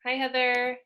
Hi, Heather.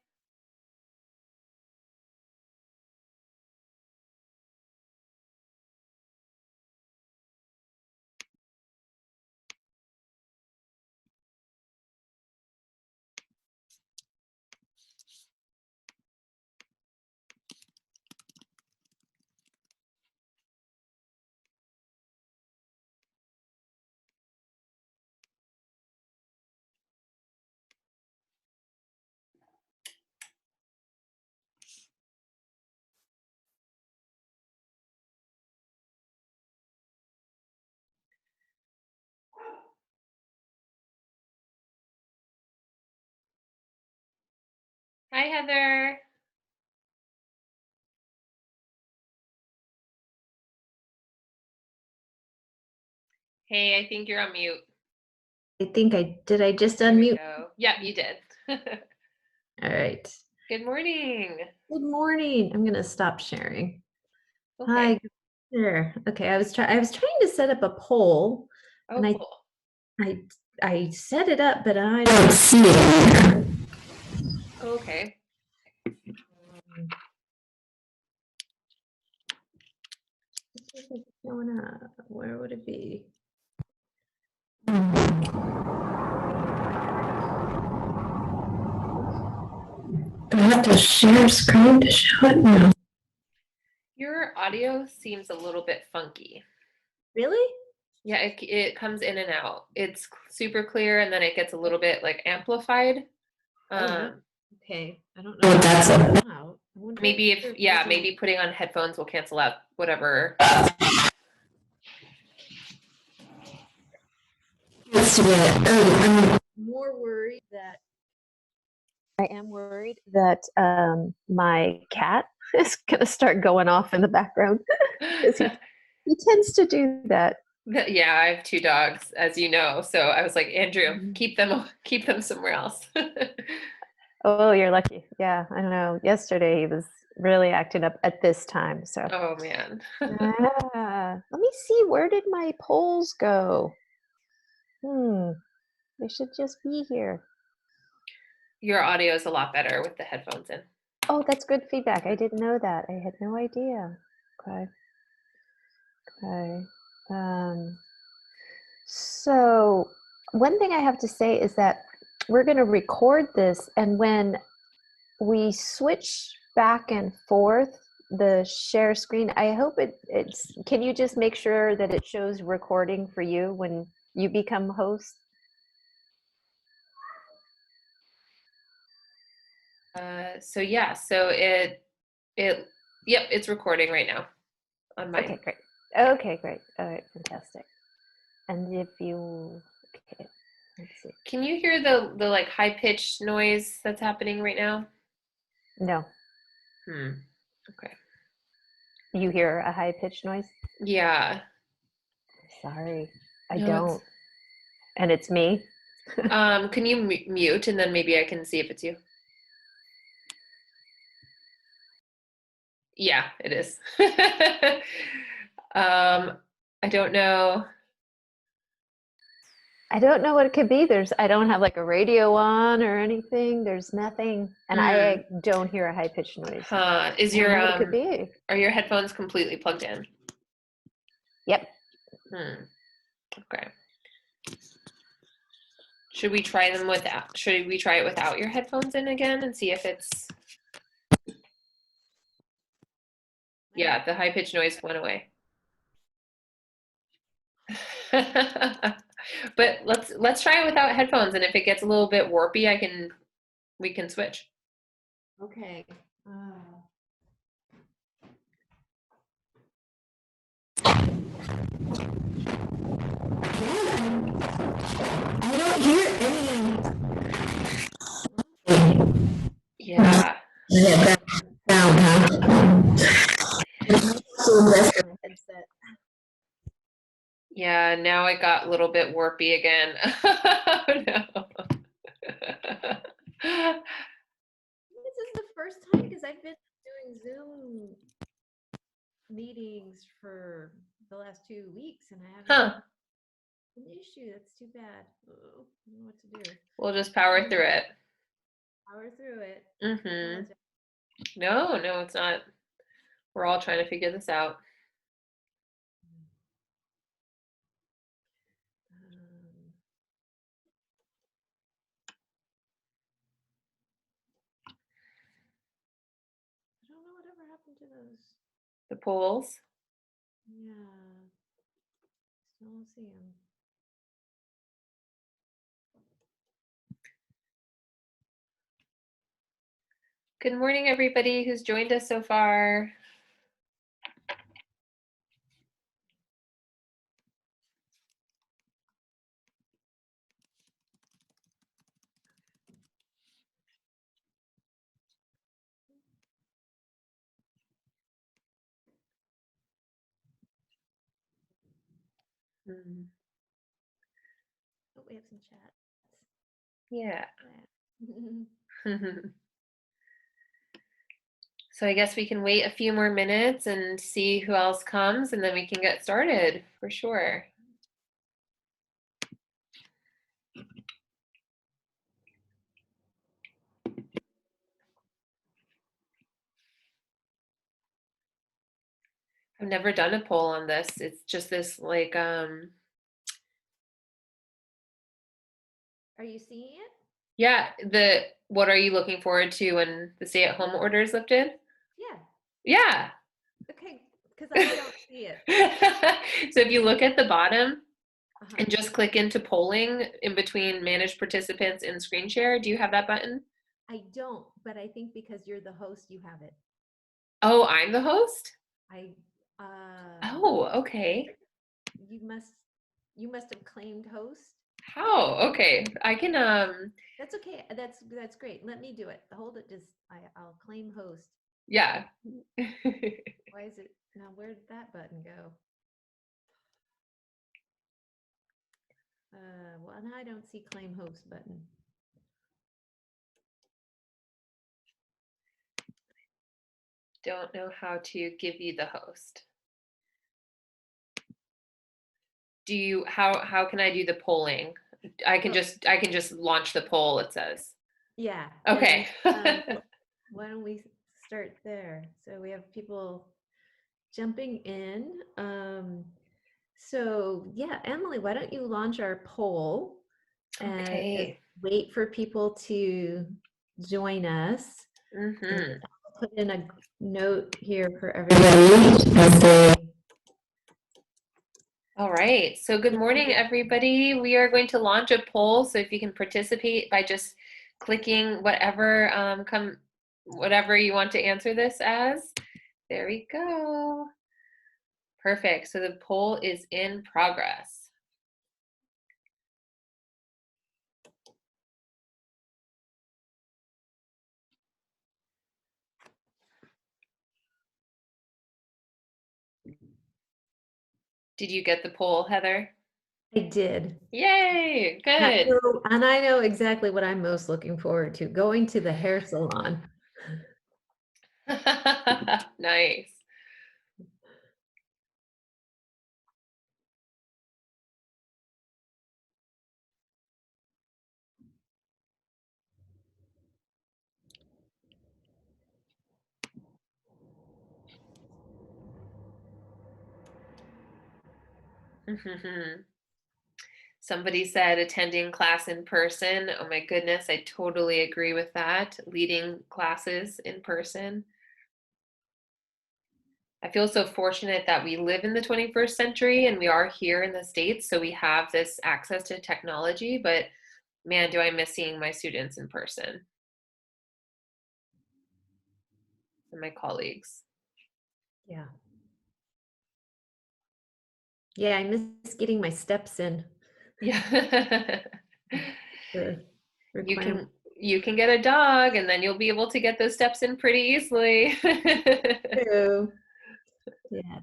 Hi, Heather. Hey, I think you're on mute. I think I just There we unmute? go. Yep, you did. All right. Good morning. Good morning. I'm gonna stop sharing. Okay. Hi. There. Okay. I was trying to set up a poll, Oh, and cool. I set it up, but I don't see it. Okay. It's showing up. Where would it be? Do I have to share screen to show it now? Your audio seems a little bit funky. Really? Yeah, it comes in and out. It's super clear, and then it gets a little bit like amplified. Okay. I don't know what that's about. Maybe maybe putting on headphones will cancel out whatever. I'm more worried that my cat is going to start going off in the background because he tends to do that. Yeah, I have 2 dogs, as you know. So I was like, Andrew, keep them somewhere else. Oh, you're lucky. Yeah, I don't know. Yesterday he was really acting up at this time. So, Oh man. let me see. Where did my polls go? They should just be here. Your audio is a lot better with the headphones in. Oh, that's good feedback. I didn't know that. I had no idea. Okay. So one thing I have to say is that we're going to record this, and when we switch back and forth the share screen, I hope it's, can you just make sure that it shows recording for you when you become host? So yeah, so yep, it's recording right now on mine. Okay, great. Okay, great. All right, fantastic. And if you, okay, let's see. Can you hear the like high pitched noise that's happening right now? No. Okay. You hear a high pitched noise? Yeah. Sorry, I No, don't. And it's me? can you mute and then maybe I can see if it's you? Yeah, it is. I don't know. I don't know what it could be. I don't have like a radio on or anything. There's nothing. And I don't hear a high pitched noise. Is I don't know what it could be. Are your headphones completely plugged in? Yep. Okay. Should we try it without your headphones in again and see if it's, yeah, the high pitched noise went away. But let's try it without headphones, and if it gets a little bit warpy, we can switch. Okay. I don't hear any. Yeah. Sound, huh? Yeah, now it got a little bit warpy again. Oh, no. This is the first time because I've been doing Zoom meetings for the last 2 weeks and I haven't had an issue. That's too bad. Oh, I don't know what to do. We'll just power through it. Power through it. Mm-hmm. No, it's not. We're all trying to figure this out. I don't know whatever happened to those. The polls. Yeah. Still don't see them. Good morning, everybody who's joined us so far. Hmm. Oh, we have some chats. Yeah. Yeah. So I guess we can wait a few more minutes and see who else comes, and then we can get started for sure. I've never done a poll on this. It's just this like Are you seeing it? yeah, the what are you looking forward to when the stay-at-home order is lifted? Yeah. Yeah. Okay, because I don't see it. So if you look at the bottom Uh-huh. and just click into polling in between manage participants and screen share, do you have that button? I don't, but I think because you're the host, you have it. Oh, I'm the host? I Oh, okay. you must have claimed host. How? Okay. I can That's okay. That's great. Let me do it. Hold it. I'll claim host. yeah. Why is it now? Where'd that button go? Well, now I don't see claim host button. Don't know how to give you the host. Do you how can I do the polling? I can just launch the poll, it says. Yeah. Okay. And, why don't we start there? So we have people jumping in. So yeah, Emily, why don't you launch our poll and Okay. wait for people to join us. Mm-hmm. And I'll put in a note here for everybody. All right. So good morning, everybody. We are going to launch a poll. So if you can participate by just clicking whatever whatever you want to answer this as. There we go. Perfect. So the poll is in progress. Did you get the poll, Heather? I did. Yay, good. And I know exactly what I'm most looking forward to, going to the hair salon. Nice. Somebody said attending class in person. Oh my goodness, I totally agree with that. Leading classes in person. I feel so fortunate that we live in the 21st century and we are here in the States, so we have this access to technology, but man, do I miss seeing my students in person and my colleagues. Yeah. Yeah, I miss getting my steps in. Yeah. The requirement. You can get a dog and then you'll be able to get those steps in pretty easily. True. Yes.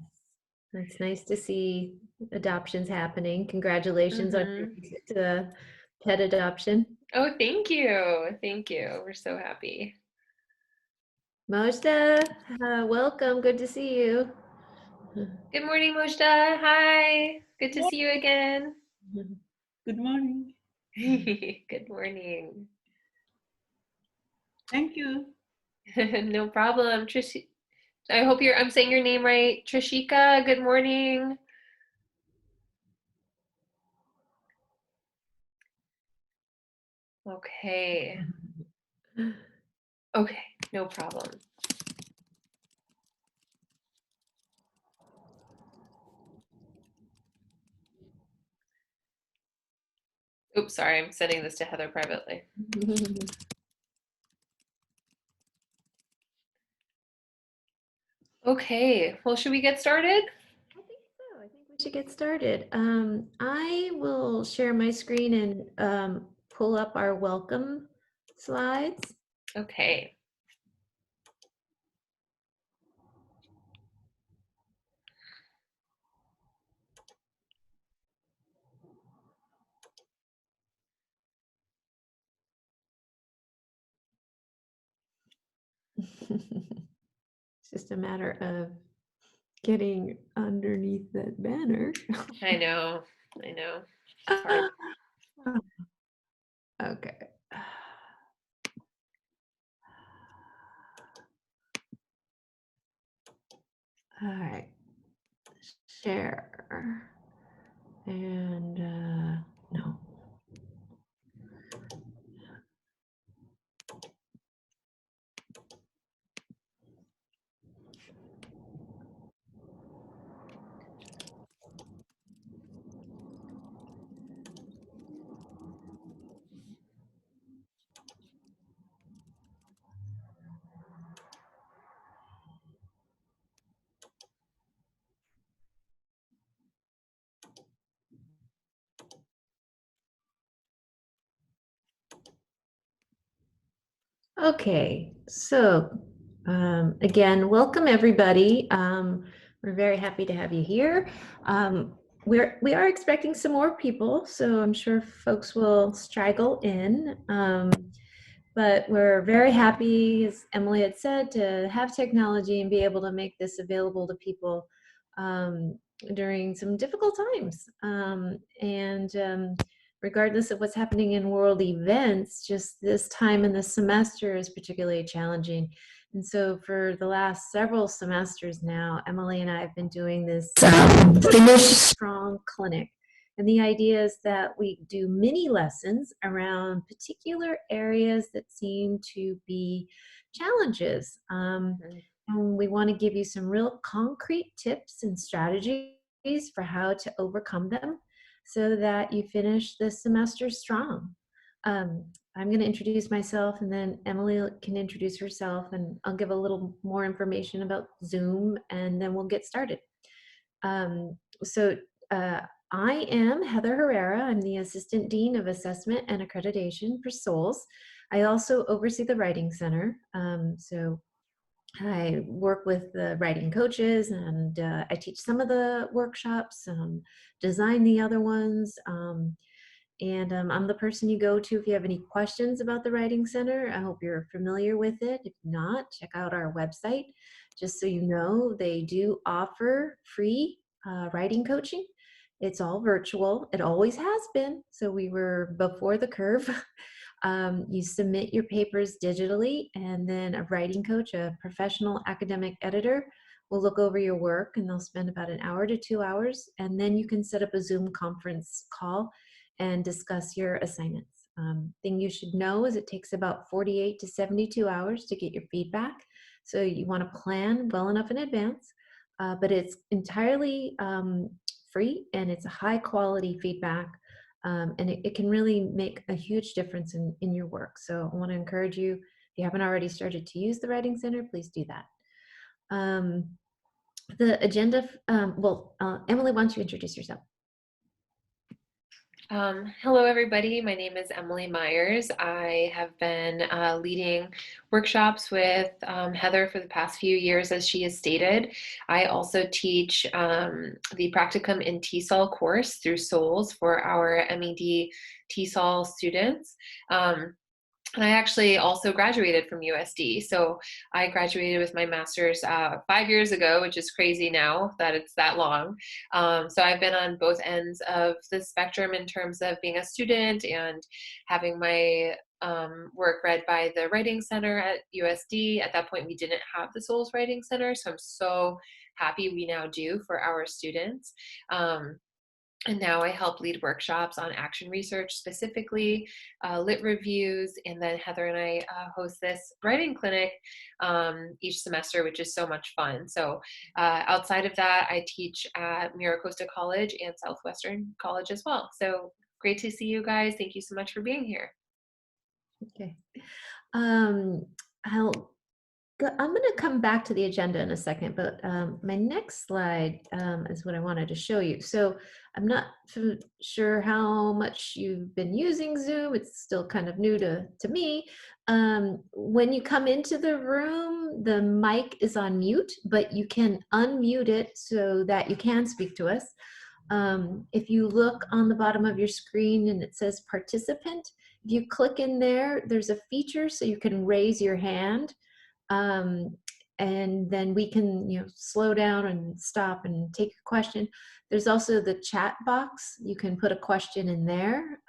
It's nice to see adoptions happening. Congratulations on your recent, pet adoption. Oh, thank you. Thank you. We're so happy. Mojda, welcome. Good to see you. Good morning, Mojda. Hi. Good to see you again. Good morning. Good morning. Thank you. No problem. I hope I'm saying your name right. Trishika, good morning. Okay. Okay, no problem. Oops, sorry, I'm sending this to Heather privately. Okay, well, should we get started? I think so. I think we should get started. I will share my screen and pull up our welcome slides. Okay. It's just a matter of getting underneath that banner. I know. It's hard. Okay. All right. Share. And no. Okay, so again, welcome everybody. We're very happy to have you here. We are expecting some more people, so I'm sure folks will straggle in. But we're very happy, as Emily had said, to have technology and be able to make this available to people during some difficult times. Regardless of what's happening in world events, just this time in the semester is particularly challenging. And so for the last several semesters now, Emily and I have been doing this Finish Strong Clinic. And the idea is that we do mini lessons around particular areas that seem to be challenges. And we want to give you some real concrete tips and strategies for how to overcome them so that you finish this semester strong. I'm going to introduce myself and then Emily can introduce herself and I'll give a little more information about Zoom and then we'll get started. I am Heather Herrera. I'm the Assistant Dean of Assessment and Accreditation for SOLS. I also oversee the Writing Center. So I work with the writing coaches and I teach some of the workshops, design the other ones. I'm the person you go to if you have any questions about the Writing Center. I hope you're familiar with it. If not, check out our website. Just so you know, they do offer free writing coaching. It's all virtual. It always has been. So we were before the curve. You submit your papers digitally, and then a writing coach, a professional academic editor, will look over your work and they'll spend about an hour to 2 hours. And then you can set up a Zoom conference call and discuss your assignments. Thing you should know is it takes about 48 to 72 hours to get your feedback. So you want to plan well enough in advance, but it's entirely free and it's a high quality feedback. And it can really make a huge difference in your work. So I want to encourage you, if you haven't already started to use the Writing Center, please do that. The agenda, Emily, why don't you introduce yourself? Hello, everybody. My name is Emily Myers. I have been leading workshops with Heather for the past few years, as she has stated. I also teach the Practicum in TESOL course through SOLS for our MED TESOL students. And I actually also graduated from USD. So I graduated with my master's 5 years ago, which is crazy now that it's that long. So I've been on both ends of the spectrum in terms of being a student and having my work read by the Writing Center at USD. At that point, we didn't have the Souls Writing Center, so I'm so happy we now do for our students. And now I help lead workshops on action research specifically, lit reviews, and then Heather and I host this writing clinic each semester, which is so much fun. So outside of that, I teach at Miracosta College and Southwestern College as well. So great to see you guys. Thank you so much for being here. Okay. I'm going to come back to the agenda in a second, but my next slide is what I wanted to show you. So I'm not sure how much you've been using Zoom. It's still kind of new to me. When you come into the room, the mic is on mute, but you can unmute it so that you can speak to us. If you look on the bottom of your screen and it says participant, if you click in there, there's a feature so you can raise your hand. And then we can, slow down and stop and take a question. There's also the chat box. You can put a question in there.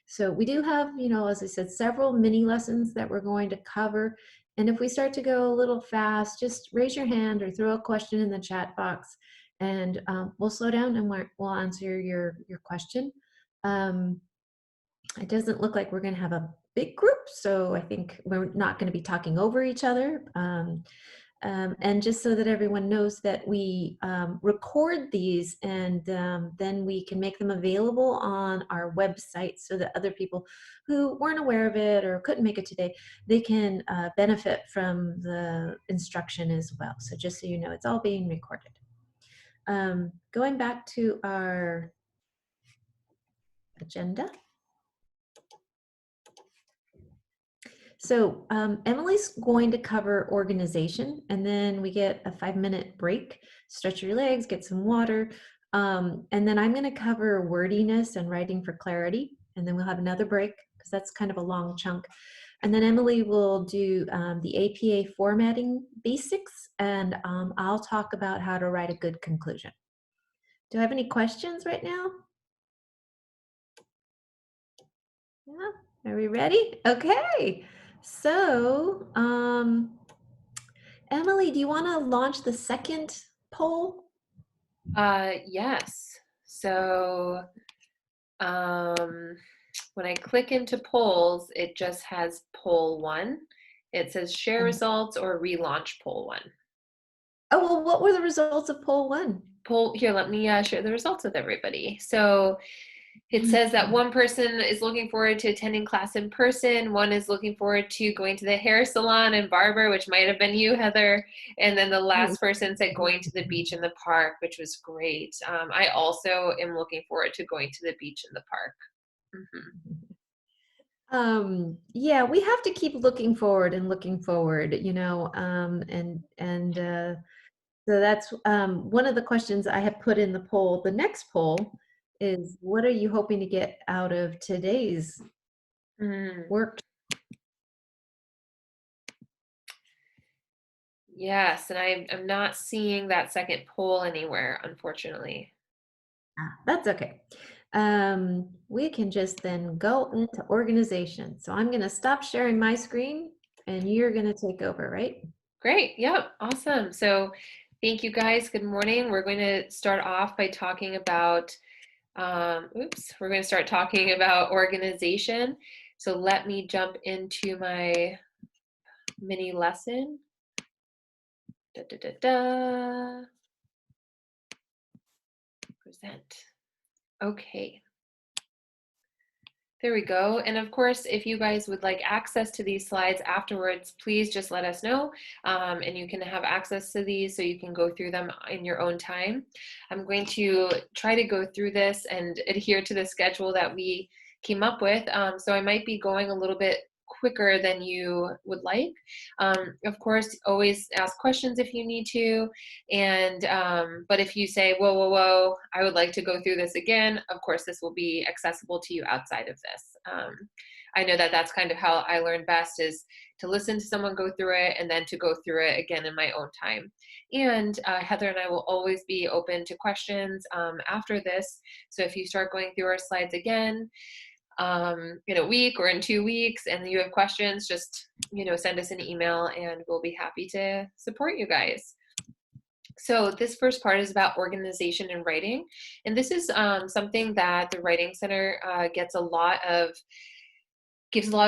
So we do have, as I said, several mini lessons that we're going to cover. And if we start to go a little fast, just raise your hand or throw a question in the chat box, and we'll slow down and we'll answer your question. It doesn't look like we're going to have a big group, so I think we're not going to be talking over each other. And just so that everyone knows that we record these, and then we can make them available on our website so that other people who weren't aware of it or couldn't make it today, they can benefit from the instruction as well. So just so you know, it's all being recorded. Going back to our agenda. So Emily's going to cover organization, and then we get a 5-minute break, stretch your legs, get some water. And then I'm going to cover wordiness and writing for clarity. And then we'll have another break because that's kind of a long chunk. And then Emily will do the APA formatting basics, and I'll talk about how to write a good conclusion. Do I have any questions right now? Yeah. Are we ready? Okay. So, Emily, do you want to launch the second poll? Yes. So when I click into polls, it just has poll 1. It says share results or relaunch poll 1. Oh, well, what were the results of poll 1? Here, let me share the results with everybody. So it says that one person is looking forward to attending class in person. One is looking forward to going to the hair salon and barber, which might have been you, Heather. And then the last person said going to the beach in the park, which was great. I also am looking forward to going to the beach in the park. Yeah, we have to keep looking forward, so that's one of the questions I have put in the poll. The next poll is, what are you hoping to get out of today's work? Yes, and I'm not seeing that second poll anywhere, unfortunately. That's okay. We can just then go into organization. So I'm going to stop sharing my screen and you're going to take over, right? Great. Yep. Awesome. So thank you guys. Good morning. We're going to start off by talking about, we're going to start talking about organization. So let me jump into my mini lesson. Present. Okay. There we go. And of course, if you guys would like access to these slides afterwards, please just let us know, and you can have access to these so you can go through them in your own time. I'm going to try to go through this and adhere to the schedule that we came up with. So I might be going a little bit quicker than you would like. Of course, always ask questions if you need to. And but if you say, whoa, I would like to go through this again, of course, this will be accessible to you outside of this. I know that that's kind of how I learn best, is to listen to someone go through it and then to go through it again in my own time. And Heather and I will always be open to questions after this. So if you start going through our slides again, in a week or in 2 weeks and you have questions, just, send us an email and we'll be happy to support you guys. So this first part is about organization and writing. And this is something that the Writing Center gives a lot of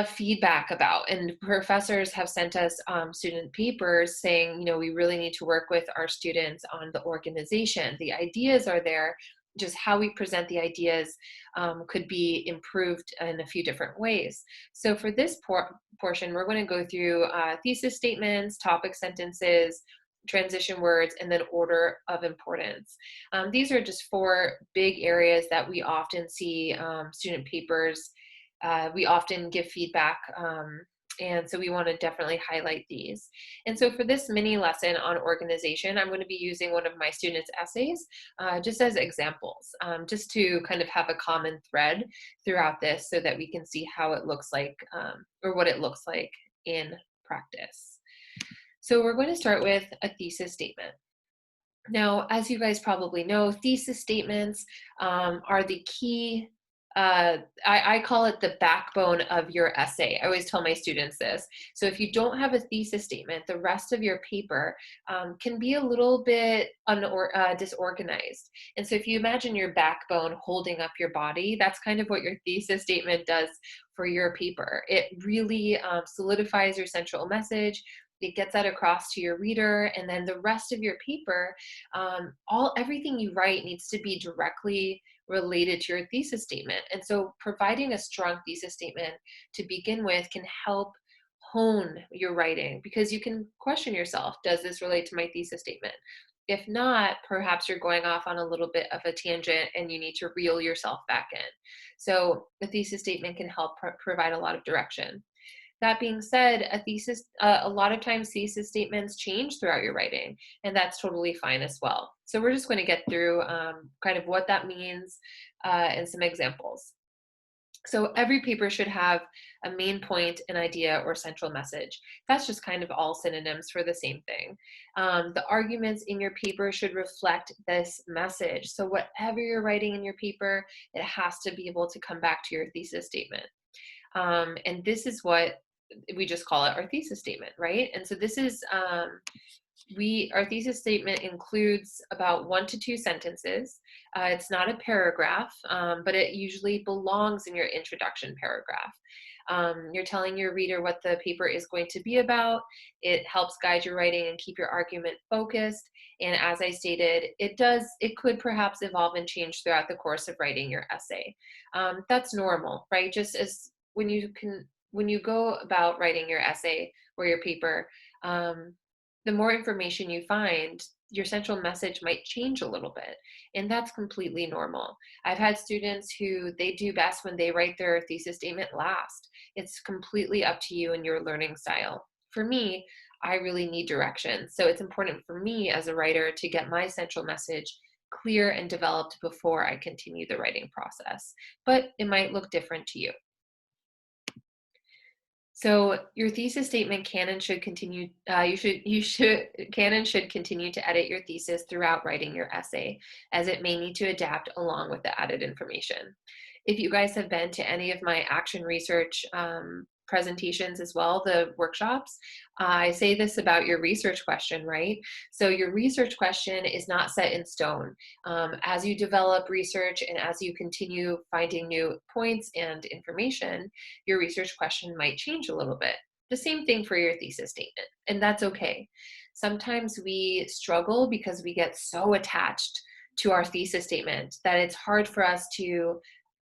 feedback about, and professors have sent us student papers saying, we really need to work with our students on the organization. The ideas are there, just how we present the ideas could be improved in a few different ways. So for this portion, we're going to go through thesis statements, topic sentences, transition words, and then order of importance. These are just 4 big areas that we often see student papers. We often give feedback, and so we want to definitely highlight these. And so for this mini lesson on organization, I'm going to be using one of my students' essays just as examples, just to kind of have a common thread throughout this so that we can see how it looks like, or what it looks like in practice. So we're going to start with a thesis statement. Now, as you guys probably know, thesis statements are the key, I call it the backbone of your essay. I always tell my students this. So if you don't have a thesis statement, the rest of your paper can be a little bit disorganized. And so if you imagine your backbone holding up your body, that's kind of what your thesis statement does for your paper. It really solidifies your central message. It gets that across to your reader, and then the rest of your paper, everything you write needs to be directly related to your thesis statement. And so providing a strong thesis statement to begin with can help hone your writing, because you can question yourself, does this relate to my thesis statement? If not, perhaps you're going off on a little bit of a tangent and you need to reel yourself back in. So the thesis statement can help provide a lot of direction. That being said, a lot of times thesis statements change throughout your writing, and that's totally fine as well. So we're just going to get through kind of what that means and some examples. So every paper should have a main point, an idea, or central message. That's just kind of all synonyms for the same thing. The arguments in your paper should reflect this message. So whatever you're writing in your paper, it has to be able to come back to your thesis statement. And this is what we just call it our thesis statement, right? And so this is, our thesis statement includes about 1 to 2 sentences. It's not a paragraph, but it usually belongs in your introduction paragraph. You're telling your reader what the paper is going to be about. It helps guide your writing and keep your argument focused. And as I stated, it could perhaps evolve and change throughout the course of writing your essay. That's normal, right? Just as when you go about writing your essay or your paper, the more information you find, your central message might change a little bit, and that's completely normal. I've had students who they do best when they write their thesis statement last. It's completely up to you and your learning style. For me, I really need direction, so it's important for me as a writer to get my central message clear and developed before I continue the writing process, but it might look different to you. So your thesis statement can and should continue. Can and should continue to edit your thesis throughout writing your essay, as it may need to adapt along with the added information. If you guys have been to any of my action research presentations as well, the workshops, I say this about your research question, right? So your research question is not set in stone. As you develop research and as you continue finding new points and information, your research question might change a little bit. The same thing for your thesis statement, and that's okay. Sometimes we struggle because we get so attached to our thesis statement that it's hard for us to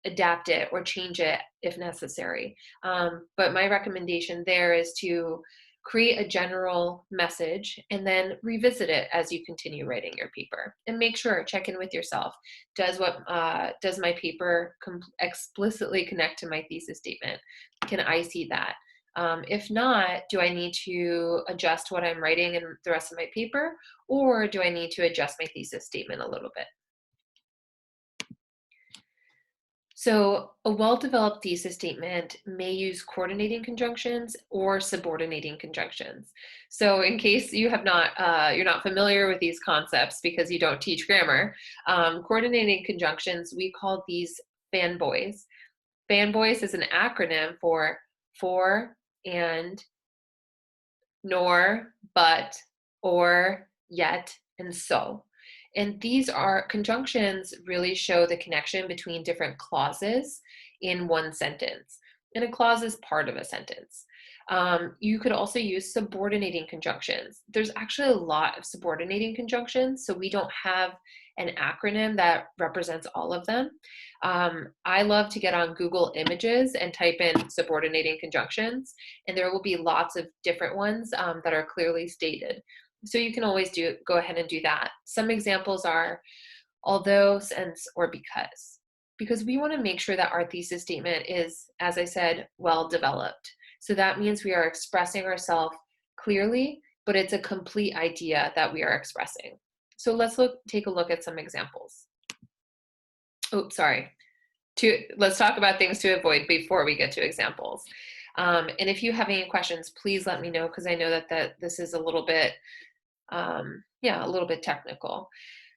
adapt it or change it if necessary. But my recommendation there is to create a general message and then revisit it as you continue writing your paper, and make sure, check in with yourself. Does my paper explicitly connect to my thesis statement? Can I see that? If not, do I need to adjust what I'm writing in the rest of my paper, or do I need to adjust my thesis statement a little bit? So a well-developed thesis statement may use coordinating conjunctions or subordinating conjunctions. So in case you have not, you're not familiar with these concepts because you don't teach grammar, coordinating conjunctions, we call these fanboys. Fan voice is an acronym for, and, nor, but, or, yet, and so. And these are conjunctions really show the connection between different clauses in one sentence. And a clause is part of a sentence. You could also use subordinating conjunctions. There's actually a lot of subordinating conjunctions, so we don't have an acronym that represents all of them. I love to get on Google Images and type in subordinating conjunctions, and there will be lots of different ones that are clearly stated. So you can always go ahead and do that. Some examples are although, since, or because we want to make sure that our thesis statement is, as I said, well developed. So that means we are expressing ourselves clearly, but it's a complete idea that we are expressing. So let's take a look at some examples. Oh, sorry. Let's talk about things to avoid before we get to examples. And if you have any questions, please let me know, because I know that this is a little bit, a little bit technical.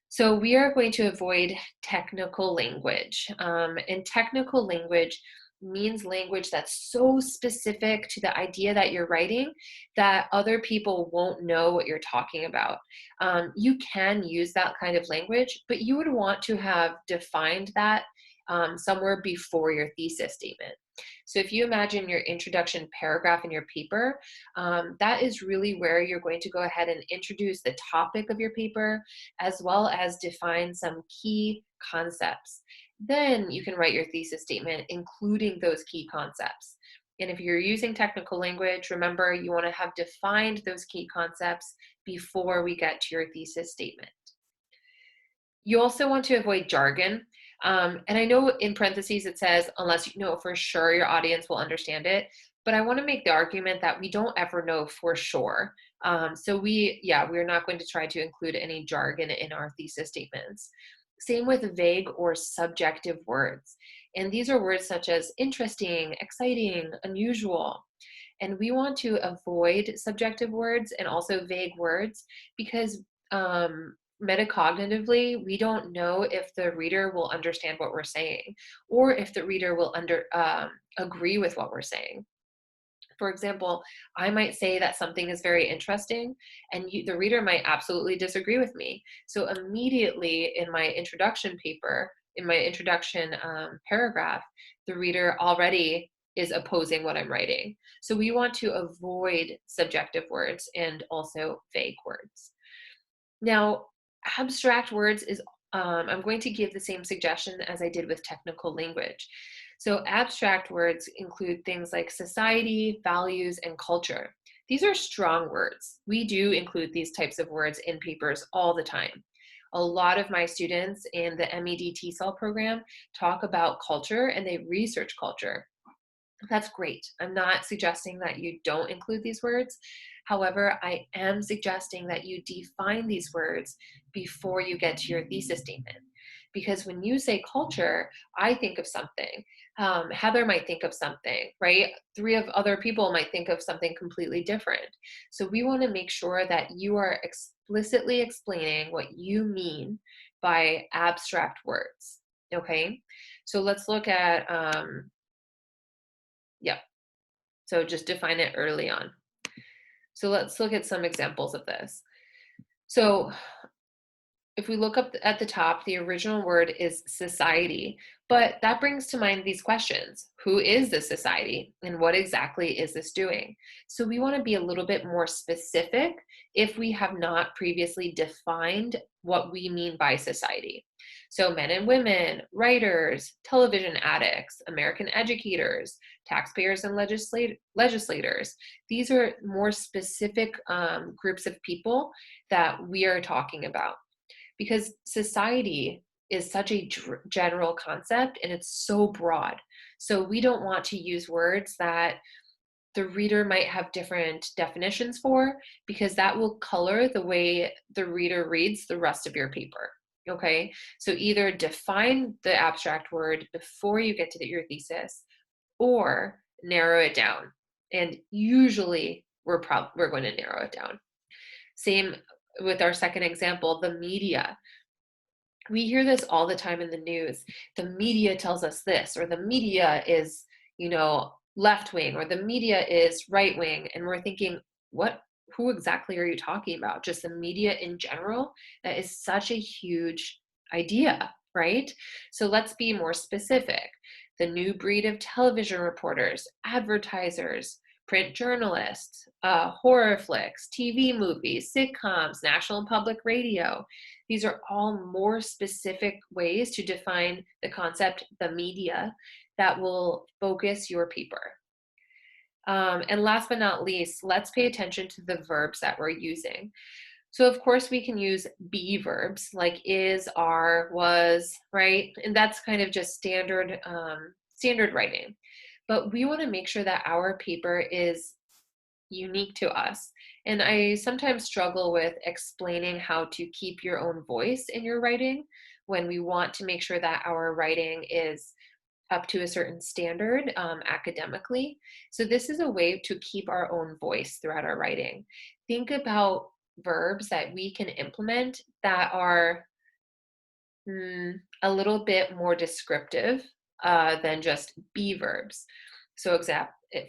So we are going to avoid technical language. And technical language means language that's so specific to the idea that you're writing that other people won't know what you're talking about. You can use that kind of language, but you would want to have defined that somewhere before your thesis statement. So if you imagine your introduction paragraph in your paper, that is really where you're going to go ahead and introduce the topic of your paper, as well as define some key concepts. Then you can write your thesis statement, including those key concepts. And if you're using technical language, remember you want to have defined those key concepts before we get to your thesis statement. You also want to avoid jargon. And I know in parentheses it says, unless you know for sure your audience will understand it, but I want to make the argument that we don't ever know for sure. So we're not going to try to include any jargon in our thesis statements. Same with vague or subjective words. And these are words such as interesting, exciting, unusual. And we want to avoid subjective words and also vague words because metacognitively, we don't know if the reader will understand what we're saying or if the reader will agree with what we're saying. For example, I might say that something is very interesting and the reader might absolutely disagree with me. So immediately in my introduction paper, in my introduction paragraph, the reader already is opposing what I'm writing. So we want to avoid subjective words and also vague words. Now, abstract words is, I'm going to give the same suggestion as I did with technical language. So abstract words include things like society, values, and culture. These are strong words. We do include these types of words in papers all the time. A lot of my students in the MED TESOL program talk about culture and they research culture. That's great. I'm not suggesting that you don't include these words. However, I am suggesting that you define these words before you get to your thesis statement. Because when you say culture, I think of something. Heather might think of something, right? 3 of other people might think of something completely different. So we want to make sure that you are explicitly explaining what you mean by abstract words, okay? So let's look at, so just define it early on. So let's look at some examples of this. So if we look up at the top, the original word is society, but that brings to mind these questions. Who is this society and what exactly is this doing? So we want to be a little bit more specific if we have not previously defined what we mean by society. So men and women, writers, television addicts, American educators, taxpayers and legislators. These are more specific groups of people that we are talking about. Because society is such a general concept and it's so broad. So we don't want to use words that the reader might have different definitions for, because that will color the way the reader reads the rest of your paper. Okay, so either define the abstract word before you get to your thesis or narrow it down. And usually we're going to narrow it down. Same with our second example, the media. We hear this all the time in the news. The media tells us this, or the media is, left wing, or the media is right wing. And we're thinking, who exactly are you talking about? Just the media in general? That is such a huge idea, right? So let's be more specific. The new breed of television reporters, advertisers, print journalists, horror flicks, TV movies, sitcoms, national public radio. These are all more specific ways to define the concept, the media, that will focus your paper. And last but not least, let's pay attention to the verbs that we're using. So of course we can use be verbs like is, are, was, right? And that's kind of just standard writing. But we want to make sure that our paper is unique to us. And I sometimes struggle with explaining how to keep your own voice in your writing when we want to make sure that our writing is up to a certain standard academically. So this is a way to keep our own voice throughout our writing. Think about verbs that we can implement that are a little bit more descriptive than just be verbs. So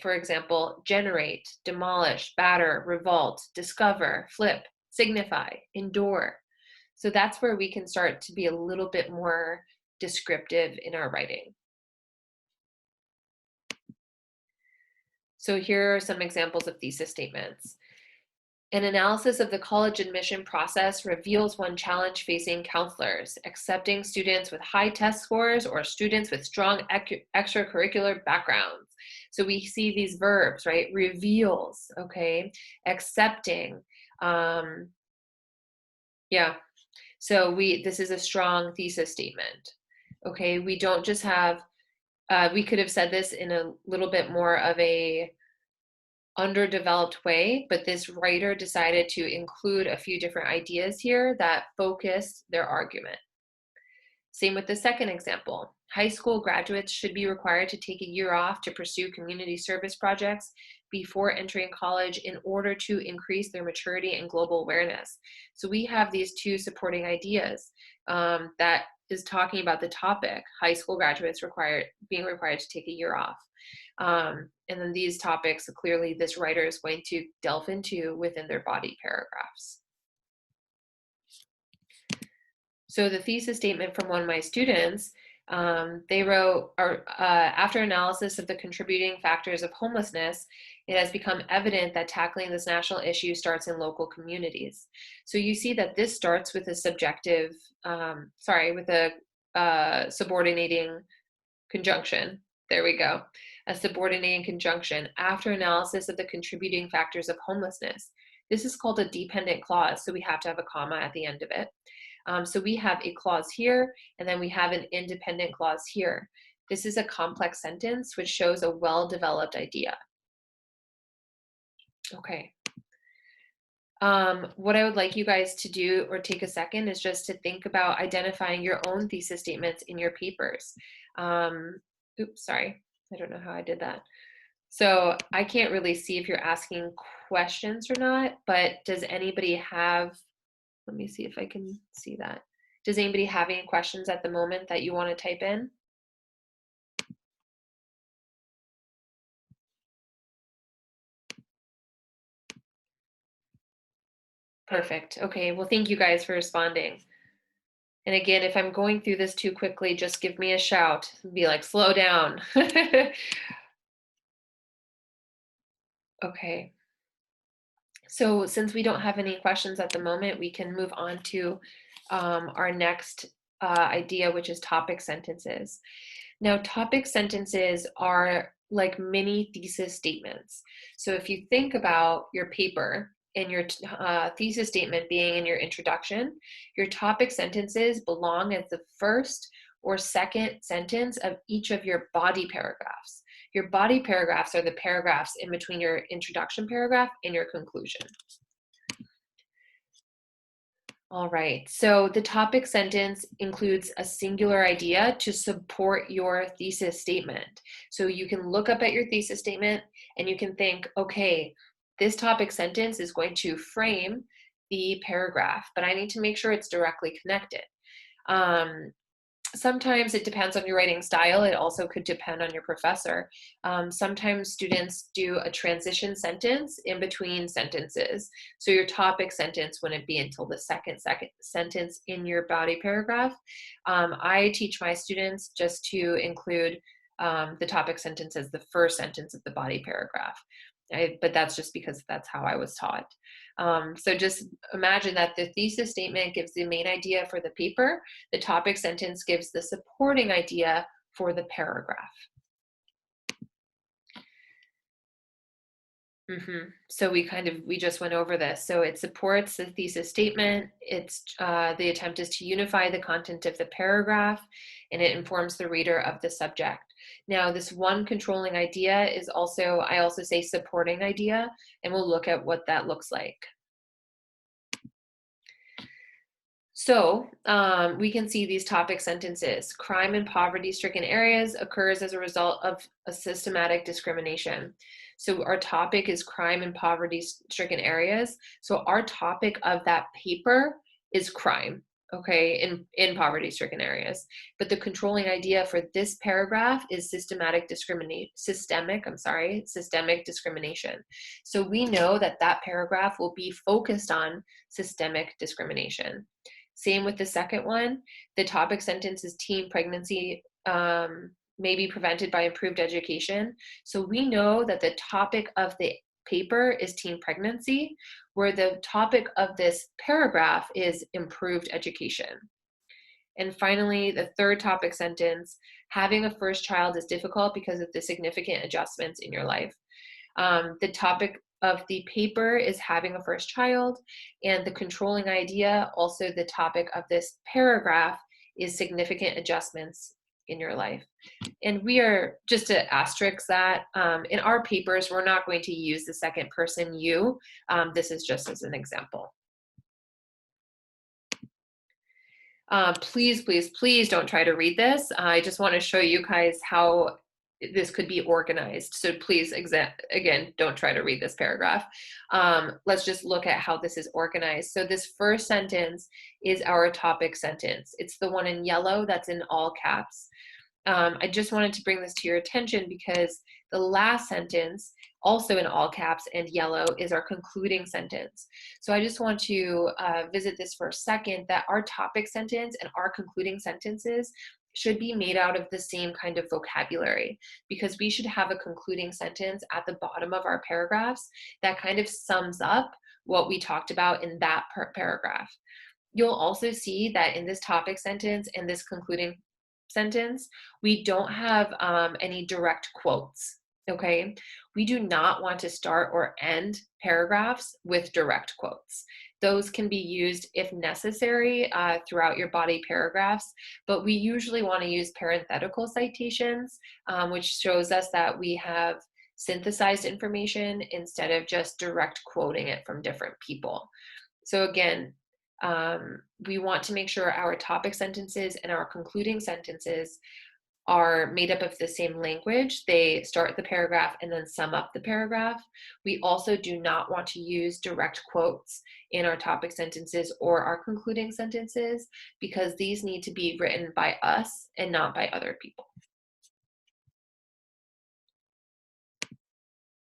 for example, generate, demolish, batter, revolt, discover, flip, signify, endure. So that's where we can start to be a little bit more descriptive in our writing. So here are some examples of thesis statements. An analysis of the college admission process reveals one challenge facing counselors: accepting students with high test scores or students with strong extracurricular backgrounds. So we see these verbs, right? Reveals, okay? Accepting. Yeah. So this is a strong thesis statement. Okay, we don't just have, we could have said this in a little bit more of a underdeveloped way, but this writer decided to include a few different ideas here that focused their argument. Same with the second example. High school graduates should be required to take a year off to pursue community service projects before entering college in order to increase their maturity and global awareness. So we have these two supporting ideas that is talking about the topic, high school graduates being required to take a year off. And then these topics, clearly this writer is going to delve into within their body paragraphs. So the thesis statement from one of my students, they wrote, after analysis of the contributing factors of homelessness, it has become evident that tackling this national issue starts in local communities. So you see that this starts with a subordinating conjunction. There we go. A subordinating conjunction after analysis of the contributing factors of homelessness. This is called a dependent clause, so we have to have a comma at the end of it. So we have a clause here, and then we have an independent clause here. This is a complex sentence which shows a well-developed idea. Okay. What I would like you guys to do or take a second is just to think about identifying your own thesis statements in your papers. Oops, sorry. I don't know how I did that. So I can't really see if you're asking questions or not, but does anybody have, let me see if I can see that. Does anybody have any questions at the moment that you want to type in? Perfect. Okay, well, thank you guys for responding. And again, if I'm going through this too quickly, just give me a shout. Be like, slow down. Okay. So since we don't have any questions at the moment, we can move on to our next idea, which is topic sentences. Now, topic sentences are like mini thesis statements. So if you think about your paper and your thesis statement being in your introduction, your topic sentences belong as the first or second sentence of each of your body paragraphs. Your body paragraphs are the paragraphs in between your introduction paragraph and your conclusion. All right, so the topic sentence includes a singular idea to support your thesis statement. So you can look up at your thesis statement and you can think, okay, this topic sentence is going to frame the paragraph, but I need to make sure it's directly connected. Sometimes it depends on your writing style. It also could depend on your professor. Sometimes students do a transition sentence in between sentences. So your topic sentence wouldn't be until the second sentence in your body paragraph. I teach my students just to include the topic sentence as the first sentence of the body paragraph. But that's just because that's how I was taught. So just imagine that the thesis statement gives the main idea for the paper. The topic sentence gives the supporting idea for the paragraph. So we just went over this. So it supports the thesis statement. It's the attempt is to unify the content of the paragraph, and it informs the reader of the subject. Now, this one controlling idea is also, I also say supporting idea, and we'll look at what that looks like. So we can see these topic sentences. Crime in poverty-stricken areas occurs as a result of a systematic discrimination. So our topic is crime in poverty-stricken areas. So our topic of that paper is crime, okay, in poverty-stricken areas. But the controlling idea for this paragraph is systemic discrimination. So we know that that paragraph will be focused on systemic discrimination. Same with the second one. The topic sentence is teen pregnancy may be prevented by improved education. So we know that the topic of the paper is teen pregnancy, where the topic of this paragraph is improved education. And finally, the third topic sentence, having a first child is difficult because of the significant adjustments in your life. The topic of the paper is having a first child, and the controlling idea, also the topic of this paragraph, is significant adjustments in your life. And we are, just to asterisk that, in our papers, we're not going to use the second person you. This is just as an example. Please, please, please don't try to read this. I just want to show you guys how this could be organized. So please, again, don't try to read this paragraph. Let's just look at how this is organized. So this first sentence is our topic sentence. It's the one in yellow that's in all caps. I just wanted to bring this to your attention because the last sentence, also in all caps and yellow, is our concluding sentence. So I just want to visit this for a second, that our topic sentence and our concluding sentences should be made out of the same kind of vocabulary, because we should have a concluding sentence at the bottom of our paragraphs that kind of sums up what we talked about in that paragraph. You'll also see that in this topic sentence and this concluding sentence, we don't have any direct quotes, okay? We do not want to start or end paragraphs with direct quotes. Those can be used if necessary throughout your body paragraphs, but we usually want to use parenthetical citations, which shows us that we have synthesized information instead of just direct quoting it from different people. So again, we want to make sure our topic sentences and our concluding sentences are made up of the same language. They start the paragraph and then sum up the paragraph. We also do not want to use direct quotes in our topic sentences or our concluding sentences, because these need to be written by us and not by other people.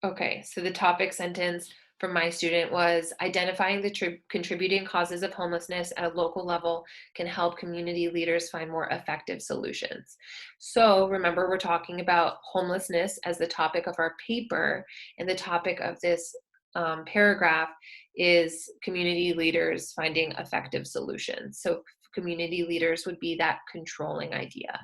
Okay, so the topic sentence for my student was, identifying the contributing causes of homelessness at a local level can help community leaders find more effective solutions. So remember, we're talking about homelessness as the topic of our paper, and the topic of this paragraph is community leaders finding effective solutions. So community leaders would be that controlling idea.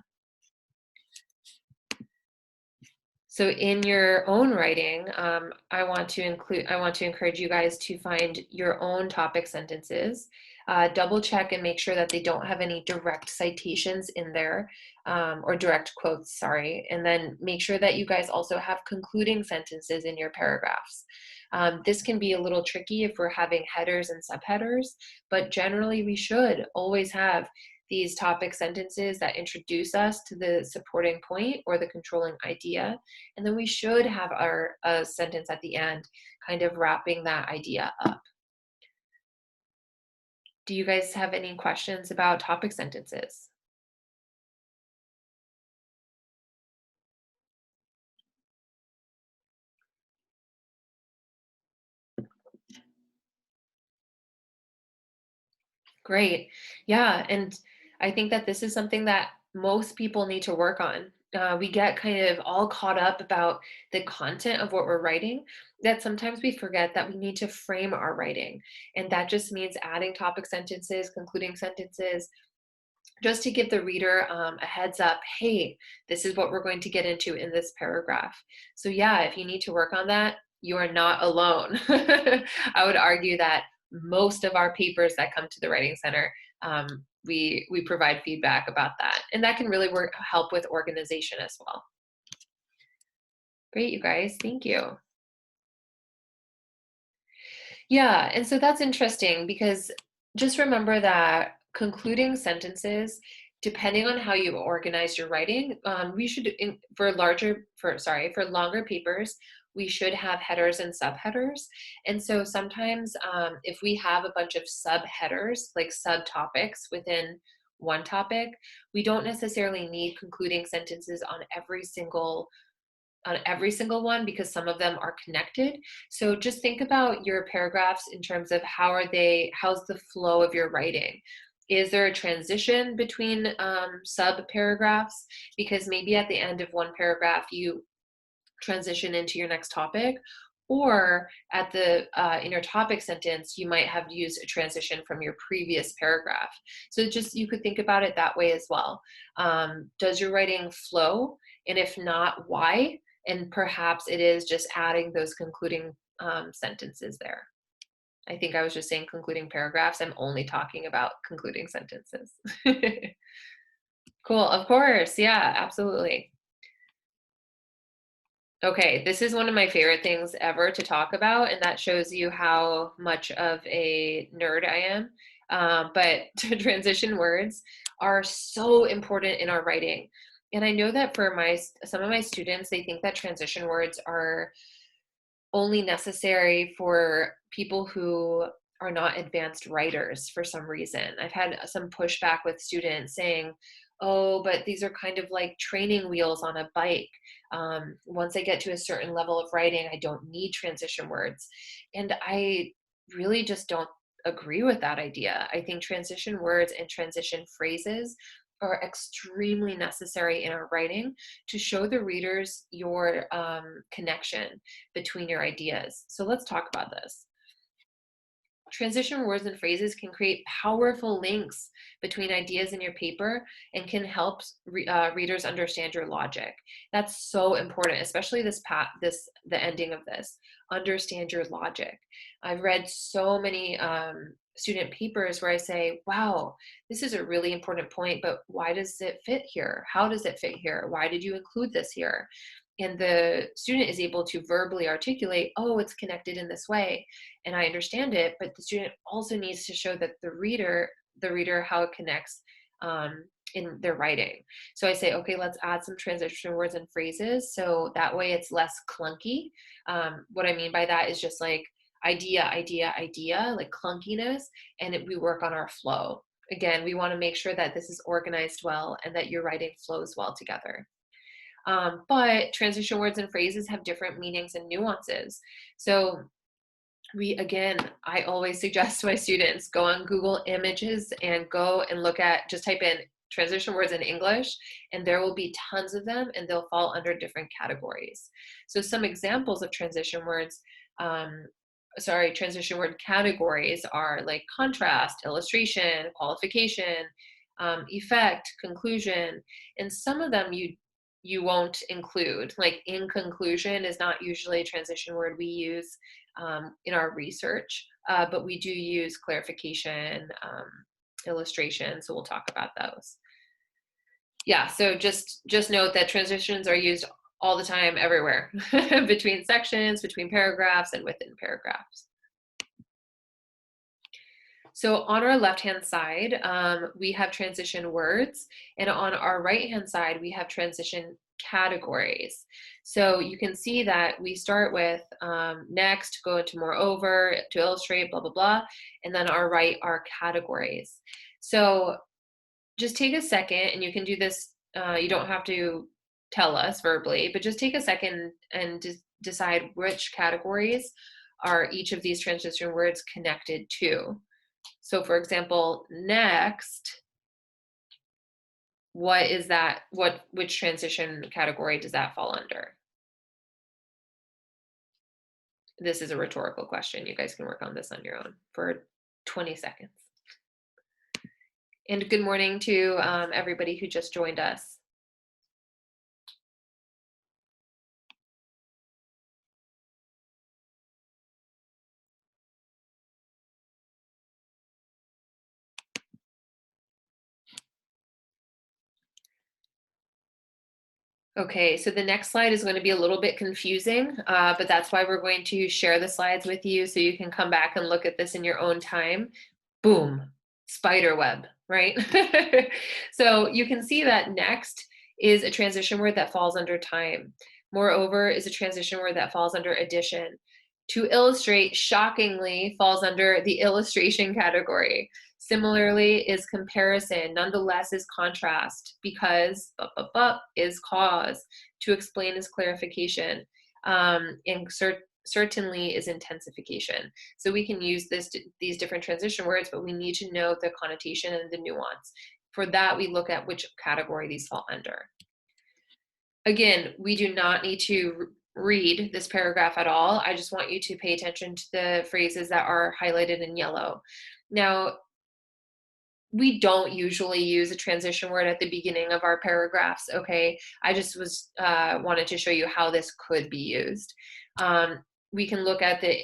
So in your own writing, I want to encourage you guys to find your own topic sentences, double check and make sure that they don't have any direct citations in there, or direct quotes, sorry, and then make sure that you guys also have concluding sentences in your paragraphs. This can be a little tricky if we're having headers and subheaders, but generally we should always have these topic sentences that introduce us to the supporting point or the controlling idea. And then we should have our sentence at the end kind of wrapping that idea up. Do you guys have any questions about topic sentences? Great. Yeah. And I think that this is something that most people need to work on. We get kind of all caught up about the content of what we're writing that sometimes we forget that we need to frame our writing. And that just means adding topic sentences, concluding sentences, just to give the reader a heads up, hey, this is what we're going to get into in this paragraph. So yeah, if you need to work on that, you are not alone. I would argue that most of our papers that come to the Writing Center, we provide feedback about that. And that can really help with organization as well. Great, you guys, thank you. Yeah, and so that's interesting because just remember that concluding sentences, depending on how you organize your writing, we should for longer papers, we should have headers and subheaders. And so sometimes if we have a bunch of subheaders, like subtopics within one topic, we don't necessarily need concluding sentences on every single one because some of them are connected. So just think about your paragraphs in terms of how's the flow of your writing? Is there a transition between sub paragraphs? Because maybe at the end of one paragraph, you transition into your next topic, or at the in your topic sentence, you might have used a transition from your previous paragraph. So just you could think about it that way as well. Does your writing flow? And if not, why? And perhaps it is just adding those concluding sentences there. I think I was just saying concluding paragraphs. I'm only talking about concluding sentences. Cool, of course. Yeah, absolutely. Okay, this is one of my favorite things ever to talk about, and that shows you how much of a nerd I am. But transition words are so important in our writing. And I know that for some of my students, they think that transition words are only necessary for people who are not advanced writers for some reason. I've had some pushback with students saying, oh, but these are kind of like training wheels on a bike. Once I get to a certain level of writing, I don't need transition words. And I really just don't agree with that idea. I think transition words and transition phrases are extremely necessary in our writing to show the readers your connection between your ideas. So let's talk about this. Transition words and phrases can create powerful links between ideas in your paper and can help readers understand your logic. That's so important, especially the ending of this. Understand your logic. I've read so many student papers where I say, wow, this is a really important point, but why does it fit here? How does it fit here? Why did you include this here? And the student is able to verbally articulate, oh, it's connected in this way, and I understand it, but the student also needs to show that the reader how it connects in their writing. So I say, okay, let's add some transition words and phrases so that way it's less clunky. What I mean by that is just like idea, like clunkiness, and we work on our flow. Again, we want to make sure that this is organized well and that your writing flows well together. But transition words and phrases have different meanings and nuances. So I always suggest to my students, go on Google Images and go and just type in transition words in English, and there will be tons of them, and they'll fall under different categories. So some examples of transition words, transition word categories are like contrast, illustration, qualification, effect, conclusion, and some of them you won't include. Like in conclusion is not usually a transition word we use in our research, but we do use clarification, illustration, so we'll talk about those. Yeah, so just note that transitions are used all the time, everywhere, between sections, between paragraphs, and within paragraphs. So on our left-hand side, we have transition words, and on our right-hand side, we have transition categories. So you can see that we start with next, go into moreover, to illustrate, blah, blah, blah, and then our right are categories. So just take a second, and you can do this, you don't have to tell us verbally, but just take a second and decide which categories are each of these transition words connected to. So for example, next, what is that? Which transition category does that fall under? This is a rhetorical question. You guys can work on this on your own for 20 seconds. And good morning to everybody who just joined us. Okay, so the next slide is going to be a little bit confusing, but that's why we're going to share the slides with you so you can come back and look at this in your own time. Boom, spider web, right? So you can see that next is a transition word that falls under time. Moreover is a transition word that falls under addition. To illustrate, shockingly, falls under the illustration category. Similarly is comparison, nonetheless is contrast, because is cause, to explain is clarification, and certainly is intensification. So we can use these different transition words, but we need to know the connotation and the nuance. For that, we look at which category these fall under. Again, we do not need to read this paragraph at all. I just want you to pay attention to the phrases that are highlighted in yellow. Now, we don't usually use a transition word at the beginning of our paragraphs, okay? I just wanted to show you how this could be used. We can look at the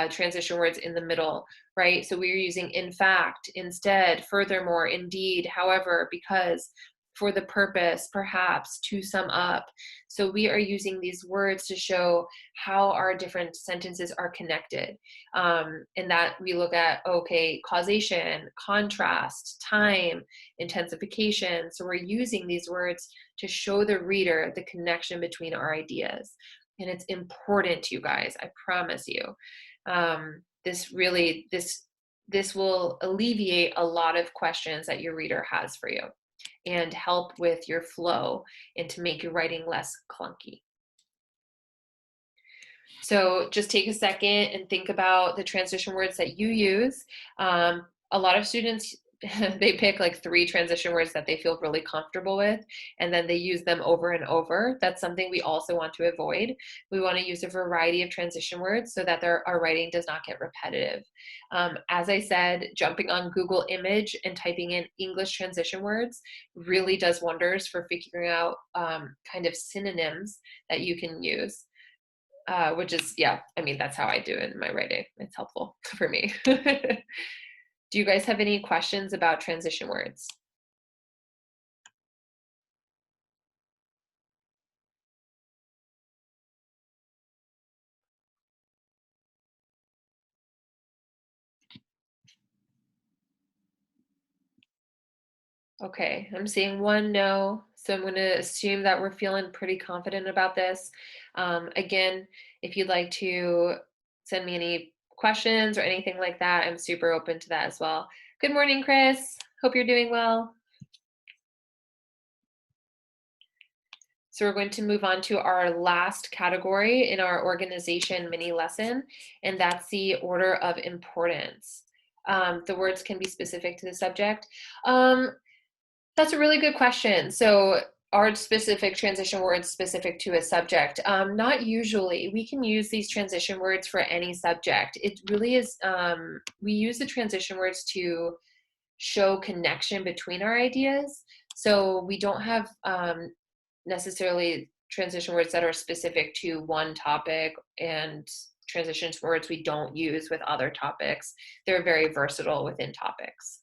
transition words in the middle, right? So we're using in fact, instead, furthermore, indeed, however, because, for the purpose, perhaps, to sum up. So we are using these words to show how our different sentences are connected. And that we look at, okay, causation, contrast, time, intensification. So we're using these words to show the reader the connection between our ideas. And it's important, you guys, I promise you. This will alleviate a lot of questions that your reader has for you and help with your flow and to make your writing less clunky. So just take a second and think about the transition words that you use. A lot of students, they pick like 3 transition words that they feel really comfortable with, and then they use them over and over. That's something we also want to avoid. We want to use a variety of transition words so that our writing does not get repetitive. As I said, jumping on Google Image and typing in English transition words really does wonders for figuring out kind of synonyms that you can use. Which is, yeah, I mean, that's how I do it in my writing. It's helpful for me. Do you guys have any questions about transition words? Okay, I'm seeing 1 no, so I'm going to assume that we're feeling pretty confident about this. Again, if you'd like to send me any questions or anything like that, I'm super open to that as well. Good morning, Chris. Hope you're doing well. So we're going to move on to our last category in our organization mini lesson, and that's the order of importance. The words can be specific to the subject. That's a really good question. So are specific transition words specific to a subject? Not usually. We can use these transition words for any subject. It really is, we use the transition words to show connection between our ideas. So we don't have necessarily transition words that are specific to one topic and transition words we don't use with other topics. They're very versatile within topics.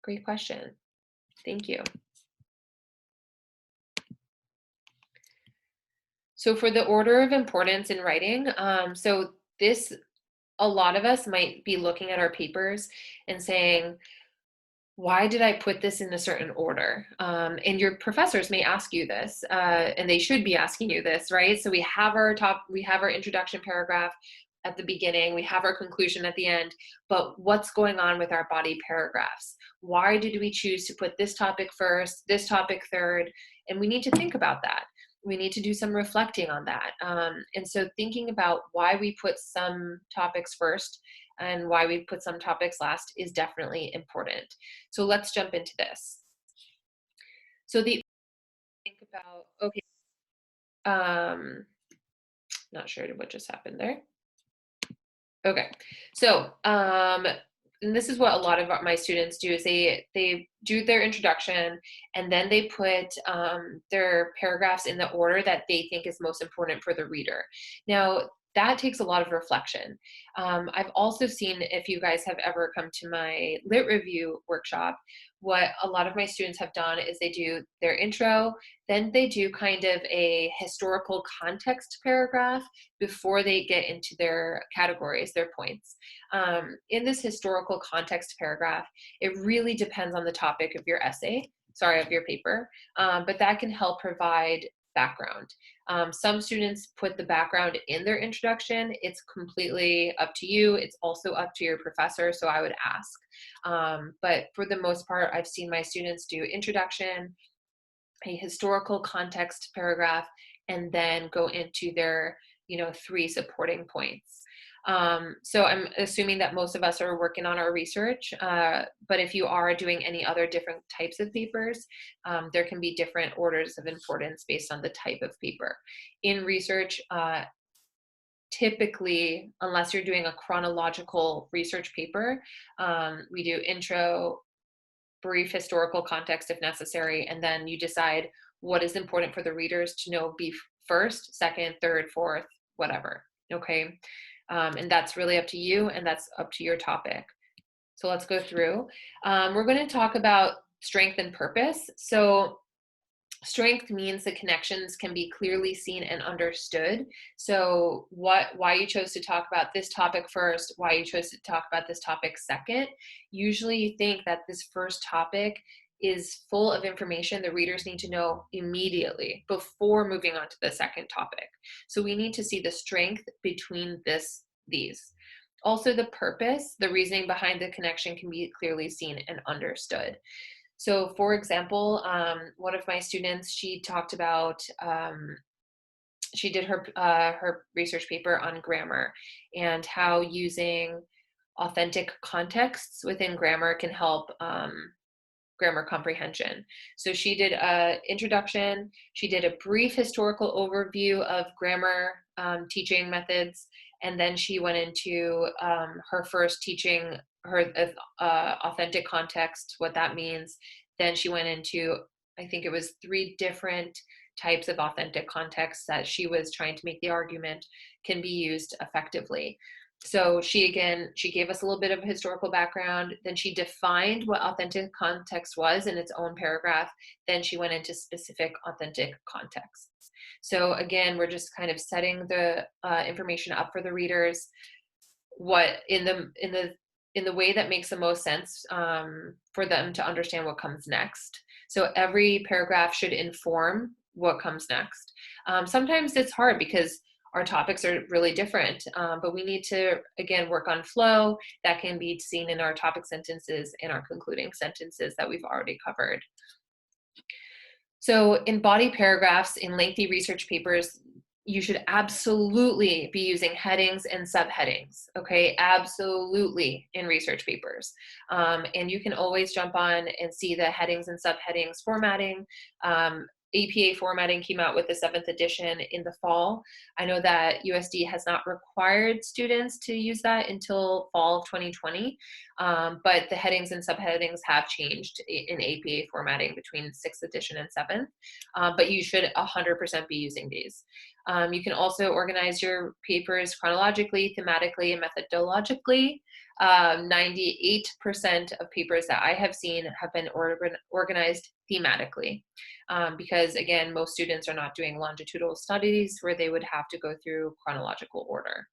Great question. Thank you. So for the order of importance in writing, so this a lot of us might be looking at our papers and saying, why did I put this in a certain order? And your professors may ask you this, and they should be asking you this, right? So we have our introduction paragraph at the beginning, we have our conclusion at the end, but what's going on with our body paragraphs? Why did we choose to put this topic first, this topic third? And we need to think about that. We need to do some reflecting on that. And so thinking about why we put some topics first and why we put some topics last is definitely important. So let's jump into this. So think about, okay, not sure what just happened there. Okay, so and this is what a lot of my students do is they do their introduction and then they put their paragraphs in the order that they think is most important for the reader. Now, that takes a lot of reflection. I've also seen, if you guys have ever come to my lit review workshop, what a lot of my students have done is they do their intro, then they do kind of a historical context paragraph before they get into their categories, their points. In this historical context paragraph, it really depends on the topic of your essay, of your paper, but that can help provide background. Some students put the background in their introduction. It's completely up to you. It's also up to your professor, so I would ask. But for the most part, I've seen my students do introduction, a historical context paragraph, and then go into their 3 supporting points. So I'm assuming that most of us are working on our research, but if you are doing any other different types of papers, there can be different orders of importance based on the type of paper. In research, typically, unless you're doing a chronological research paper, we do intro, brief historical context if necessary, and then you decide what is important for the readers to know be first, second, third, fourth, whatever, okay? And that's really up to you, and that's up to your topic. So let's go through. We're going to talk about strength and purpose. So strength means the connections can be clearly seen and understood. So why you chose to talk about this topic first, why you chose to talk about this topic second. Usually you think that this first topic is full of information the readers need to know immediately before moving on to the second topic. So we need to see the strength between these. Also the purpose, the reasoning behind the connection can be clearly seen and understood. So for example, one of my students, she talked about, she did her research paper on grammar and how using authentic contexts within grammar can help grammar comprehension. So she did an introduction, she did a brief historical overview of grammar teaching methods, and then she went into her first teaching her authentic context, what that means. Then she went into, I think it was 3 different types of authentic contexts that she was trying to make the argument can be used effectively. So she gave us a little bit of a historical background, then she defined what authentic context was in its own paragraph, then she went into specific authentic contexts. So again, we're just kind of setting the information up for the readers, what in the way that makes the most sense for them to understand what comes next. So every paragraph should inform what comes next. Sometimes it's hard because our topics are really different, but we need to, again, work on flow. That can be seen in our topic sentences and our concluding sentences that we've already covered. So in body paragraphs, in lengthy research papers, you should absolutely be using headings and subheadings, okay? Absolutely in research papers. And you can always jump on and see the headings and subheadings formatting. APA formatting came out with the 7th edition in the fall. I know that USD has not required students to use that until fall of 2020, but the headings and subheadings have changed in APA formatting between 6th edition and 7th, but you should 100% be using these. You can also organize your papers chronologically, thematically, and methodologically. 98% of papers that I have seen have been organized thematically, because again, most students are not doing longitudinal studies where they would have to go through chronological order.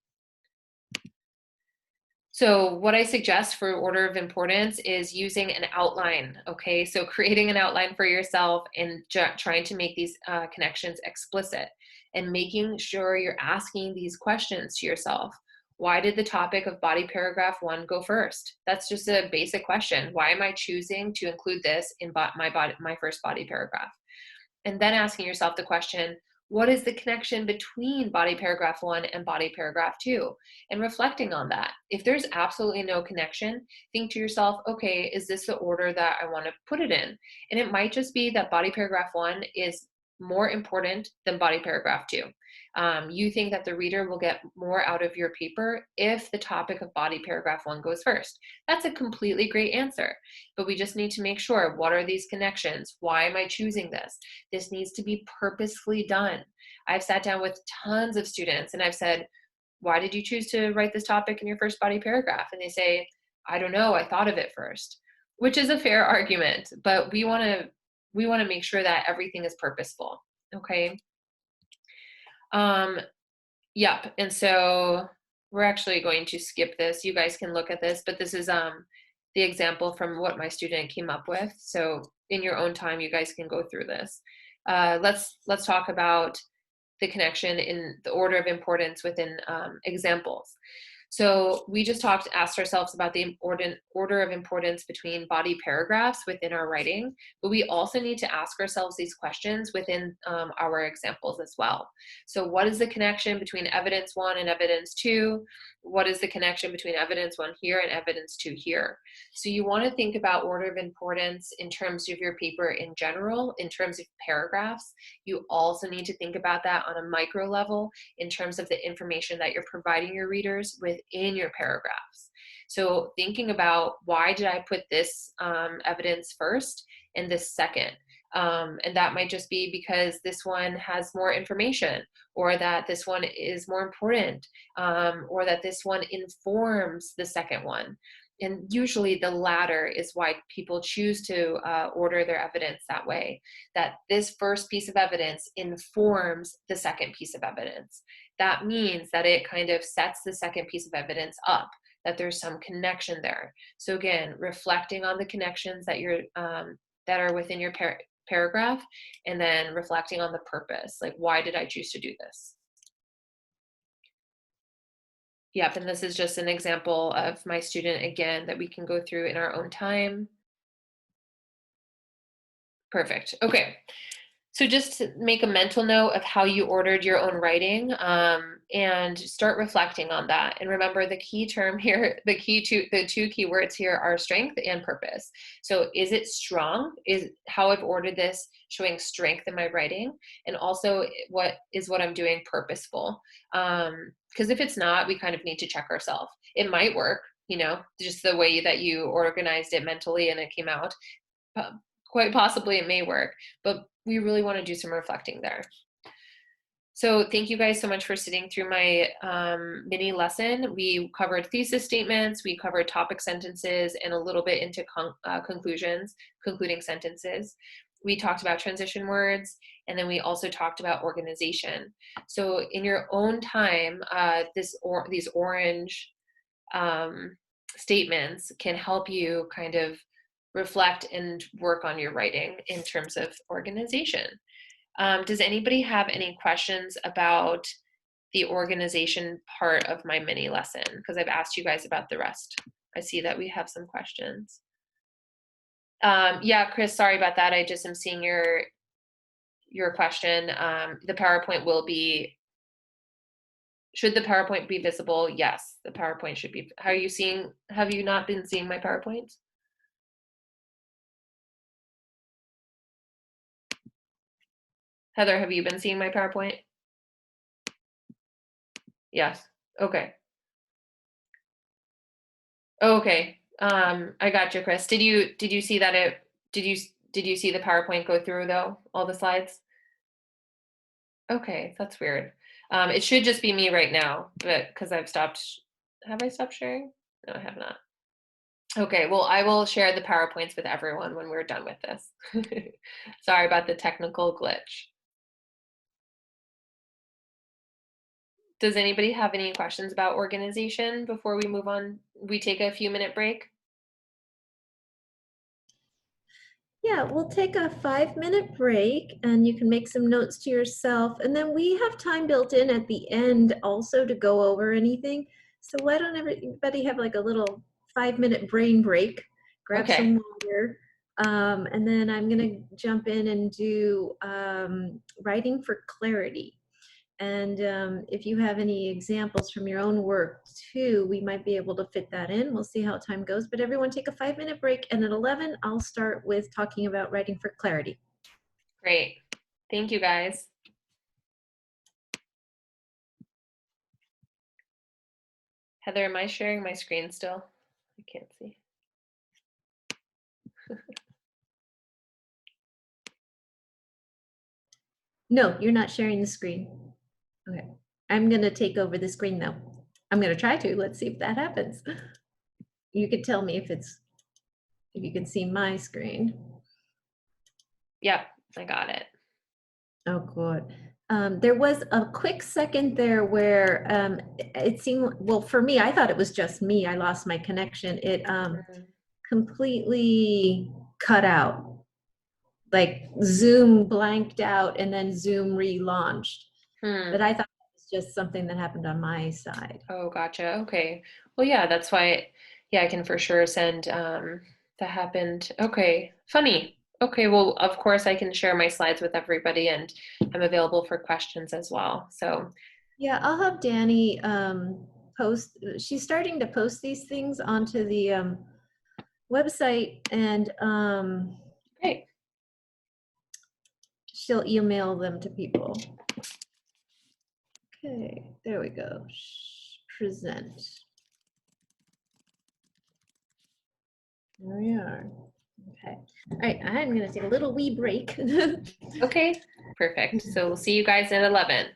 So what I suggest for order of importance is using an outline, okay? So creating an outline for yourself and trying to make these connections explicit and making sure you're asking these questions to yourself. Why did the topic of body paragraph 1 go first? That's just a basic question. Why am I choosing to include this in my first body paragraph? And then asking yourself the question, what is the connection between body paragraph 1 and body paragraph 2? And reflecting on that. If there's absolutely no connection, think to yourself, okay, is this the order that I want to put it in? And it might just be that body paragraph 1 is more important than body paragraph 2. You think that the reader will get more out of your paper if the topic of body paragraph 1 goes first. That's a completely great answer, but we just need to make sure, what are these connections? Why am I choosing this? This needs to be purposefully done. I've sat down with tons of students and I've said, why did you choose to write this topic in your first body paragraph? And they say, I don't know, I thought of it first, which is a fair argument, but we want to make sure that everything is purposeful. Okay. Yep. And so we're actually going to skip this. You guys can look at this, but this is the example from what my student came up with. So in your own time, you guys can go through this. Let's talk about the connection in the order of importance within examples. So we just asked ourselves about the order of importance between body paragraphs within our writing, but we also need to ask ourselves these questions within our examples as well. So what is the connection between evidence 1 and evidence 2? What is the connection between evidence 1 here and evidence 2 here? So you want to think about order of importance in terms of your paper in general, in terms of paragraphs. You also need to think about that on a micro level in terms of the information that you're providing your readers within your paragraphs. So thinking about, why did I put this evidence first and this second? And that might just be because this one has more information, or that this one is more important, or that this one informs the second one. And usually the latter is why people choose to order their evidence that way, that this first piece of evidence informs the second piece of evidence. That means that it kind of sets the second piece of evidence up, that there's some connection there. So again, reflecting on the connections that that are within your paragraph, and then reflecting on the purpose, like, why did I choose to do this? Yep, and this is just an example of my student, again, that we can go through in our own time. Perfect. Okay. So just to make a mental note of how you ordered your own writing, and start reflecting on that. And remember, the key term here, the two key words here are strength and purpose. So is it strong? Is how I've ordered this showing strength in my writing? And also, what I'm doing purposeful? Because if it's not, we kind of need to check ourselves. It might work, just the way that you organized it mentally and it came out. Quite possibly it may work, but we really want to do some reflecting there. So thank you guys so much for sitting through my mini lesson. We covered thesis statements, we covered topic sentences, and a little bit into concluding sentences. We talked about transition words, and then we also talked about organization. So in your own time, these orange statements can help you kind of reflect and work on your writing in terms of organization. Does anybody have any questions about the organization part of my mini lesson? Because I've asked you guys about the rest. I see that we have some questions. Yeah, Chris, sorry about that. I just am seeing your question. The PowerPoint will be, should the PowerPoint be visible? Yes, the PowerPoint should be. Have you not been seeing my PowerPoint? Heather, have you been seeing my PowerPoint? Yes. Okay. Okay. I got you, Chris. Did you see that did you see the PowerPoint go through though, all the slides? Okay, that's weird. It should just be me right now, but because have I stopped sharing? No, I have not. Okay, well, I will share the PowerPoints with everyone when we're done with this. Sorry about the technical glitch. Does anybody have any questions about organization before we move on? We take a few minute break? Yeah, we'll take a 5-minute break and you can make some notes to yourself. And then we have time built in at the end also to go over anything. So why don't everybody have like a little 5-minute brain break, grab Okay. some water. And then I'm going to jump in and do writing for clarity. And if you have any examples from your own work too, we might be able to fit that in. We'll see how time goes. But everyone take a 5-minute break. And at 11, I'll start with talking about writing for clarity. Great. Thank you, guys. Heather, am I sharing my screen still? I can't see. No, you're not sharing the screen. Okay. I'm going to take over the screen though. I'm going to try to. Let's see if that happens. You could tell me if you can see my screen. Yep, I got it. Oh, good. There was a quick second there where it seemed, well, for me, I thought it was just me. I lost my connection. It completely cut out. Like Zoom blanked out and then Zoom relaunched. But I thought it was just something that happened on my side. Oh, gotcha. Okay. Well, yeah, that's why, yeah, I can for sure send that happened. Okay. Funny. Okay, well, of course I can share my slides with everybody and I'm available for questions as well. So, Yeah, I'll have Danny post. She's starting to post these things onto the website, and great. she'll email them to people. Okay, there we go. Present. There we are. Okay. All right, I'm going to take a little wee break. Okay, perfect. So we'll see you guys at 11.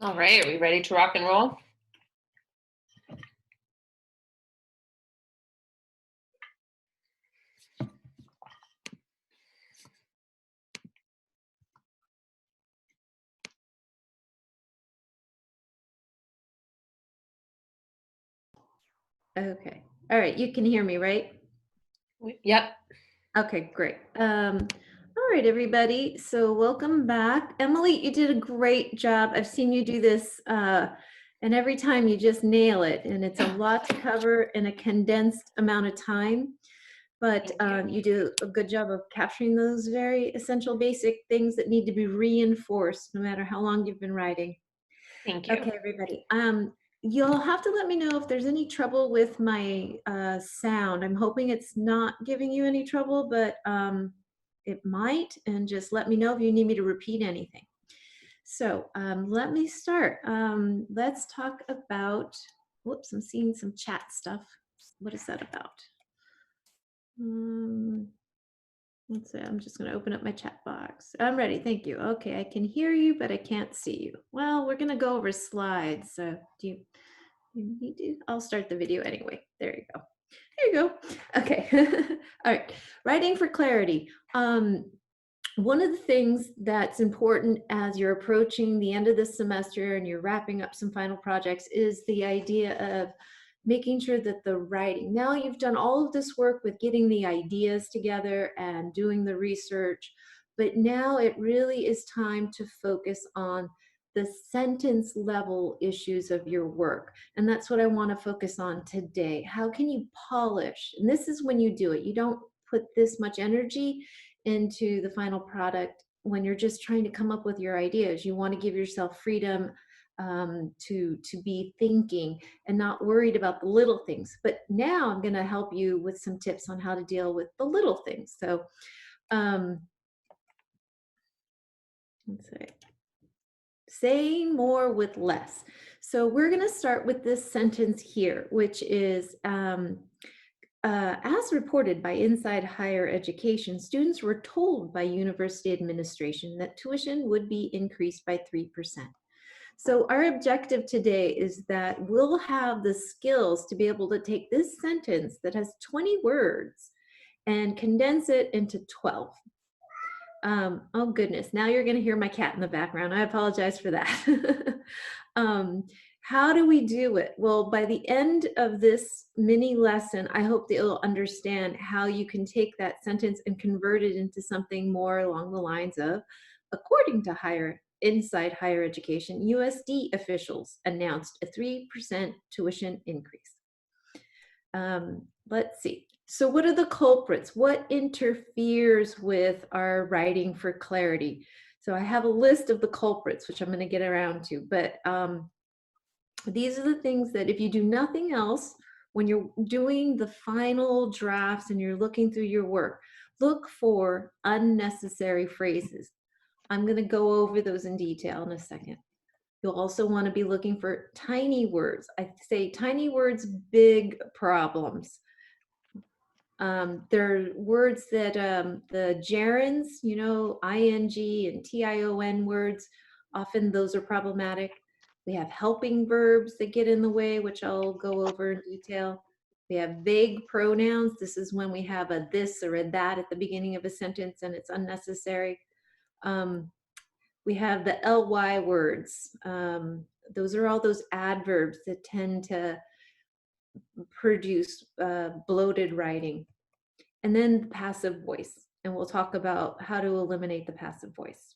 All right, are we ready to rock and roll? Okay. All right. You can hear me, right? Yep. Okay, great. All right, everybody. So welcome back. Emily, you did a great job. I've seen you do this, and every time you just nail it. And it's a lot to cover in a condensed amount of time. But Thank you do a good job of capturing those very essential, basic things that need to be reinforced no matter how long you've been writing. Thank you. Okay, everybody. You'll have to let me know if there's any trouble with my sound. I'm hoping it's not giving you any trouble, but it might, and just let me know if you need me to repeat anything. So let me start. Let's talk about, whoops, I'm seeing some chat stuff. What is that about? Let's see, I'm just going to open up my chat box. I'm ready. Thank you. Okay, I can hear you, but I can't see you. Well, we're going to go over slides. So do you need to? I'll start the video anyway. There you go. There you go. Okay. All right. Writing for clarity. One of the things that's important as you're approaching the end of this semester and you're wrapping up some final projects is the idea of making sure that the writing, now you've done all of this work with getting the ideas together and doing the research, but now it really is time to focus on the sentence level issues of your work. And that's what I want to focus on today. How can you polish? And this is when you do it. You don't put this much energy into the final product when you're just trying to come up with your ideas. You want to give yourself freedom to be thinking and not worried about the little things. But now I'm going to help you with some tips on how to deal with the little things. So let's see. Saying more with less. So we're going to start with this sentence here, which is, as reported by Inside Higher Education, students were told by university administration that tuition would be increased by 3%. So our objective today is that we'll have the skills to be able to take this sentence that has 20 words and condense it into 12. Oh goodness, now you're gonna hear my cat in the background. I apologize for that. How do we do it? Well, by the end of this mini lesson, I hope that you'll understand how you can take that sentence and convert it into something more along the lines of, according to Inside Higher Education, USD officials announced a 3% tuition increase. Let's see. So what are the culprits? What interferes with our writing for clarity? So I have a list of the culprits, which I'm going to get around to, but these are the things that if you do nothing else, when you're doing the final drafts and you're looking through your work, look for unnecessary phrases. I'm going to go over those in detail in a second. You'll also want to be looking for tiny words. I say tiny words, big problems. There are words that the gerunds, you know, ing and tion words, often those are problematic. We have helping verbs that get in the way, which I'll go over in detail. We have vague pronouns. This is when we have a this or a that at the beginning of a sentence and it's unnecessary. We have the ly words. Those are all those adverbs that tend to produce bloated writing. And then the passive voice. And we'll talk about how to eliminate the passive voice.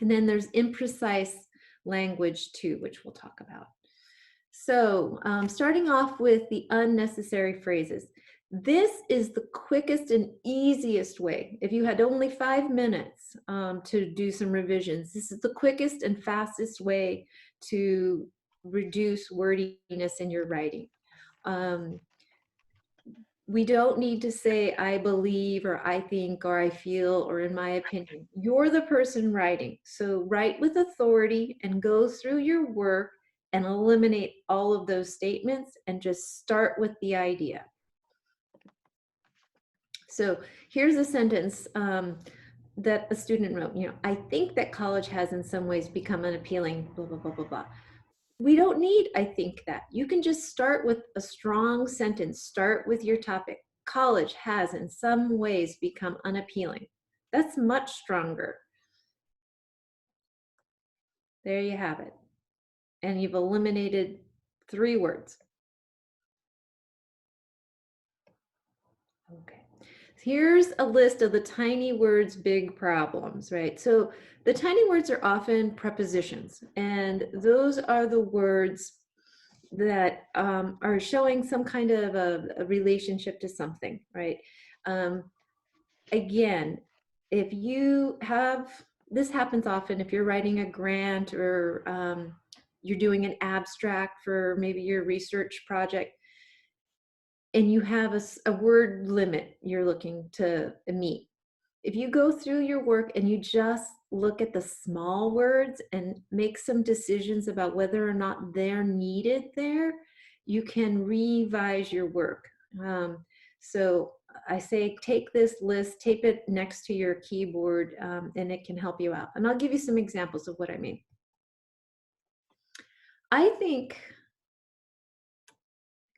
And then there's imprecise language too, which we'll talk about. So starting off with the unnecessary phrases. This is the quickest and easiest way. If you had only 5 minutes to do some revisions, this is the quickest and fastest way to reduce wordiness in your writing. We don't need to say, I believe, or I think, or I feel, or in my opinion. You're the person writing. So write with authority and go through your work and eliminate all of those statements and just start with the idea. So here's a sentence. that a student wrote, you know, I think that college has in some ways become unappealing, blah, blah, blah, blah, blah. We don't need, I think that. You can just start with a strong sentence. Start with your topic. College has in some ways become unappealing. That's much stronger. There you have it. And you've eliminated 3 words. Okay. Here's a list of the tiny words, big problems, right? So the tiny words are often prepositions, and those are the words that are showing some kind of a relationship to something, right? Again, if you have, this happens often if you're writing a grant or you're doing an abstract for maybe your research project, and you have a word limit you're looking to meet. If you go through your work and you just look at the small words and make some decisions about whether or not they're needed there, you can revise your work. So I say take this list, tape it next to your keyboard, and it can help you out. And I'll give you some examples of what I mean. I think,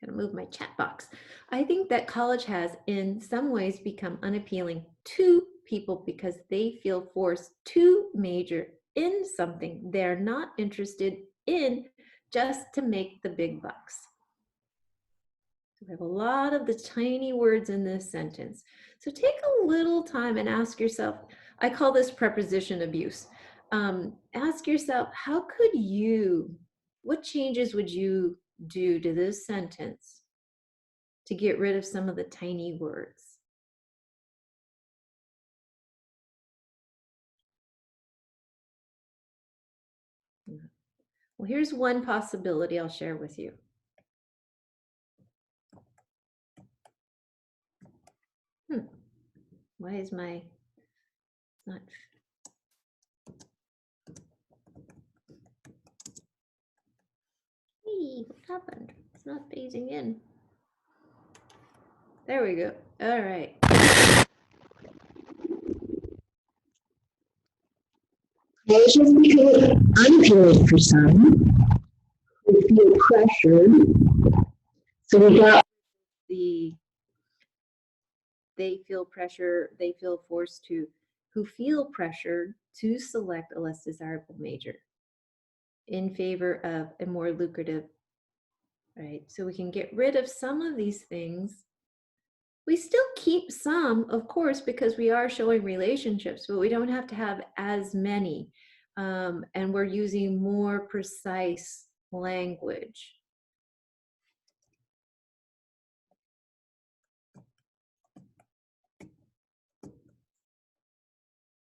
I'm gonna move my chat box. I think that college has in some ways become unappealing to people because they feel forced to major in something they're not interested in just to make the big bucks. So we have a lot of the tiny words in this sentence. So take a little time and ask yourself, I call this preposition abuse. Ask yourself, how could you, what changes would you do to this sentence to get rid of some of the tiny words? Well, here's one possibility I'll share with you. Why is my, not, hey, what happened? It's not phasing in. There we go. All right. College has become unappealing for some who feel pressured. So we got The they feel pressure, they feel forced to, who feel pressure to select a less desirable major in favor of a more lucrative, right? So we can get rid of some of these things. We still keep some, of course, because we are showing relationships, but we don't have to have as many. And we're using more precise language.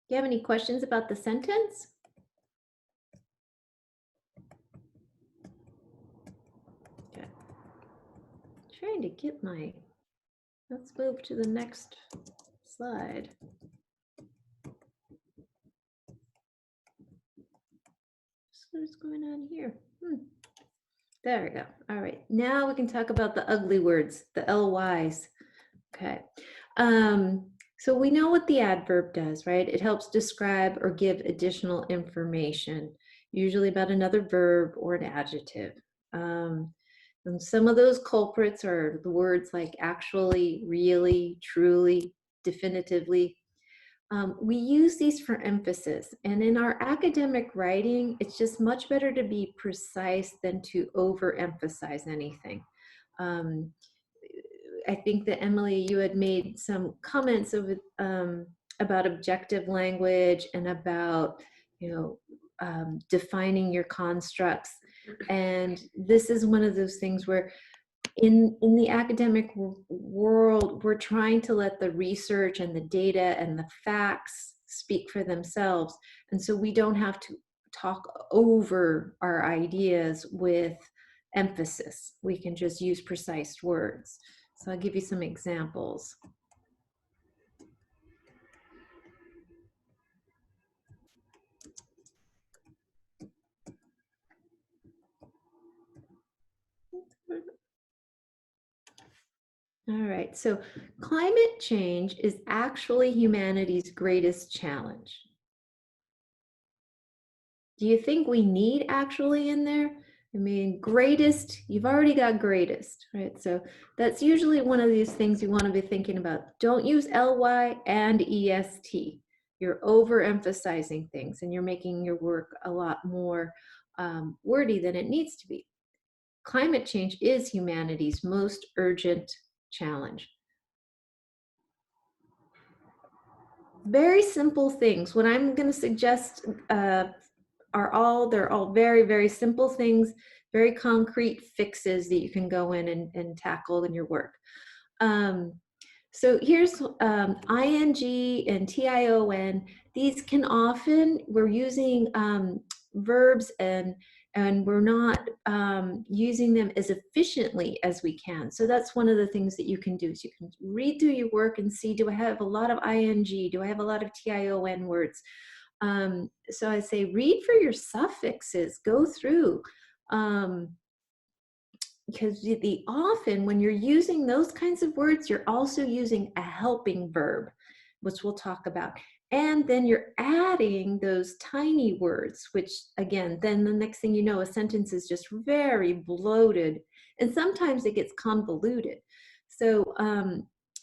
Do you have any questions about the sentence? Okay. Trying to get my, let's move to the next slide. What's going on here? There we go. All right, now we can talk about the ugly words, the LYs. Okay. So we know what the adverb does, right? It helps describe or give additional information, usually about another verb or an adjective. And some of those culprits are the words like actually, really, truly, definitively. We use these for emphasis, and in our academic writing, it's just much better to be precise than to overemphasize anything. I think that Emily, you had made some comments about objective language and about, defining your constructs. And this is one of those things where in the academic world, we're trying to let the research and the data and the facts speak for themselves. And so we don't have to talk over our ideas with emphasis. We can just use precise words. So I'll give you some examples. All right, so climate change is actually humanity's greatest challenge. Do you think we need actually in there? I mean, greatest, you've already got greatest, right? So that's usually one of these things you want to be thinking about. Don't use ly and est. You're overemphasizing things and you're making your work a lot more wordy than it needs to be. Climate change is humanity's most urgent challenge. Very simple things. What I'm going to suggest they're all very, very simple things, very concrete fixes that you can go in and tackle in your work. So here's ing and tion. These can often, we're using verbs and we're not using them as efficiently as we can. So that's one of the things that you can do. Is you can read through your work and see, do I have a lot of ing? Do I have a lot of tion words? So I say, read for your suffixes, go through. Because often when you're using those kinds of words, you're also using a helping verb, which we'll talk about. And then you're adding those tiny words, which again, then the next thing you know, a sentence is just very bloated. And sometimes it gets convoluted. So,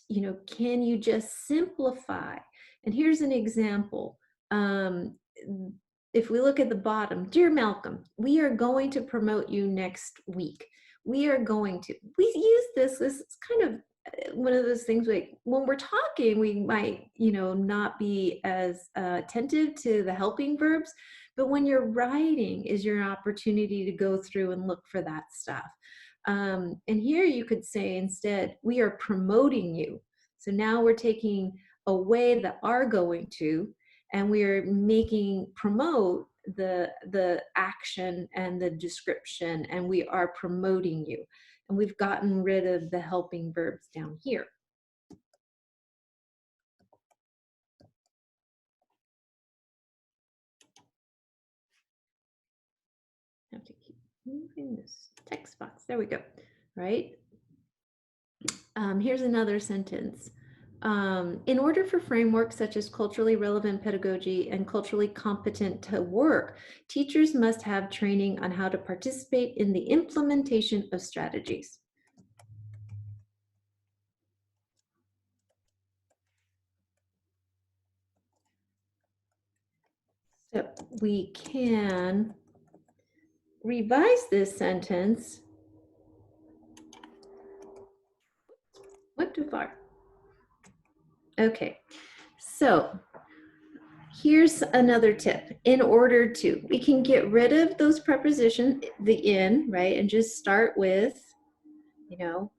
you know, can you just simplify? And here's an example. If we look at the bottom, dear Malcolm, we are going to promote you next week. We use this is kind of one of those things like when we're talking, we might, you know, not be as attentive to the helping verbs, but when you're writing is your opportunity to go through and look for that stuff. And here you could say instead, we are promoting you. So now we're taking away the are going to, and we are making promote the action and the description, and we are promoting you. And we've gotten rid of the helping verbs down here. I have to keep moving this text box. There we go. Right? Here's another sentence. In order for frameworks such as culturally relevant pedagogy and culturally competent to work, teachers must have training on how to participate in the implementation of strategies. So we can revise this sentence. Went too far. Okay, so here's another tip. In order to, we can get rid of those prepositions, the in, right, and just start with, you know,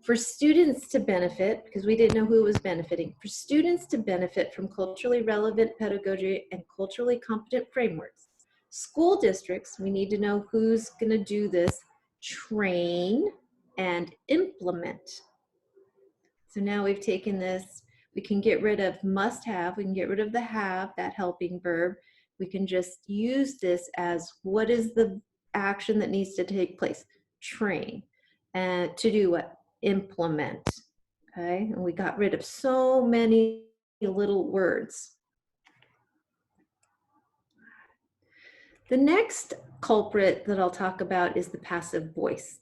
for students to benefit, because we didn't know who was benefiting, for students to benefit from culturally relevant pedagogy and culturally competent frameworks. School districts, we need to know who's going to do this, train and implement. So now we've taken this, we can get rid of must have, we can get rid of the have, that helping verb. We can just use this as what is the action that needs to take place? Train. And to do what? Implement. Okay, and we got rid of so many little words. The next culprit that I'll talk about is the passive voice.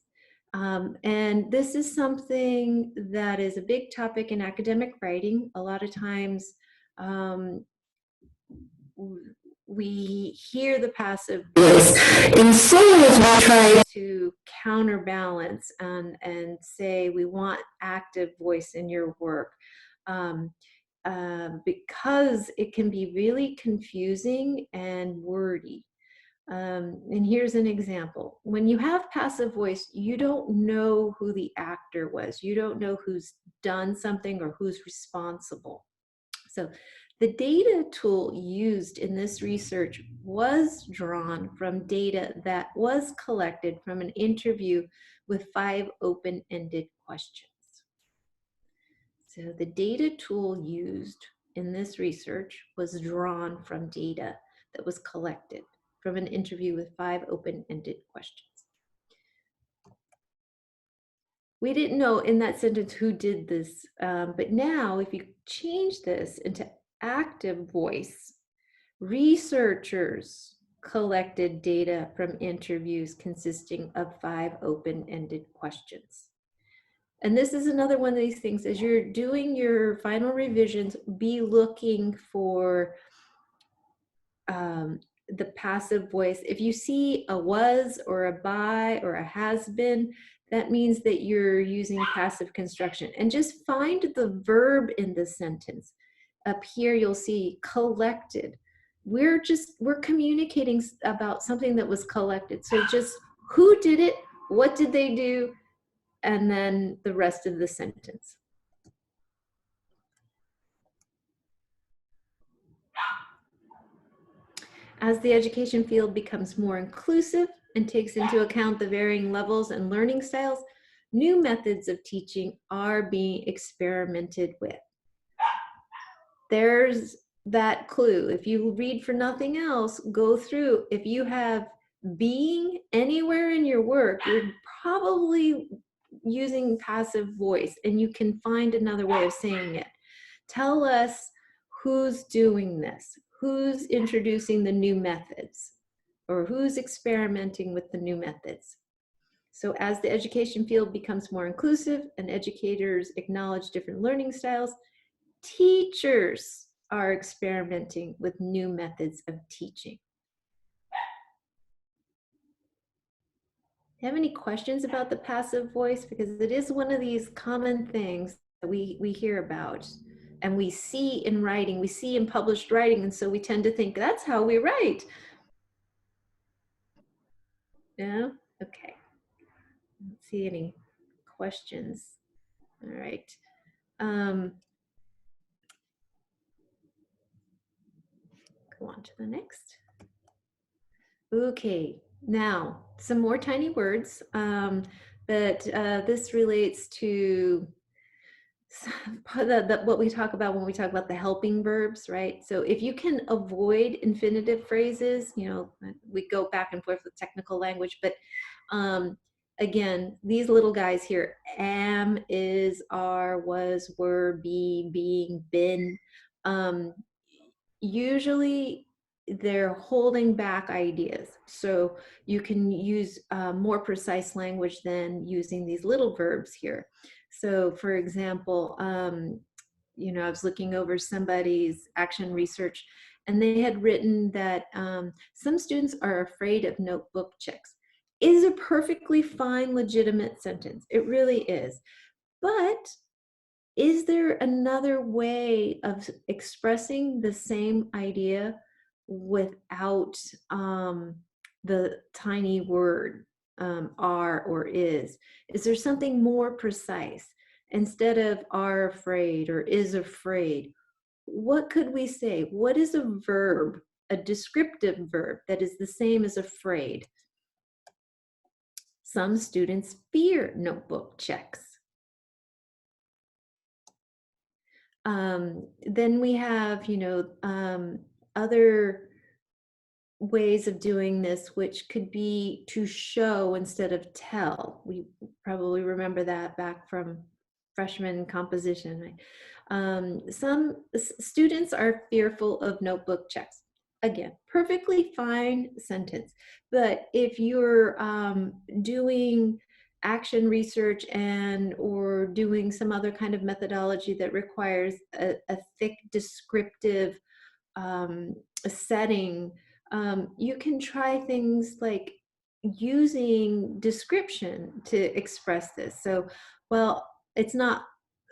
And this is something that is a big topic in academic writing. A lot of times we hear the passive voice, and so as we try to counterbalance and say we want active voice in your work, because it can be really confusing and wordy. And here's an example. When you have passive voice, you don't know who the actor was. You don't know who's done something or who's responsible. So the data tool used in this research was drawn from data that was collected from an interview with 5 open-ended questions. So the data tool used in this research was drawn from data that was collected from an interview with 5 open-ended questions. We didn't know in that sentence who did this, but now if you change this into active voice, researchers collected data from interviews consisting of 5 open-ended questions. And this is another one of these things, as you're doing your final revisions, be looking for the passive voice. If you see a was or a by or a has been, that means that you're using passive construction. And just find the verb in the sentence. Up here, you'll see collected. We're communicating about something that was collected. So just who did it, what did they do, and then the rest of the sentence. As the education field becomes more inclusive and takes into account the varying levels and learning styles, new methods of teaching are being experimented with. There's that clue. If you read for nothing else, go through. If you have being anywhere in your work, you're probably using passive voice, and you can find another way of saying it. Tell us who's doing this, who's introducing the new methods, or who's experimenting with the new methods. So as the education field becomes more inclusive and educators acknowledge different learning styles, teachers are experimenting with new methods of teaching. Do you have any questions about the passive voice? Because it is one of these common things that we hear about and we see in writing, we see in published writing, and so we tend to think that's how we write. Yeah, okay. I don't see any questions. All right. Go on to the next. Okay, now some more tiny words, but this relates to what we talk about when we talk about the helping verbs, right? So if you can avoid infinitive phrases, you know, we go back and forth with technical language, but again, these little guys here, am, is, are, was, were, be, being, been, usually they're holding back ideas. So you can use more precise language than using these little verbs here. So for example, you know, I was looking over somebody's action research, and they had written that some students are afraid of notebook checks. Is a perfectly fine, legitimate sentence. It really is. But is there another way of expressing the same idea without the tiny word are or is? Is there something more precise? Instead of are afraid or is afraid, what could we say? What is a verb, a descriptive verb that is the same as afraid? Some students fear notebook checks. Then we have, you know, other ways of doing this, which could be to show instead of tell. We probably remember that back from freshman composition. Right? Some students are fearful of notebook checks. Again, perfectly fine sentence. But if you're doing action research and or doing some other kind of methodology that requires a thick descriptive setting, you can try things like using description to express this. So, well, it's not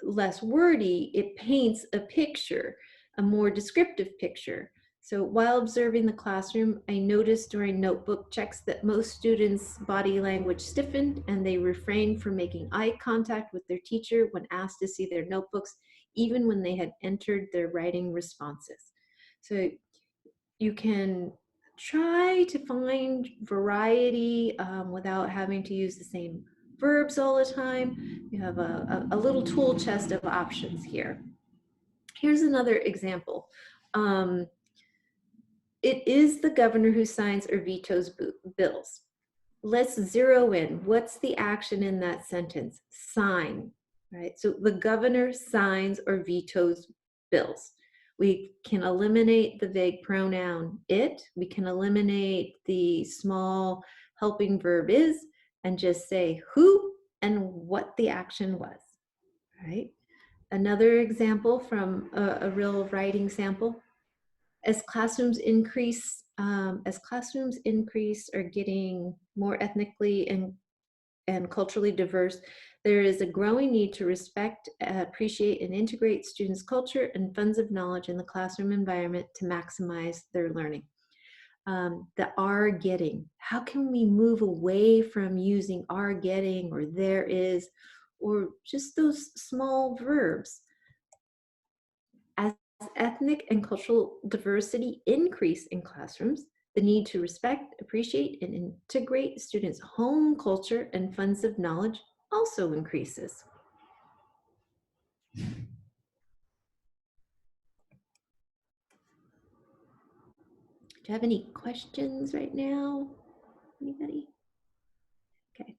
less wordy, it paints a picture, a more descriptive picture. So while observing the classroom, I noticed during notebook checks that most students' body language stiffened and they refrained from making eye contact with their teacher when asked to see their notebooks, even when they had entered their writing responses. So you can try to find variety without having to use the same verbs all the time. You have a little tool chest of options here. Here's another example. It is the governor who signs or vetoes bills. let's zero in. What's the action in that sentence? Sign, right? So the governor signs or vetoes bills. We can eliminate the vague pronoun it. We can eliminate the small helping verb is and just say who and what the action was, right? Another example from a real writing sample. As classrooms increase are getting more ethnically and culturally diverse, there is a growing need to respect, appreciate, and integrate students' culture and funds of knowledge in the classroom environment to maximize their learning. The are getting, how can we move away from using are getting or there is, or just those small verbs? As ethnic and cultural diversity increase in classrooms, the need to respect, appreciate, and integrate students' home culture and funds of knowledge also increases. Do you have any questions right now? Anybody? Okay.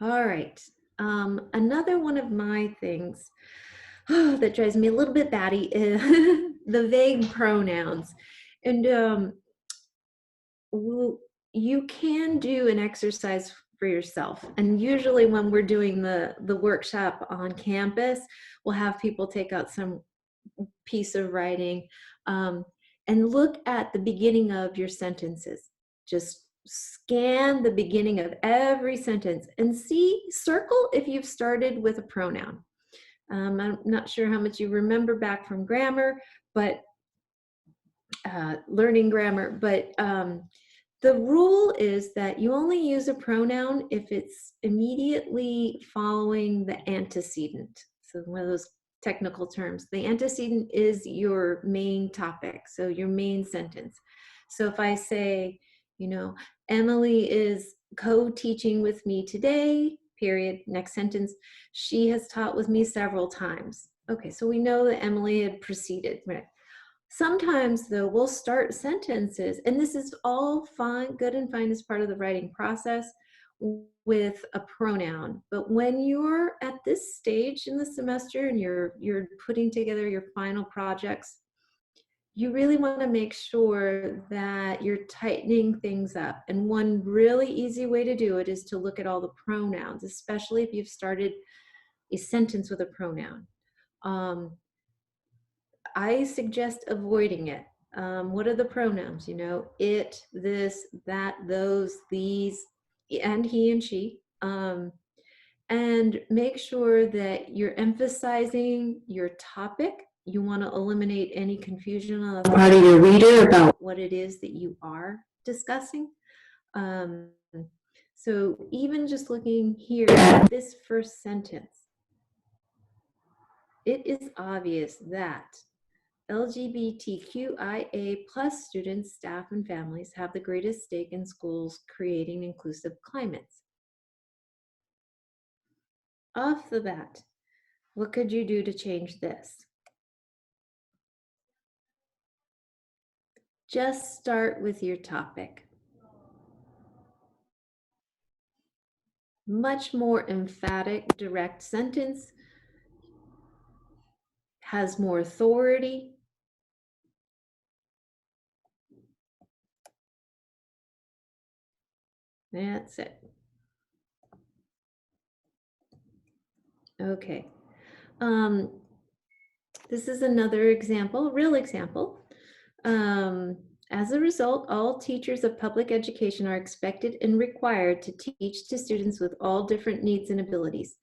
All right. Another one of my things that drives me a little bit batty is the vague pronouns. And you can do an exercise for yourself. And usually when we're doing the workshop on campus, we'll have people take out some piece of writing and look at the beginning of your sentences. Just scan the beginning of every sentence and circle if you've started with a pronoun. I'm not sure how much you remember back from grammar, but learning grammar, but the rule is that you only use a pronoun if it's immediately following the antecedent. So one of those technical terms. The antecedent is your main topic, so your main sentence. So if I say, you know, Emily is co-teaching with me today, period, next sentence, she has taught with me several times. Okay, so we know that Emily had preceded, right? Sometimes though, we'll start sentences, and this is all fine, good and fine as part of the writing process, with a pronoun. But when you're at this stage in the semester and you're putting together your final projects, you really want to make sure that you're tightening things up. And one really easy way to do it is to look at all the pronouns, especially if you've started a sentence with a pronoun. I suggest avoiding it. What are the pronouns? You know, it, this, that, those, these, and he and she. And make sure that you're emphasizing your topic. You want to eliminate any confusion on the part of your reader about what it is that you are discussing. So even just looking here at this first sentence, it is obvious that LGBTQIA+ students, staff, and families have the greatest stake in schools creating inclusive climates. Off the bat, what could you do to change this? Just start with your topic. Much more emphatic, direct sentence, has more authority. That's it. Okay. This is another example, real example. As a result, all teachers of public education are expected and required to teach to students with all different needs and abilities.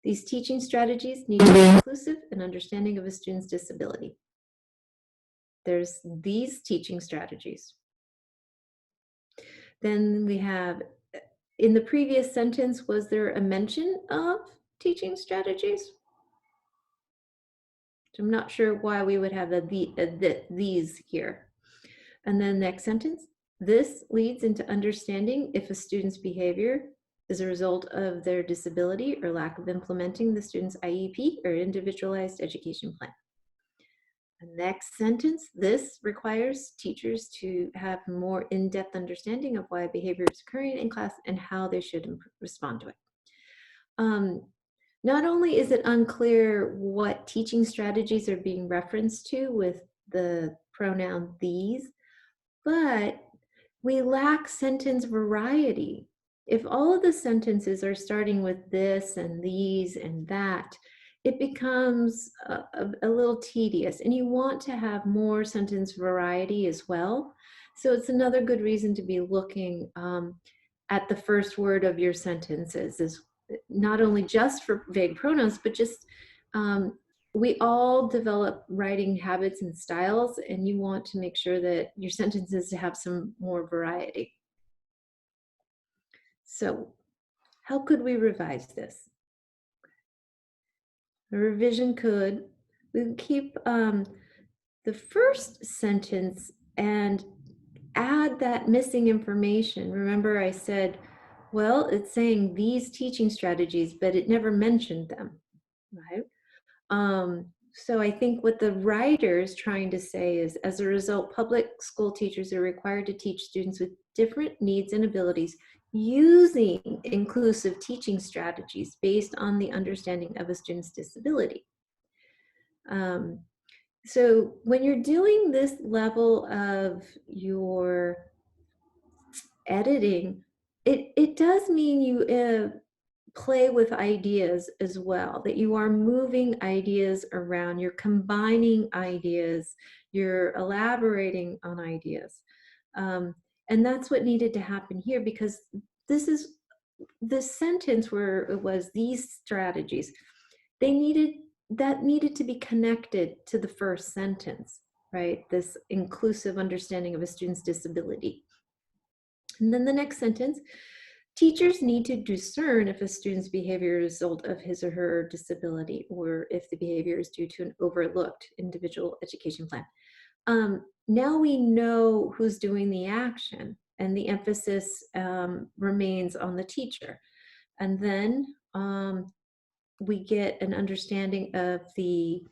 These teaching strategies need to be inclusive and understanding of a student's disability. There's these teaching strategies. Then we have, in the previous sentence, was there a mention of teaching strategies? So I'm not sure why we would have these here. And then next sentence, this leads into understanding if a student's behavior is a result of their disability or lack of implementing the student's IEP or individualized education plan. The next sentence, this requires teachers to have more in-depth understanding of why behavior is occurring in class and how they should respond to it. Not only is it unclear what teaching strategies are being referenced to with the pronoun these, but we lack sentence variety. If all of the sentences are starting with this and these and that, it becomes a little tedious, and you want to have more sentence variety as well. So it's another good reason to be looking at the first word of your sentences, is not only just for vague pronouns, but just we all develop writing habits and styles, and you want to make sure that your sentences have some more variety. So how could we revise this? A revision we could keep the first sentence and add that missing information. Remember I said, well, it's saying these teaching strategies, but it never mentioned them, right? So I think what the writer is trying to say is, as a result, public school teachers are required to teach students with different needs and abilities using inclusive teaching strategies based on the understanding of a student's disability. So when you're doing this level of your editing, it does mean you play with ideas as well, that you are moving ideas around, you're combining ideas, you're elaborating on ideas. And that's what needed to happen here, because this is the sentence where it was these strategies, that needed to be connected to the first sentence, right? This inclusive understanding of a student's disability. And then the next sentence, teachers need to discern if a student's behavior is a result of his or her disability, or if the behavior is due to an overlooked individual education plan. Now we know who's doing the action, and the emphasis remains on the teacher. And then we get an understanding of the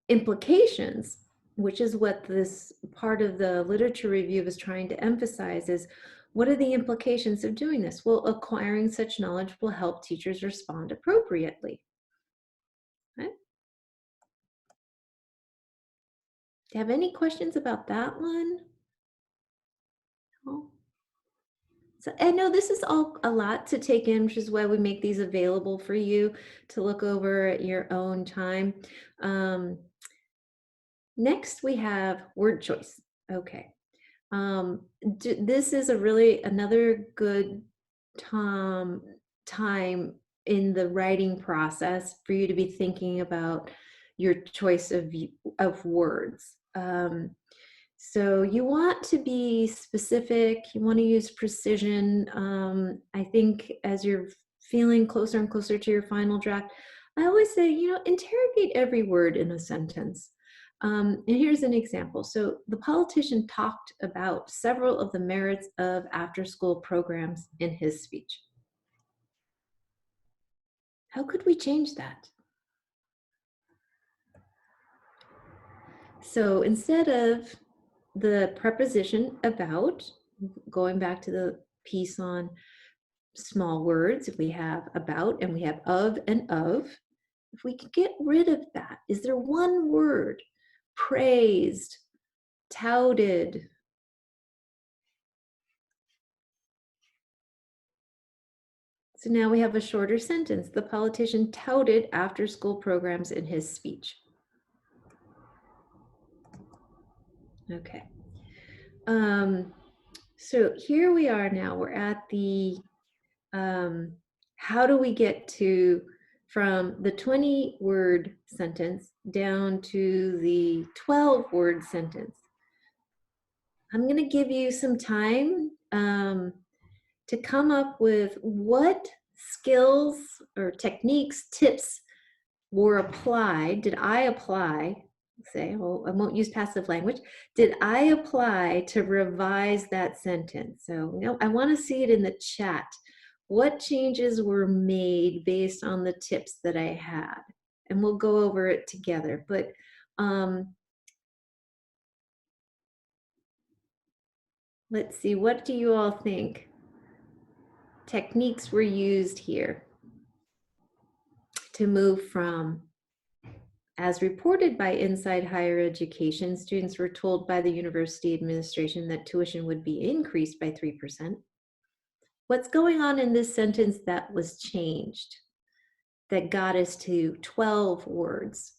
implications, which is what this part of the literature review is trying to emphasize, is what are the implications of doing this? Well, acquiring such knowledge will help teachers respond appropriately. Okay. Do you have any questions about that one? No? So I know this is all a lot to take in, which is why we make these available for you to look over at your own time. Next, we have word choice. Okay. This is another good time in the writing process for you to be thinking about your choice of words. So you want to be specific, you want to use precision. I think as you're feeling closer and closer to your final draft, I always say, interrogate every word in a sentence. And here's an example. So the politician talked about several of the merits of after-school programs in his speech. How could we change that? So instead of the preposition about, going back to the piece on small words, if we have about and we have of and of, if we could get rid of that, is there one word? Praised, touted. So now we have a shorter sentence. The politician touted after-school programs in his speech. Okay. So here we are now. We're at the, how do we get from the 20-word sentence down to the 12-word sentence? I'm going to give you some time to come up with what skills or techniques, tips were applied. Did I apply? Say, well, I won't use passive language. Did I apply to revise that sentence? So I want to see it in the chat. What changes were made based on the tips that I had? and we'll go over it together. But let's see, what do you all think techniques were used here to move from, as reported by Inside Higher Education, students were told by the university administration that tuition would be increased by 3%. What's going on in this sentence that was changed, that got us to 12 words?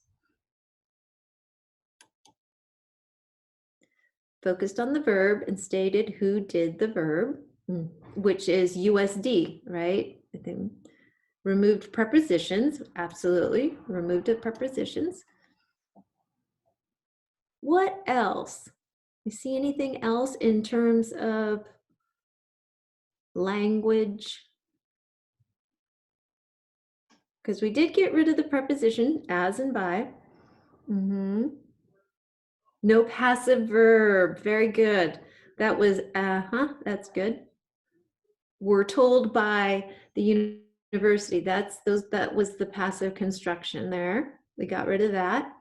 Focused on the verb and stated who did the verb, which is USD, right? I think removed prepositions, absolutely, removed the prepositions. What else? You see anything else in terms of language? Because we did get rid of the preposition as and by. No passive verb, very good. That was that's good. We're told by the university, that was the passive construction there. We got rid of that.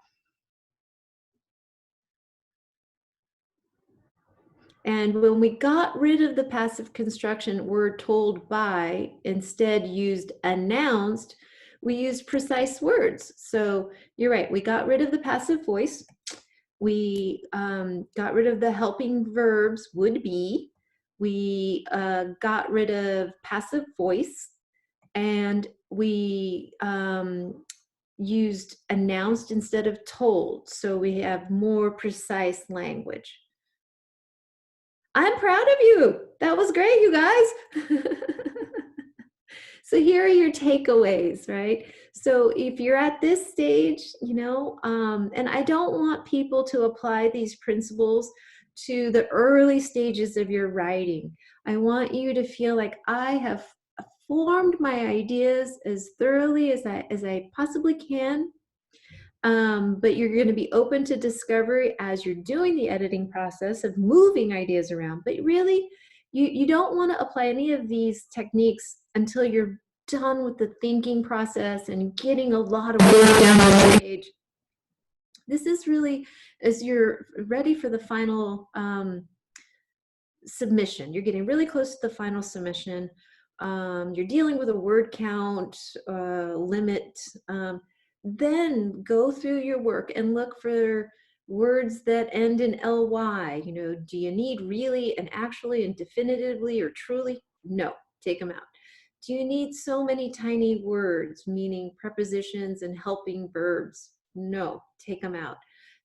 And when we got rid of the passive construction, we're told by, instead used announced, we used precise words. So you're right, we got rid of the passive voice. We got rid of the helping verbs, would be. We got rid of passive voice, and we used announced instead of told. So we have more precise language. I'm proud of you. That was great, you guys. So here are your takeaways, right? So if you're at this stage, you know, and I don't want people to apply these principles to the early stages of your writing. I want you to feel like I have formed my ideas as thoroughly as I possibly can. But you're going to be open to discovery as you're doing the editing process of moving ideas around. But really, you don't want to apply any of these techniques until you're done with the thinking process and getting a lot of work down on the page. This is really as you're ready for the final submission. You're getting really close to the final submission. You're dealing with a word count limit. Then go through your work and look for words that end in ly. You know, do you need really and actually and definitively or truly? No, take them out. Do you need so many tiny words, meaning prepositions and helping verbs? No, take them out.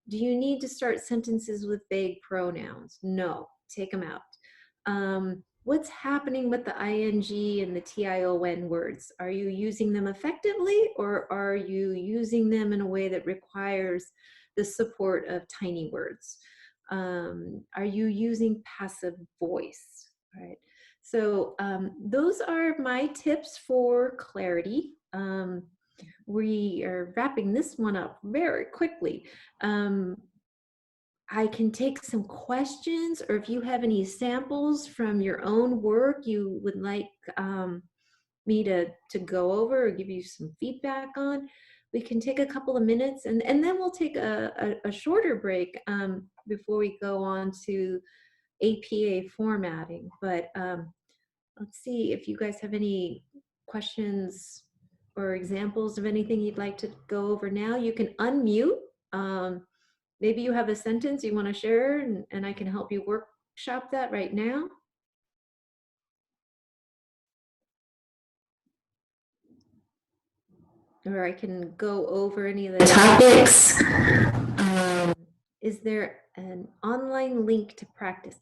Do you need to start sentences with vague pronouns? No, take them out. What's happening with the ing and the tion words? Are you using them effectively, or are you using them in a way that requires the support of tiny words? Are you using passive voice? All right. So those are my tips for clarity. We are wrapping this one up very quickly. I can take some questions, or if you have any samples from your own work you would like me to go over or give you some feedback on, we can take a couple of minutes, and then we'll take a shorter break before we go on to APA formatting. But let's see if you guys have any questions or examples of anything you'd like to go over now. You can unmute. Maybe you have a sentence you want to share, and I can help you workshop that right now. Or I can go over any of the topics. Is there an online link to practice?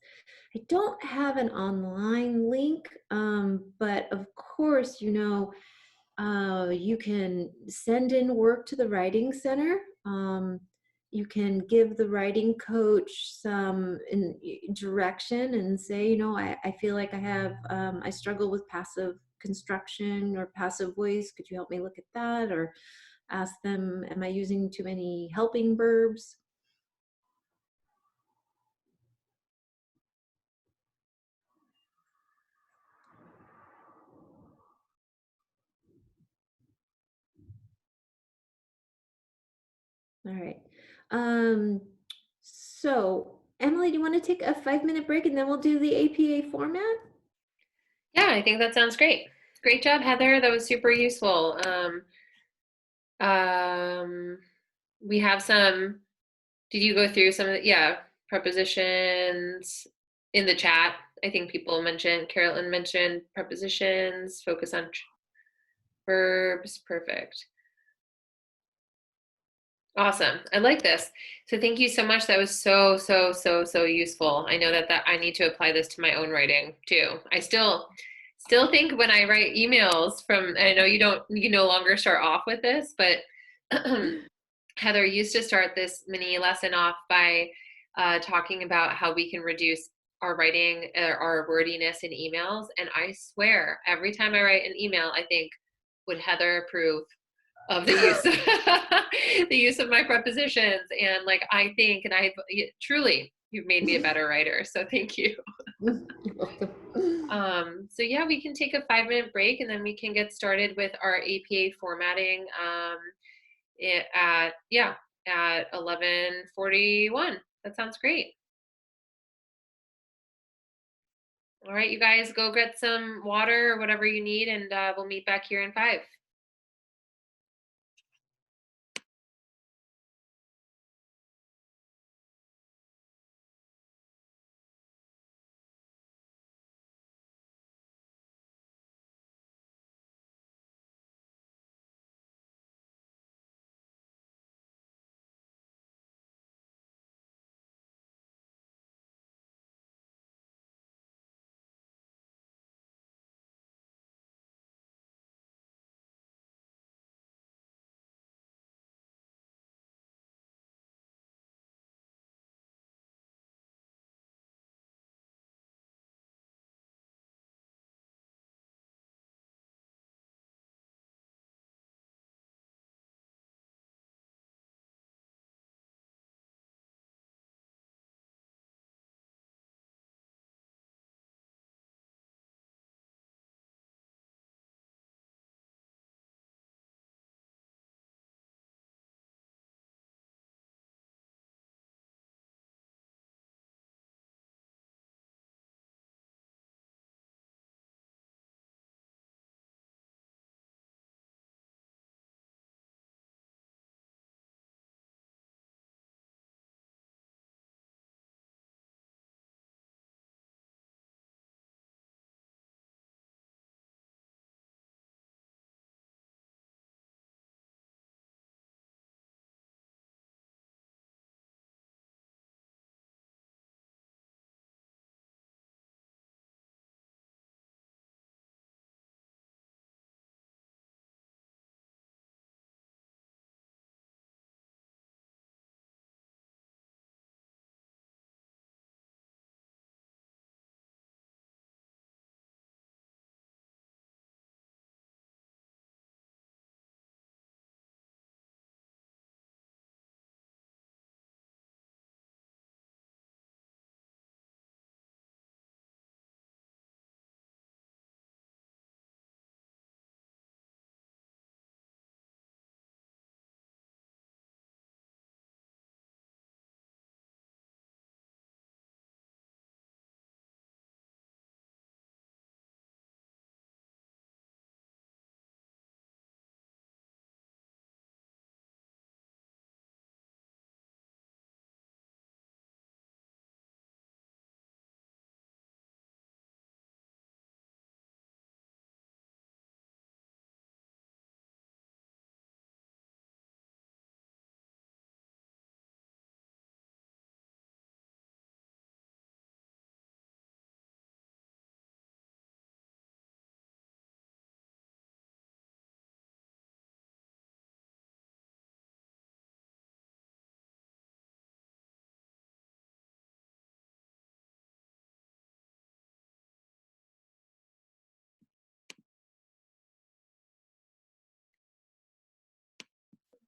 I don't have an online link, but of course, you know, you can send in work to the Writing Center. You can give the writing coach some direction and say, you know, I feel like I struggle with passive construction or passive voice. Could you help me look at that? Or ask them, am I using too many helping verbs? All right. So Emily, do you want to take a 5-minute break and then we'll do the APA format? Yeah, I think that sounds great. Great job, Heather. That was super useful. We have some, did you go through some of the, yeah, prepositions in the chat? I think people mentioned, Carolyn mentioned prepositions, focus on verbs. Perfect. Awesome. I like this. So thank you so much. That was so useful. I know that I need to apply this to my own writing too. I still think when I write emails from, I know you no longer start off with this, but Heather used to start this mini lesson off by talking about how we can reduce our writing, our wordiness in emails. And I swear, every time I write an email, I think, would Heather approve of the use the use of my prepositions? And like, I think, and I truly, you've made me a better writer. So thank you. So yeah, we can take a 5-minute break and then we can get started with our APA formatting at 11:41. That sounds great. All right, you guys go get some water or whatever you need, and we'll meet back here in 5.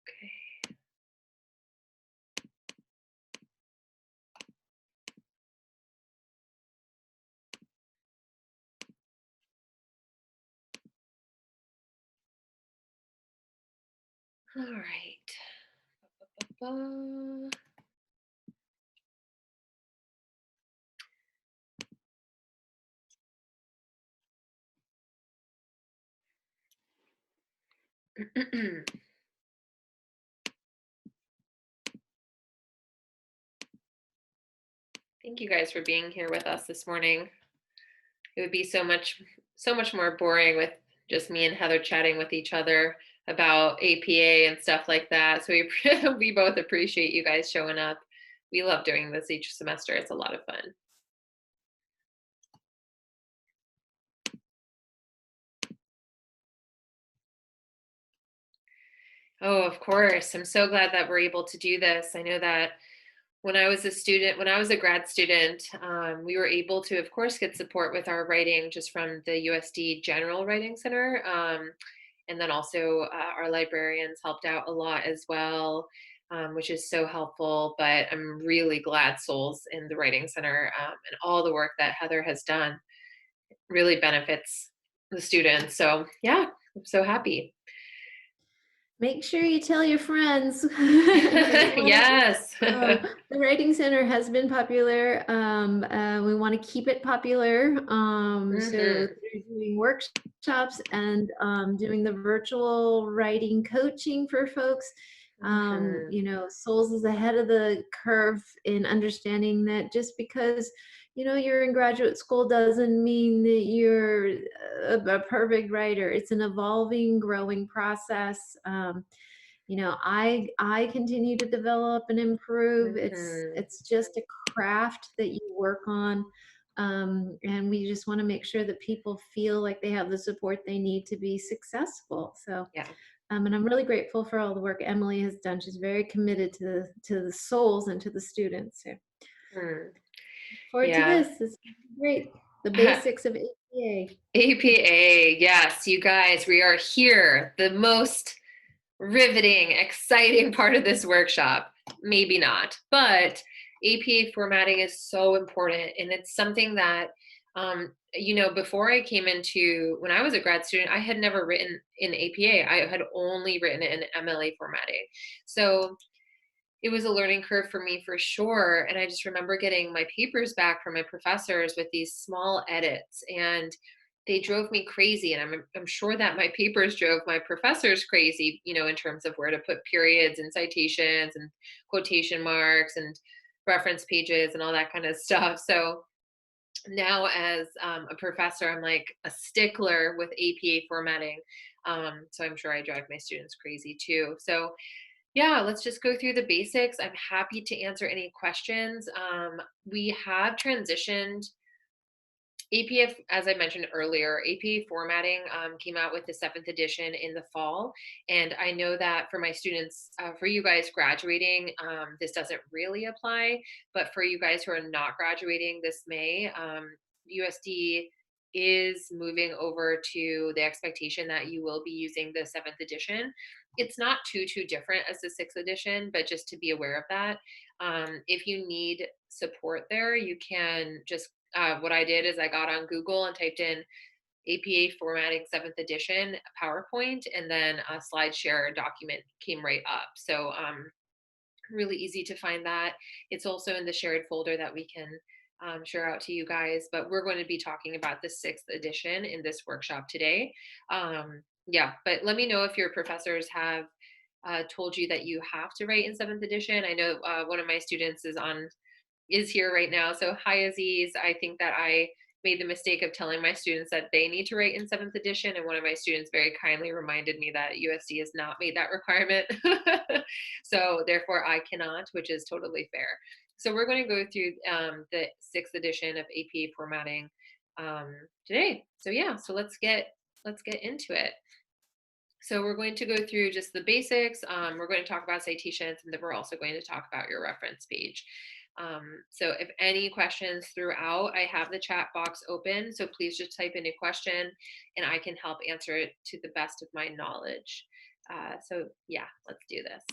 Okay. All right. ba. Thank you guys for being here with us this morning. It would be so much more boring with just me and Heather chatting with each other about APA and stuff like that. So we we both appreciate you guys showing up. We love doing this each semester. It's a lot of fun. Oh, of course. I'm so glad that we're able to do this. I know that when I was a grad student, we were able to, of course, get support with our writing just from the USD General Writing Center. And then also our librarians helped out a lot as well, which is so helpful. But I'm really glad Souls in the Writing Center and all the work that Heather has done really benefits the students. So yeah, I'm so happy. Make sure you tell your friends. Yes. The Writing Center has been popular. We want to keep it popular. So they're doing workshops and doing the virtual writing coaching for folks. You know, Souls is ahead of the curve in understanding that just because you're in graduate school doesn't mean that you're a perfect writer. It's an evolving, growing process. I continue to develop and improve. It's just a craft that you work on. And we just want to make sure that people feel like they have the support they need to be successful. So Yeah. And I'm really grateful for all the work Emily has done. She's very committed to the souls and to the students. So forward to this. It's great. The basics of APA. APA, yes, you guys, we are here. The most riveting, exciting part of this workshop. Maybe not, but APA formatting is so important. And it's something that, before I came when I was a grad student, I had never written in APA. I had only written in MLA formatting. So it was a learning curve for me for sure. And I just remember getting my papers back from my professors with these small edits, and they drove me crazy. And I'm sure that my papers drove my professors crazy, in terms of where to put periods and citations and quotation marks and reference pages and all that kind of stuff. So now as a professor, I'm like a stickler with APA formatting. So I'm sure I drive my students crazy too. So yeah, let's just go through the basics. I'm happy to answer any questions. We have transitioned APA, as I mentioned earlier, APA formatting came out with the 7th edition in the fall. And I know that for my students, for you guys graduating, this doesn't really apply. But for you guys who are not graduating this May, USD is moving over to the expectation that you will be using the 7th edition. It's not too different as the 6th edition, but just to be aware of that. If you need support there, you can just what I did is I got on Google and typed in APA formatting 7th edition PowerPoint, and then a SlideShare document came right up. So really easy to find that. It's also in the shared folder that we can share out to you guys, but we're going to be talking about the 6th edition in this workshop today. Yeah, but let me know if your professors have told you that you have to write in 7th edition. I know one of my students is here right now. So hi, Aziz. I think that I made the mistake of telling my students that they need to write in 7th edition. And one of my students very kindly reminded me that USD has not made that requirement. So therefore I cannot, which is totally fair. So we're going to go through the 6th edition of APA formatting today. So yeah, so let's get into it. So we're going to go through just the basics. We're going to talk about citations, and then we're also going to talk about your reference page. So if any questions throughout, I have the chat box open. So please just type in a question and I can help answer it to the best of my knowledge. So yeah, let's do this.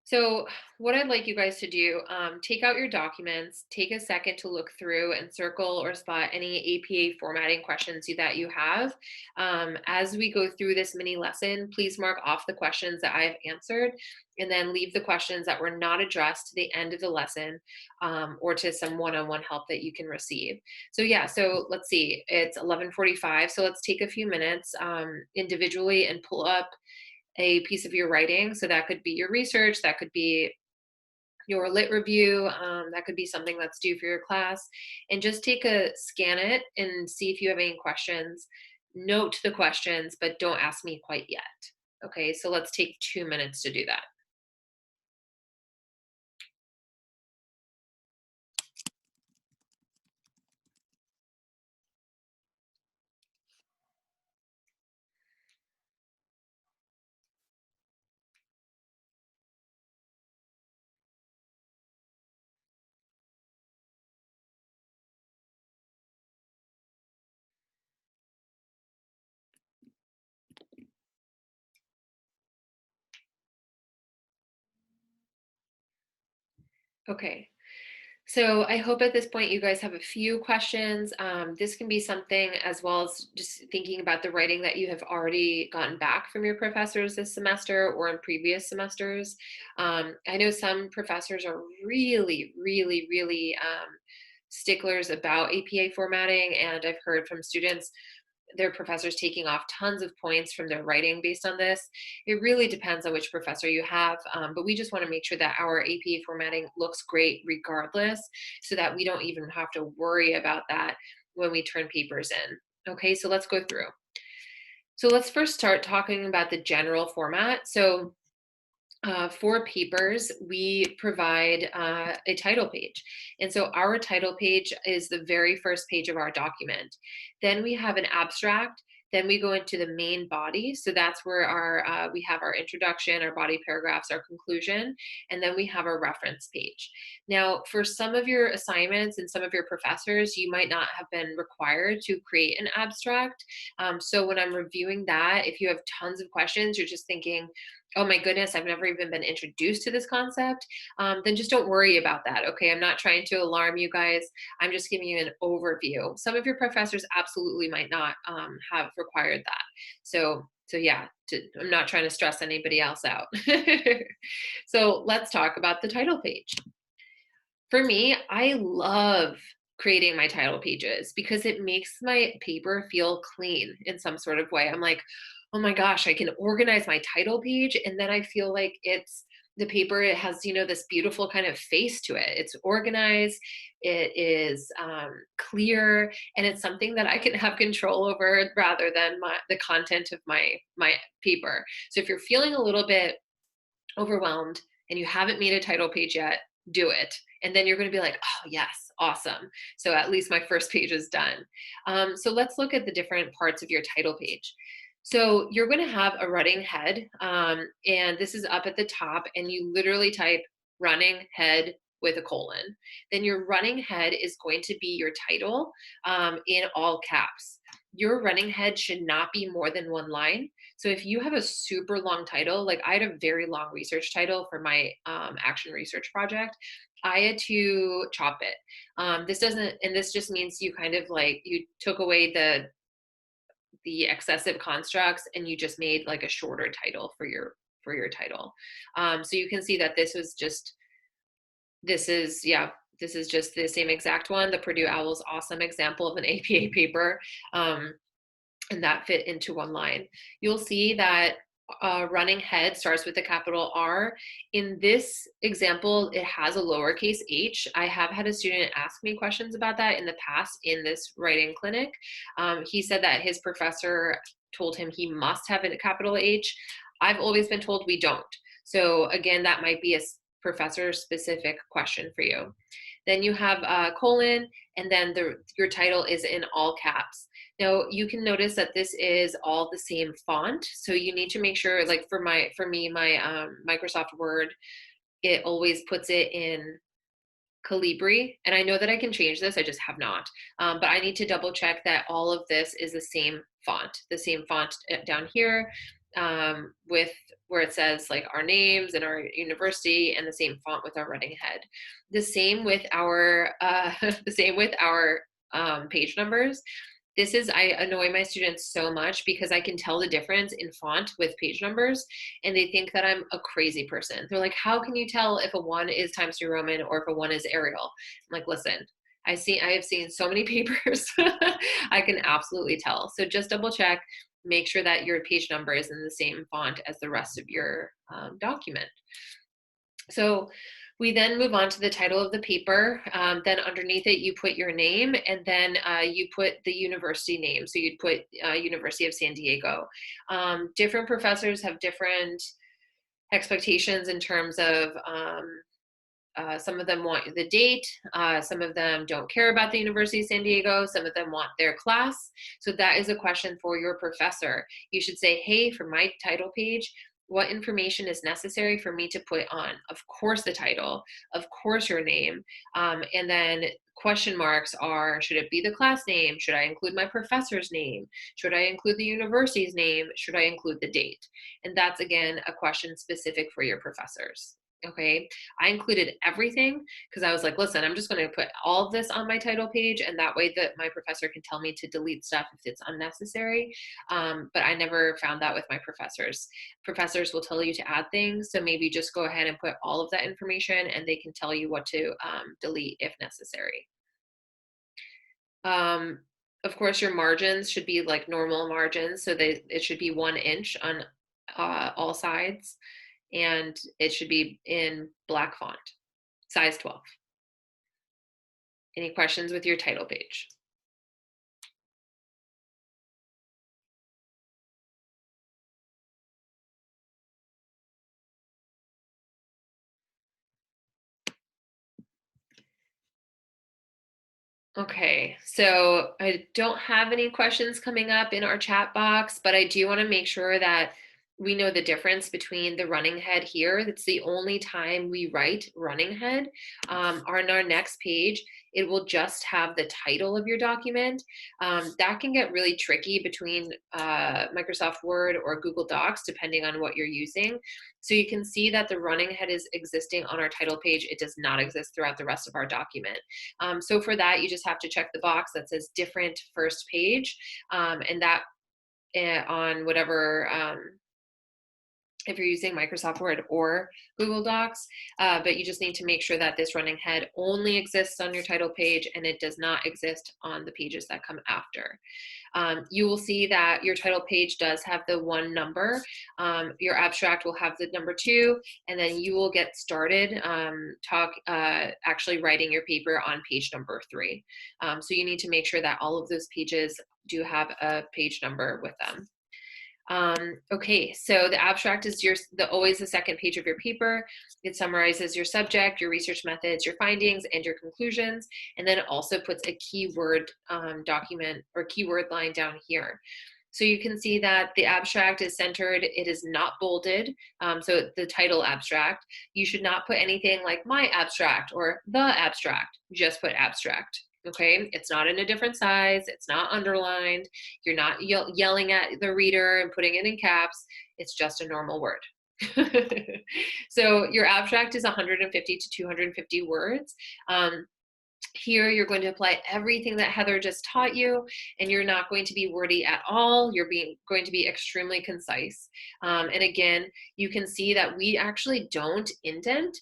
So what I'd like you guys to do, take out your documents, take a second to look through and circle or spot any APA formatting questions that you have. As we go through this mini lesson, please mark off the questions that I have answered and then leave the questions that were not addressed to the end of the lesson, or to some one-on-one help that you can receive. So yeah, so let's see, it's 11:45. So let's take a few minutes individually and pull up a piece of your writing. So that could be your research, that could be your lit review, that could be something that's due for your class. And just scan it and see if you have any questions. Note the questions, but don't ask me quite yet. Okay, so let's take 2 minutes to do that. Okay, so I hope at this point you guys have a few questions. This can be something as well as just thinking about the writing that you have already gotten back from your professors this semester or in previous semesters. I know some professors are really sticklers about APA formatting, and I've heard from students their professors taking off tons of points from their writing based on this. It really depends on which professor you have, but we just want to make sure that our APA formatting looks great regardless, so that we don't even have to worry about that when we turn papers in. Okay, so let's go through. So let's first start talking about the general format. So for papers, we provide a title page. And so our title page is the very first page of our document. Then we have an abstract. Then we go into the main body. So that's where we have our introduction, our body paragraphs, our conclusion, and then we have our reference page. Now, for some of your assignments and some of your professors, you might not have been required to create an abstract. So when I'm reviewing that, if you have tons of questions, you're just thinking, oh my goodness, I've never even been introduced to this concept, then just don't worry about that. Okay, I'm not trying to alarm you guys. I'm just giving you an overview. Some of your professors absolutely might not have required that. So yeah, I'm not trying to stress anybody else out. So let's talk about the title page. For me, I love creating my title pages because it makes my paper feel clean in some sort of way. I'm like, oh my gosh, I can organize my title page, and then I feel like the paper, it has, this beautiful kind of face to it. It's organized, it is clear, and it's something that I can have control over rather than the content of my paper. So if you're feeling a little bit overwhelmed and you haven't made a title page yet, do it. And then you're going to be like, oh, yes, awesome. So at least my first page is done. So let's look at the different parts of your title page. So you're going to have a running head, and this is up at the top, and you literally type running head with a colon. Then your running head is going to be your title in all caps. Your running head should not be more than one line. So if you have a super long title, like I had a very long research title for my action research project, I had to chop it. This just means you kind of like, you took away the excessive constructs and you just made like a shorter title for your title. So you can see that this is just the same exact one, the Purdue Owl's awesome example of an APA paper. And that fit into one line. You'll see that running head starts with a capital R. In this example, it has a lowercase h. I have had a student ask me questions about that in the past in this writing clinic. He said that his professor told him he must have a capital H. I've always been told we don't. So again, that might be a professor specific question for you. Then you have a colon, and then your title is in all caps. Now you can notice that this is all the same font, so you need to make sure, like for me, my Microsoft Word, it always puts it in Calibri, and I know that I can change this, I just have not. But I need to double check that all of this is the same font down here. with where it says like our names and our university, and the same font with our running head. The same with our page numbers. I annoy my students so much because I can tell the difference in font with page numbers, and they think that I'm a crazy person. They're like, how can you tell if a 1 is Times New Roman or if a 1 is Arial? I'm like, listen, I have seen so many papers. I can absolutely tell. So just double check, make sure that your page number is in the same font as the rest of your document. So we then move on to the title of the paper. Then underneath it, you put your name, and then you put the university name. So you'd put University of San Diego. Different professors have different expectations in terms of some of them want the date, some of them don't care about the University of San Diego, some of them want their class. So that is a question for your professor. You should say, hey, for my title page, what information is necessary for me to put on? Of course, the title, of course, your name. And then question marks are, should it be the class name? Should I include my professor's name? Should I include the university's name? Should I include the date? And that's, again, a question specific for your professors. Okay, I included everything because I was like, listen, I'm just going to put all of this on my title page, and that way that my professor can tell me to delete stuff if it's unnecessary. But I never found that with my professors. Professors will tell you to add things, so maybe just go ahead and put all of that information, and they can tell you what to delete if necessary. Of course, your margins should be like normal margins, so it should be 1 inch on all sides. And it should be in black font, size 12. Any questions with your title page? Okay, so I don't have any questions coming up in our chat box, but I do want to make sure that we know the difference between the running head here. That's the only time we write running head. On our next page, it will just have the title of your document. That can get really tricky between Microsoft Word or Google Docs, depending on what you're using. So you can see that the running head is existing on our title page. It does not exist throughout the rest of our document. So for that, you just have to check the box that says different first page, and that on whatever, if you're using Microsoft Word or Google Docs, but you just need to make sure that this running head only exists on your title page and it does not exist on the pages that come after. You will see that your title page does have the 1 number. Your abstract will have the number 2, and then you will get started actually writing your paper on page number 3. So you need to make sure that all of those pages do have a page number with them. Okay, so the abstract is always the second page of your paper. It summarizes your subject, your research methods, your findings, and your conclusions, and then it also puts a keyword document or keyword line down here. So you can see that the abstract is centered. It is not bolded. So the title abstract, you should not put anything like my abstract or the abstract. Just put abstract. Okay, it's not in a different size. It's not underlined. You're not yelling at the reader and putting it in caps. It's just a normal word. So your abstract is 150 to 250 words. Here, you're going to apply everything that Heather just taught you, and you're not going to be wordy at all. You're going to be extremely concise. And again, you can see that we actually don't indent.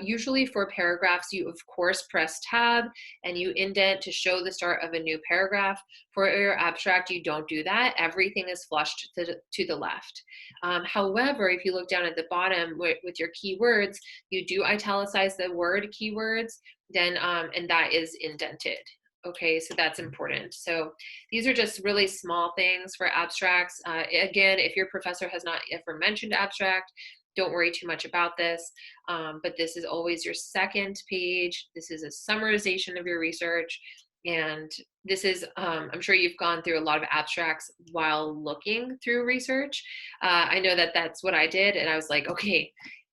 Usually for paragraphs, you of course press tab and you indent to show the start of a new paragraph. For your abstract, you don't do that. Everything is flushed to the left. However, if you look down at the bottom with your keywords, you do italicize the word keywords, then and that is indented. Okay, so that's important. So these are just really small things for abstracts. Again, if your professor has not ever mentioned abstract, don't worry too much about this, but this is always your second page. This is a summarization of your research, and this is, I'm sure you've gone through a lot of abstracts while looking through research. I know that that's what I did, and I was like, okay,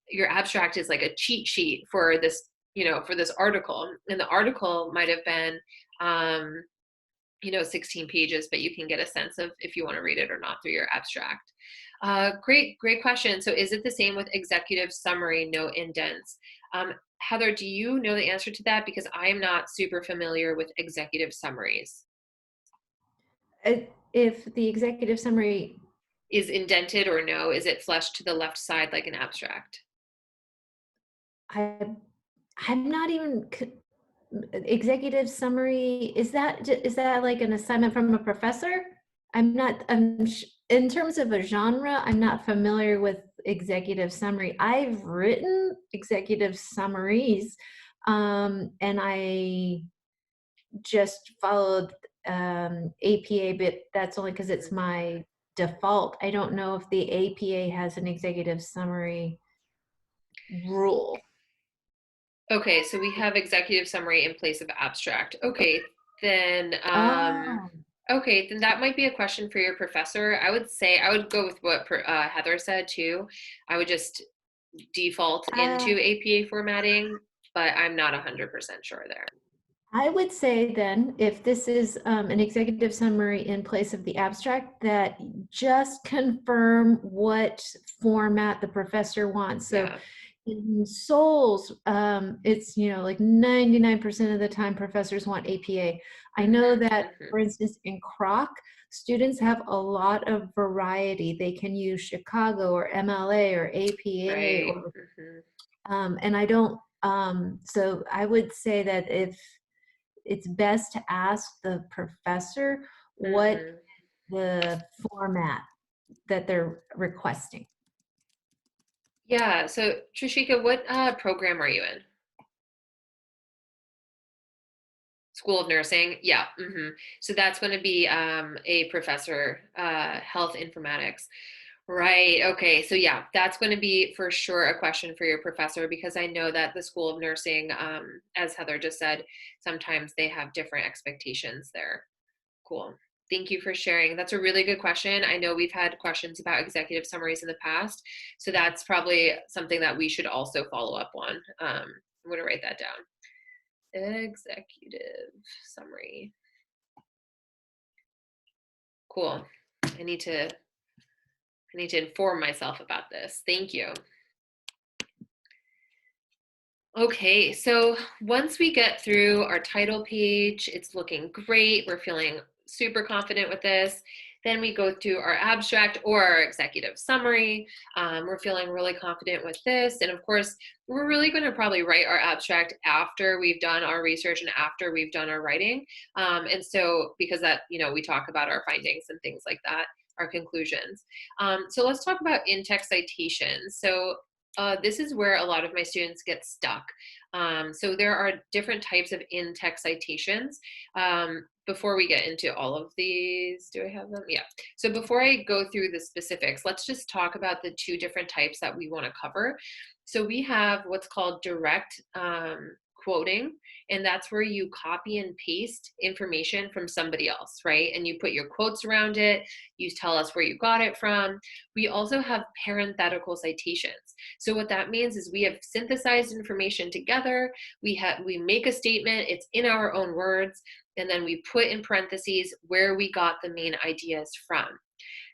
your abstract is like a cheat sheet for this, for this article. And the article might have been 16 pages, but you can get a sense of if you want to read it or not through your abstract. Great question. So is it the same with executive summary, no indents? Heather, do you know the answer to that? Because I am not super familiar with executive summaries. If the executive summary is indented or no? Is it flushed to the left side like an abstract? I'm not even executive summary. Is that like an assignment from a professor? In terms of a genre, I'm not familiar with executive summary. I've written executive summaries, and I just followed APA, but that's only because it's my default. I don't know if the APA has an executive summary rule. Okay, so we have executive summary in place of abstract. Okay, then Oh. okay, then that might be a question for your professor. I would say I would go with what Heather said too. I would just default into APA formatting, but I'm not 100% sure there. I would say then, if this is an executive summary in place of the abstract, that just confirm what format the professor wants. So Yeah. in SOLS, it's, like 99% of the time professors want APA. I know that, for instance, in CROC, students have a lot of variety. They can use Chicago or MLA or APA. Right. And I don't, so I would say that if it's best to ask the professor what the format that they're requesting. Yeah, so Trishika, what program are you in? School of Nursing? Yeah. So that's going to be a professor, health informatics. Right. Okay. So yeah, that's going to be for sure a question for your professor, because I know that the School of Nursing, as Heather just said, sometimes they have different expectations there. Cool. Thank you for sharing. That's a really good question. I know we've had questions about executive summaries in the past, so that's probably something that we should also follow up on. I'm going to write that down. Executive summary. Cool. I need to inform myself about this. Thank you. Okay, so once we get through our title page, it's looking great. We're feeling super confident with this. Then we go through our abstract or our executive summary. We're feeling really confident with this. And of course, we're really going to probably write our abstract after we've done our research and after we've done our writing. And so because that, we talk about our findings and things like that, our conclusions. So let's talk about in-text citations. So this is where a lot of my students get stuck. So there are different types of in-text citations. Before we get into all of these, do I have them? Yeah. So before I go through the specifics, let's just talk about the two different types that we want to cover. So we have what's called direct quoting, and that's where you copy and paste information from somebody else, right? And you put your quotes around it, you tell us where you got it from. We also have parenthetical citations. So what that means is we have synthesized information together, we make a statement, it's in our own words, and then we put in parentheses where we got the main ideas from.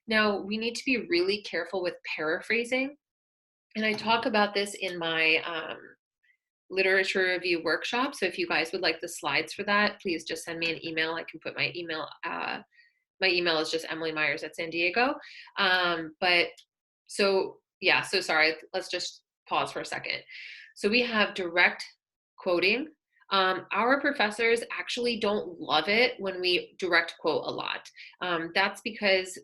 Now, we need to be really careful with paraphrasing, and I talk about this in my literature review workshop. So if you guys would like the slides for that, please just send me an email. I can put my email. My email is just emilymyers@sandiego. So sorry, let's just pause for a second. So we have direct quoting. Our professors actually don't love it when we direct quote a lot. That's because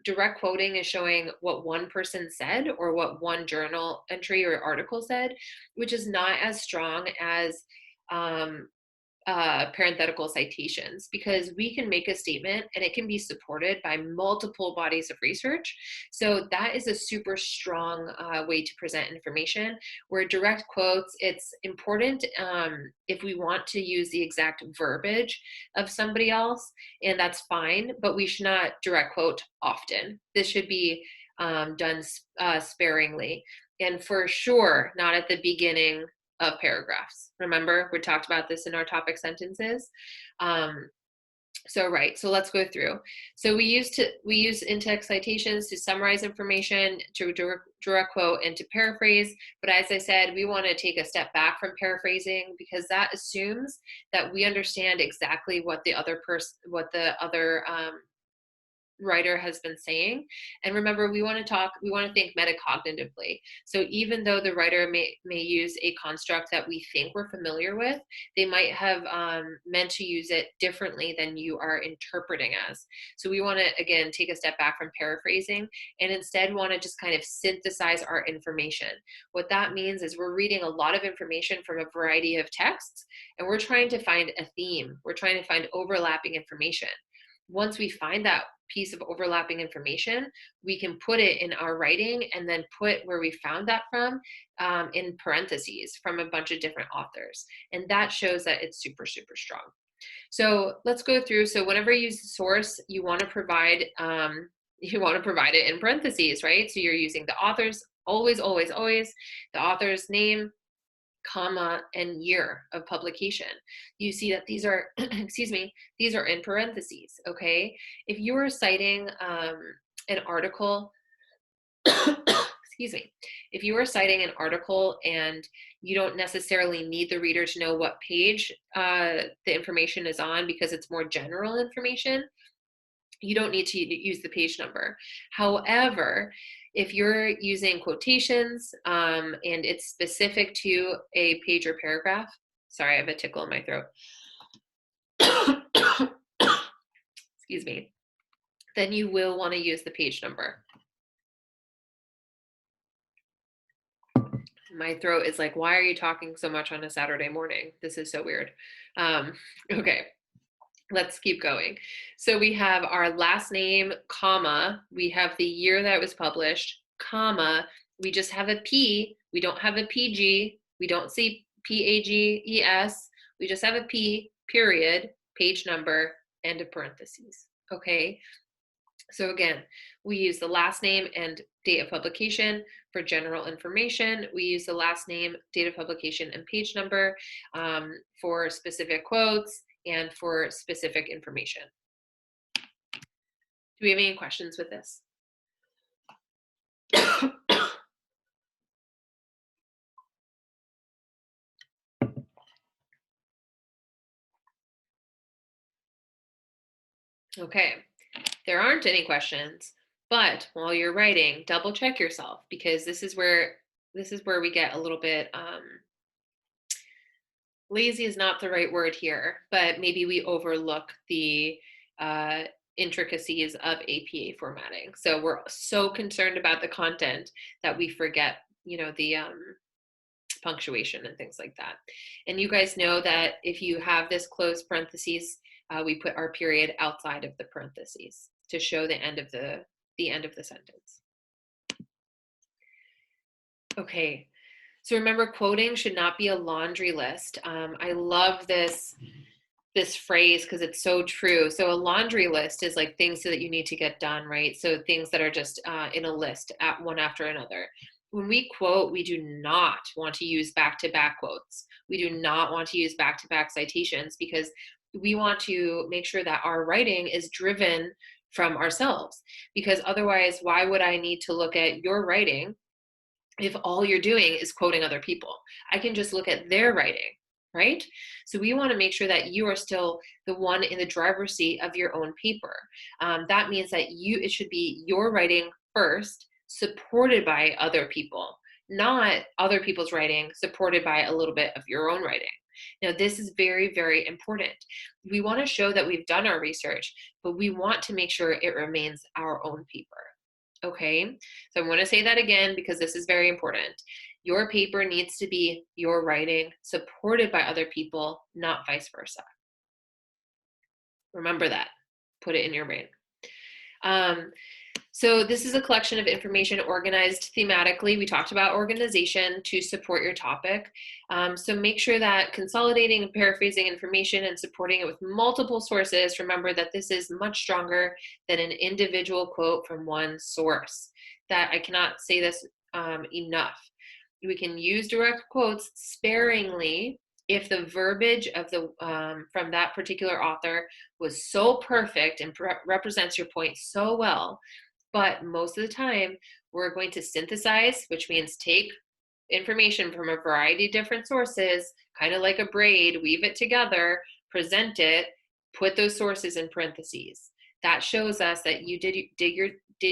direct quoting is showing what one person said or what one journal entry or article said, which is not as strong as parenthetical citations, because we can make a statement and it can be supported by multiple bodies of research. So that is a super strong way to present information. Where direct quotes, it's important if we want to use the exact verbiage of somebody else, and that's fine, but we should not direct quote often. This should be done sparingly, and for sure not at the beginning of paragraphs. Remember, we talked about this in our topic sentences. So right, so let's go through. So we use in-text citations to summarize information, to draw a quote, and to paraphrase. But as I said, we want to take a step back from paraphrasing, because that assumes that we understand exactly what the other writer has been saying. And remember, we want to think metacognitively. So even though the writer may use a construct that we think we're familiar with, they might have meant to use it differently than you are interpreting as. So we want to, again, take a step back from paraphrasing and instead want to just kind of synthesize our information. What that means is we're reading a lot of information from a variety of texts, and we're trying to find a theme. We're trying to find overlapping information. Once we find that piece of overlapping information, we can put it in our writing and then put where we found that from in parentheses from a bunch of different authors. And that shows that it's super, super strong. So let's go through. So whenever you use the source, you want to provide it in parentheses, right? So you're using the author's, always, the author's name, comma, and year of publication. You see that these are, these are in parentheses, okay? If you are citing an article, if you are citing an article and you don't necessarily need the reader to know what page the information is on because it's more general information, you don't need to use the page number. However, if you're using quotations and it's specific to a page or paragraph, sorry, I have a tickle in my throat. Excuse me. Then you will want to use the page number. My throat is like, why are you talking so much on a Saturday morning? This is so weird. Okay. Let's keep going. So we have our last name, comma, we have the year that was published, comma, we just have a P, we don't have a PG, we don't see PAGES, we just have a P, period, page number, end of parentheses, okay? So again, we use the last name and date of publication for general information. We use the last name, date of publication, and page number for specific quotes and for specific information. Do we have any questions with this? Okay, there aren't any questions, but while you're writing, double check yourself, because this is where we get a little bit lazy is not the right word here, but maybe we overlook the intricacies of APA formatting. So we're so concerned about the content that we forget, the punctuation and things like that. And you guys know that if you have this closed parentheses, we put our period outside of the parentheses to show the end of the sentence. Okay. So remember, quoting should not be a laundry list. I love this phrase because it's so true. So a laundry list is like things that you need to get done, right? So things that are just in a list at one after another. When we quote, we do not want to use back-to-back quotes. We do not want to use back-to-back citations, because we want to make sure that our writing is driven from ourselves. Because otherwise, why would I need to look at your writing if all you're doing is quoting other people? I can just look at their writing, right? So we want to make sure that you are still the one in the driver's seat of your own paper. That means that it should be your writing first, supported by other people, not other people's writing supported by a little bit of your own writing. Now, this is very, very important. We want to show that we've done our research, but we want to make sure it remains our own paper. Okay, so I'm going to say that again because this is very important. Your paper needs to be your writing supported by other people, not vice versa. Remember that. Put it in your brain. So this is a collection of information organized thematically. We talked about organization to support your topic. So make sure that consolidating and paraphrasing information and supporting it with multiple sources, remember that this is much stronger than an individual quote from one source. That I cannot say this enough. We can use direct quotes sparingly if the verbiage of the from that particular author was so perfect and represents your point so well, but most of the time we're going to synthesize, which means take information from a variety of different sources, kind of like a braid, weave it together, present it, put those sources in parentheses. That shows us that you did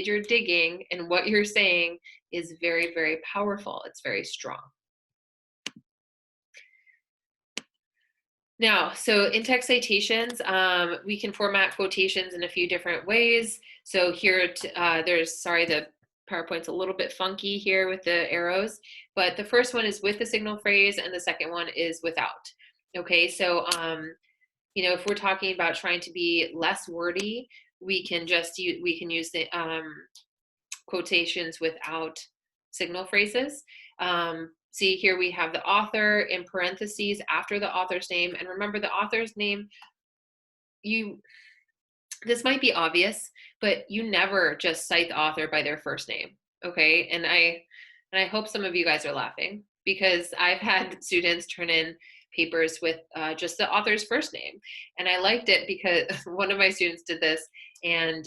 your digging, and what you're saying is very, very powerful. It's very strong. Now, so in-text citations, we can format quotations in a few different ways. So here, the PowerPoint's a little bit funky here with the arrows, but the first one is with the signal phrase and the second one is without. Okay, so, if we're talking about trying to be less wordy, we can use the quotations without signal phrases. See, here we have the author in parentheses after the author's name. And remember, the author's name, this might be obvious, but you never just cite the author by their first name, okay? And I hope some of you guys are laughing, because I've had students turn in papers with just the author's first name. And I liked it because one of my students did this, and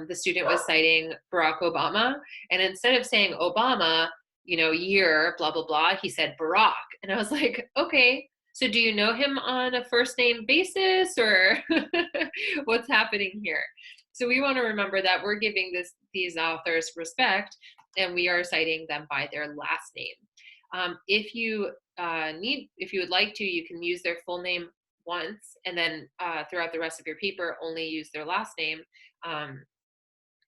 the student was citing Barack Obama. And instead of saying Obama, year, blah, blah, blah, he said Barack. And I was like, okay, so do you know him on a first name basis, or what's happening here? So we want to remember that we're giving these authors respect, and we are citing them by their last name. If you would like to, you can use their full name once, and then throughout the rest of your paper, only use their last name.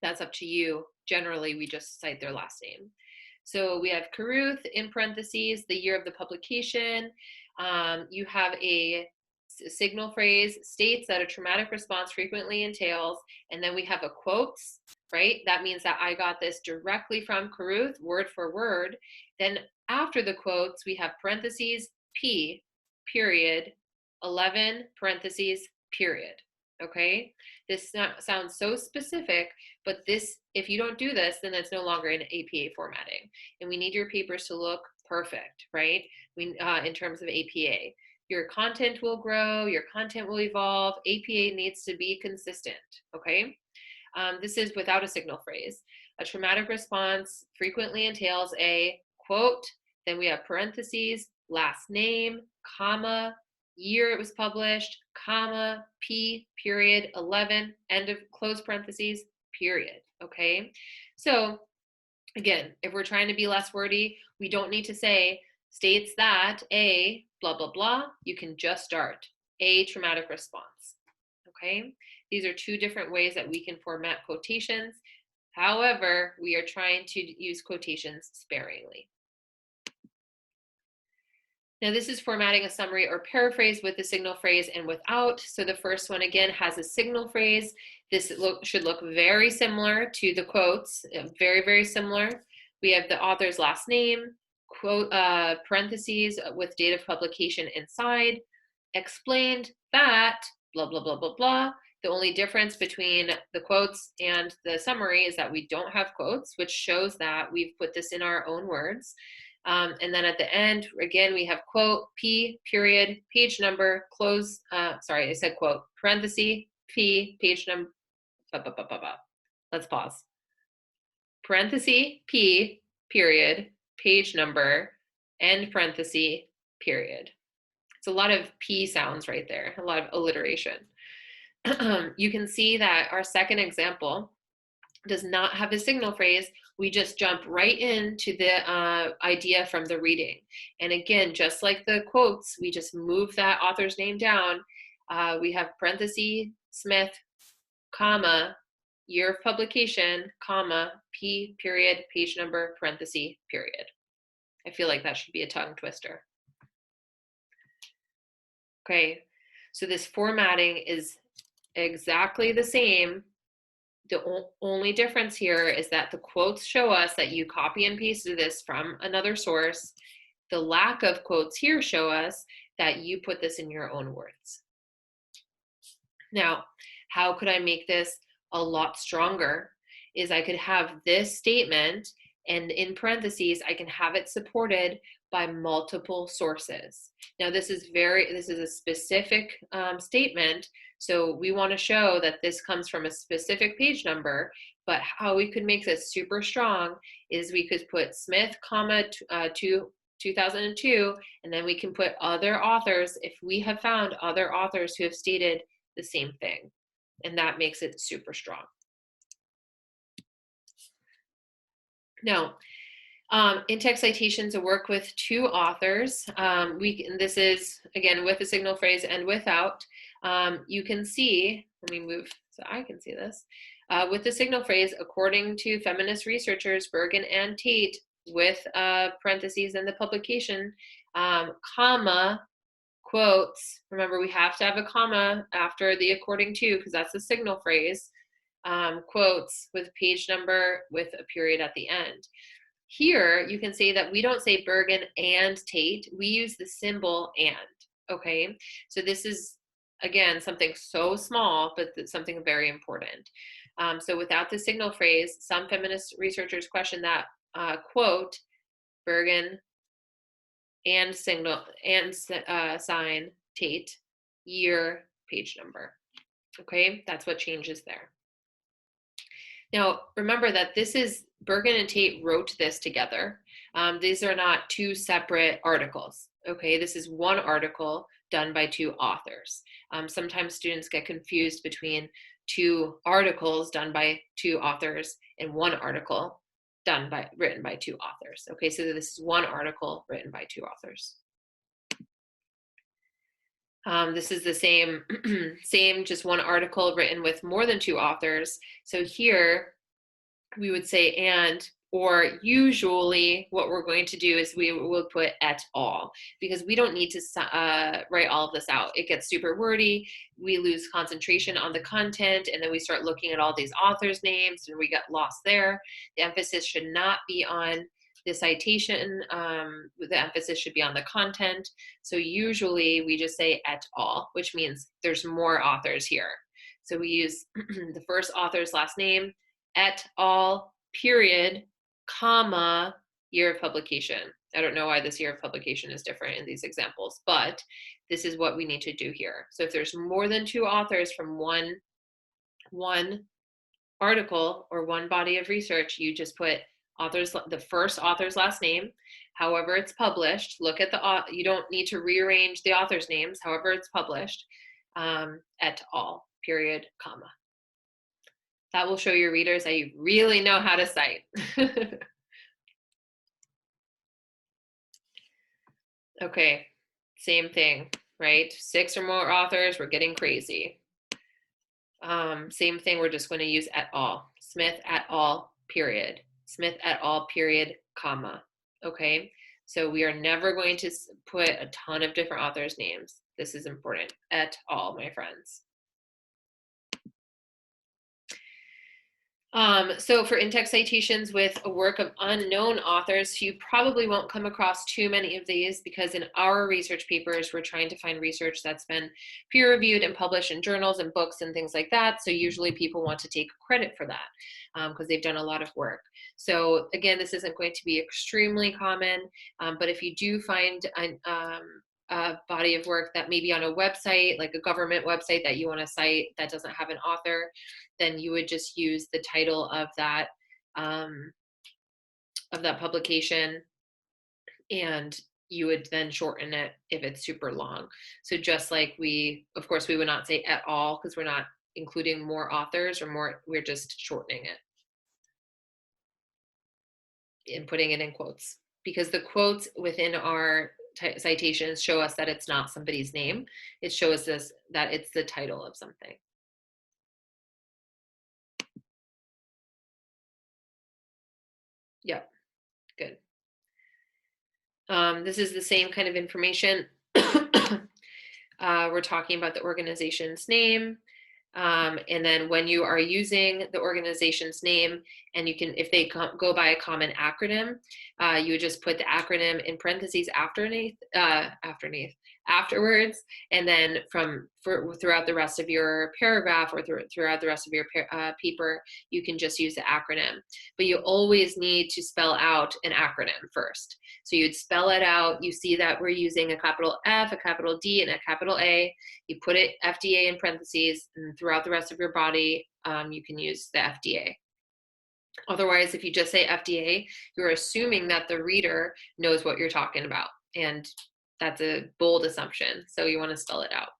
That's up to you. Generally, we just cite their last name. So we have Carruth in parentheses, the year of the publication. You have a signal phrase, states that a traumatic response frequently entails, and then we have a quotes, right? That means that I got this directly from Carruth, word for word. Then after the quotes, we have parentheses, P, period, 11, parentheses, period. Okay, this sounds so specific, but if you don't do this, then it's no longer in APA formatting, and we need your papers to look perfect, right? In terms of APA, your content will grow, your content will evolve. APA needs to be consistent. Okay, this is without a signal phrase. A traumatic response frequently entails a quote, then we have parentheses, last name, comma, year it was published, comma, P, period, 11, end of close parentheses, period. Okay, so again, if we're trying to be less wordy, we don't need to say states that a blah, blah, blah. You can just start a traumatic response. Okay, these are two different ways that we can format quotations. However, we are trying to use quotations sparingly. Now this is formatting a summary or paraphrase with the signal phrase and without. So the first one again has a signal phrase. This should look very similar to the quotes, very, very similar. We have the author's last name, quote, parentheses with date of publication inside, explained that, blah, blah, blah, blah, blah. The only difference between the quotes and the summary is that we don't have quotes, which shows that we've put this in our own words. And then at the end, again, we have quote, P, period, page number, close, sorry, I said quote, parenthesis, P, page number, let's pause. Parenthesis, P, period, page number, end parenthesis, period. It's a lot of P sounds right there, a lot of alliteration. You can see that our second example does not have a signal phrase. We just jump right into the idea from the reading. And again, just like the quotes, we just move that author's name down. We have parenthesis, Smith, comma, year of publication, comma, P, period, page number, parenthesis, period. I feel like that should be a tongue twister. Okay, so this formatting is exactly the same. The only difference here is that the quotes show us that you copy and pasted this from another source. The lack of quotes here show us that you put this in your own words. Now, how could I make this a lot stronger? Is I could have this statement, and in parentheses, I can have it supported by multiple sources. Now this is a specific statement, so we want to show that this comes from a specific page number, but how we could make this super strong is we could put Smith, comma, 2002, and then we can put other authors if we have found other authors who have stated the same thing, and that makes it super strong. Now, in-text citations will work with two authors. This is, again, with a signal phrase and without. You can see, let me move so I can see this. With the signal phrase, according to feminist researchers Bergen and Tate, with parentheses in the publication, comma, quotes. Remember, we have to have a comma after the according to, because that's the signal phrase. Quotes with page number with a period at the end. Here, you can say that we don't say Bergen and Tate. We use the symbol and, okay? So this is, again, something so small, but something very important. So without the signal phrase, some feminist researchers question that, quote, Bergen and signal and sign Tate, year, page number. Okay, that's what changes there. Now, remember that this is, Bergen and Tate wrote this together. These are not two separate articles, okay? This is one article done by two authors. Sometimes students get confused between two articles done by two authors and one article written by two authors. Okay, so this is one article written by two authors. This is the same, just one article written with more than two authors. So here we would say and, or usually what we're going to do is we will put et al, because we don't need to write all of this out. It gets super wordy. We lose concentration on the content, and then we start looking at all these authors' names and we get lost there. The emphasis should not be on the citation, the emphasis should be on the content. So usually we just say et al, which means there's more authors here. So we use the first author's last name, et al, period, comma, year of publication. I don't know why this year of publication is different in these examples, but this is what we need to do here. So if there's more than two authors from one article or one body of research, you just put the first author's last name, however it's published. Look at you don't need to rearrange the author's names, however it's published, et al, period, comma. That will show your readers that you really know how to cite. Okay, same thing, right? 6 or more authors, we're getting crazy. Same thing, we're just going to use et al. Smith et al, period. Smith et al, period, comma. Okay, so we are never going to put a ton of different authors' names. This is important. Et al, my friends. So for in-text citations with a work of unknown authors, you probably won't come across too many of these, because in our research papers, we're trying to find research that's been peer-reviewed and published in journals and books and things like that. So usually people want to take credit for that because they've done a lot of work. So again, this isn't going to be extremely common, but if you do find a body of work that may be on a website, like a government website that you want to cite that doesn't have an author, then you would just use the title of that publication, and you would then shorten it if it's super long. So just like of course we would not say et al, because we're not including more authors or more, we're just shortening it and putting it in quotes, because the quotes within our citations show us that it's not somebody's name. It shows us that it's the title of something. Yep, good. This is the same kind of information. We're talking about the organization's name. And then when you are using the organization's name, and you can, if they go by a common acronym, you would just put the acronym in parentheses after afterwards, and then throughout the rest of your paragraph or throughout the rest of your paper, you can just use the acronym. But you always need to spell out an acronym first. So you'd spell it out. You see that we're using a capital F, a capital D, and a capital A. You put it FDA in parentheses, and throughout the rest of your body, you can use the FDA. Otherwise, if you just say FDA, you're assuming that the reader knows what you're talking about. And that's a bold assumption. So you want to spell it out.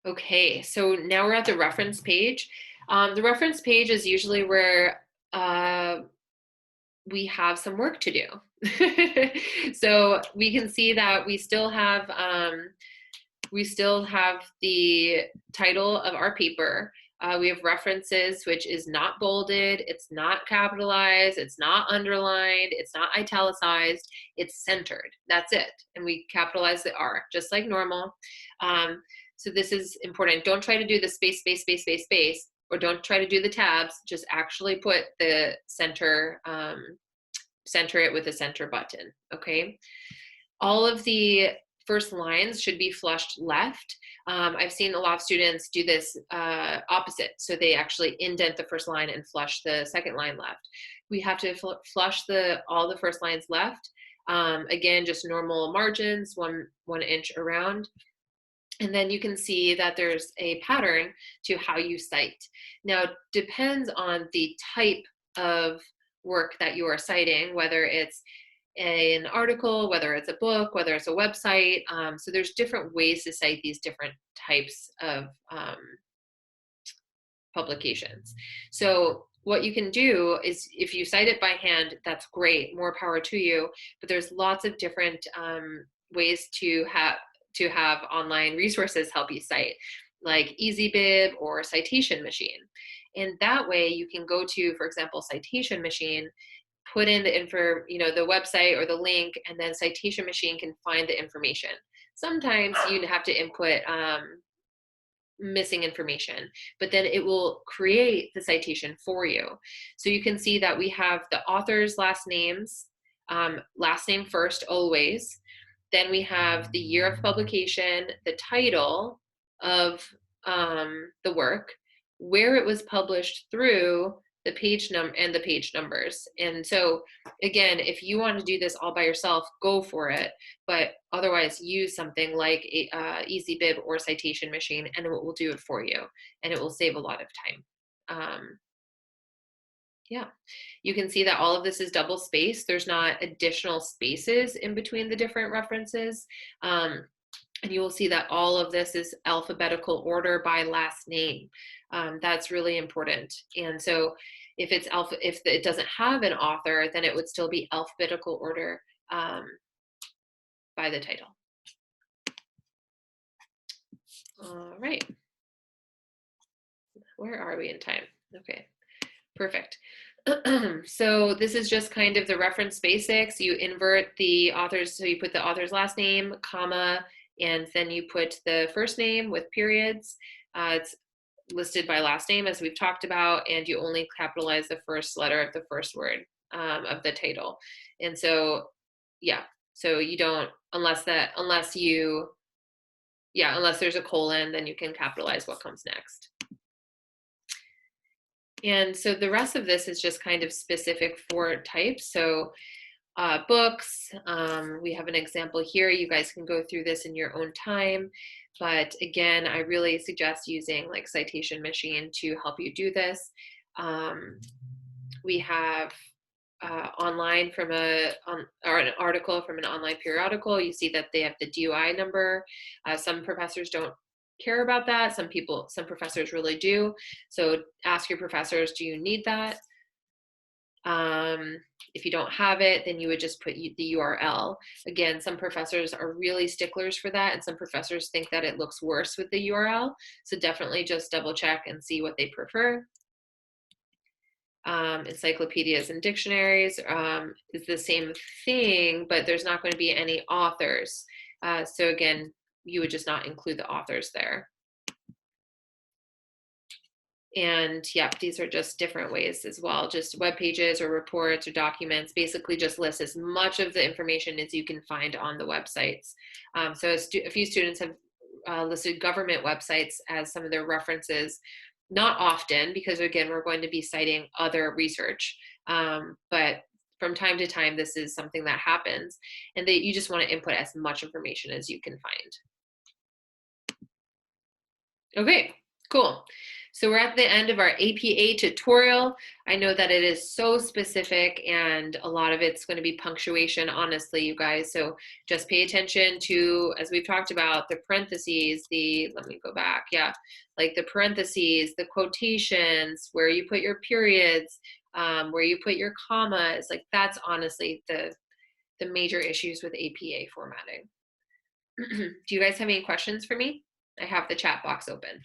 Okay, so now we're at the reference page. The reference page is usually where we have some work to do. So we can see that we still have the title of our paper. We have references, which is not bolded, it's not capitalized, it's not underlined, it's not italicized, it's centered. That's it. And we capitalize the R, just like normal. So this is important. Don't try to do the space, space, space, space, space, or don't try to do the tabs. Just actually put the center, center it with a center button, okay? All of the first lines should be flushed left. I've seen a lot of students do this opposite. So they actually indent the first line and flush the second line left. We have to flush all the first lines left. Again, just normal margins, one inch around. And then you can see that there's a pattern to how you cite. Now, it depends on the type of work that you are citing, whether it's an article, whether it's a book, whether it's a website. So there's different ways to cite these different types of publications. So what you can do is, if you cite it by hand, that's great, more power to you, but there's lots of different ways to have online resources help you cite, like EasyBib or Citation Machine. And that way you can go to, for example, Citation Machine, put in the website or the link, and then Citation Machine can find the information. Sometimes you have to input missing information, but then it will create the citation for you. So you can see that we have the author's last names, last name first always. Then we have the year of publication, the title of the work, where it was published through, the page number and the page numbers. And so again, if you want to do this all by yourself, go for it. But otherwise, use something like EasyBib or Citation Machine, and it will do it for you, and it will save a lot of time. Yeah, you can see that all of this is double spaced. There's not additional spaces in between the different references. And you will see that all of this is alphabetical order by last name. That's really important. And so if it doesn't have an author, then it would still be alphabetical order by the title. All right. Where are we in time? Okay, perfect. So this is just kind of the reference basics. You invert the authors, so you put the author's last name, comma, and then you put the first name with periods. It's listed by last name, as we've talked about, and you only capitalize the first letter of the first word of the title. And so, yeah, so you don't, unless there's a colon, then you can capitalize what comes next. And so the rest of this is just kind of specific for types. So books, we have an example here. You guys can go through this in your own time. But again, I really suggest using like Citation Machine to help you do this. We have online from an article from an online periodical. You see that they have the DOI number. Some professors don't care about that. Some professors really do. So ask your professors, do you need that? If you don't have it, then you would just put the URL. Again, some professors are really sticklers for that, and some professors think that it looks worse with the URL. So definitely just double check and see what they prefer. Encyclopedias and dictionaries is the same thing, but there's not going to be any authors. So again, you would just not include the authors there. And yeah, these are just different ways as well, just web pages or reports or documents. Basically just list as much of the information as you can find on the websites. So a few students have listed government websites as some of their references. Not often, because again, we're going to be citing other research, but from time to time, this is something that happens, and that you just want to input as much information as you can find. Okay, cool. So we're at the end of our APA tutorial. I know that it is so specific, and a lot of it's going to be punctuation, honestly, you guys. So just pay attention to, as we've talked about, the parentheses, let me go back. Yeah, like the parentheses, the quotations, where you put your periods, where you put your commas. Like that's honestly the major issues with APA formatting. Do you guys have any questions for me? I have the chat box open.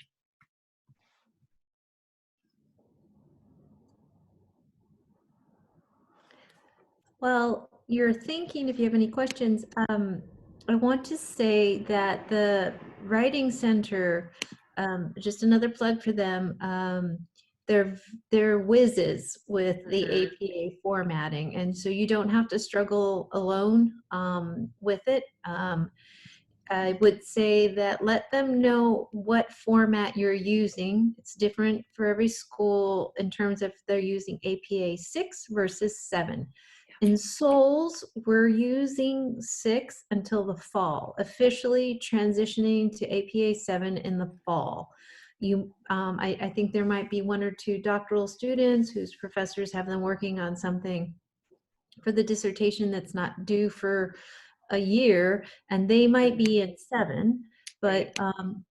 Well, you're thinking, if you have any questions, I want to say that the Writing Center, just another plug for them, they're whizzes with the APA formatting, and so you don't have to struggle alone with it. I would say that let them know what format you're using. It's different for every school in terms of they're using APA 6 versus 7. In Souls, we're using 6 until the fall, officially transitioning to APA 7 in the fall. I think there might be 1 or 2 doctoral students whose professors have them working on something for the dissertation that's not due for a year, and they might be in 7. But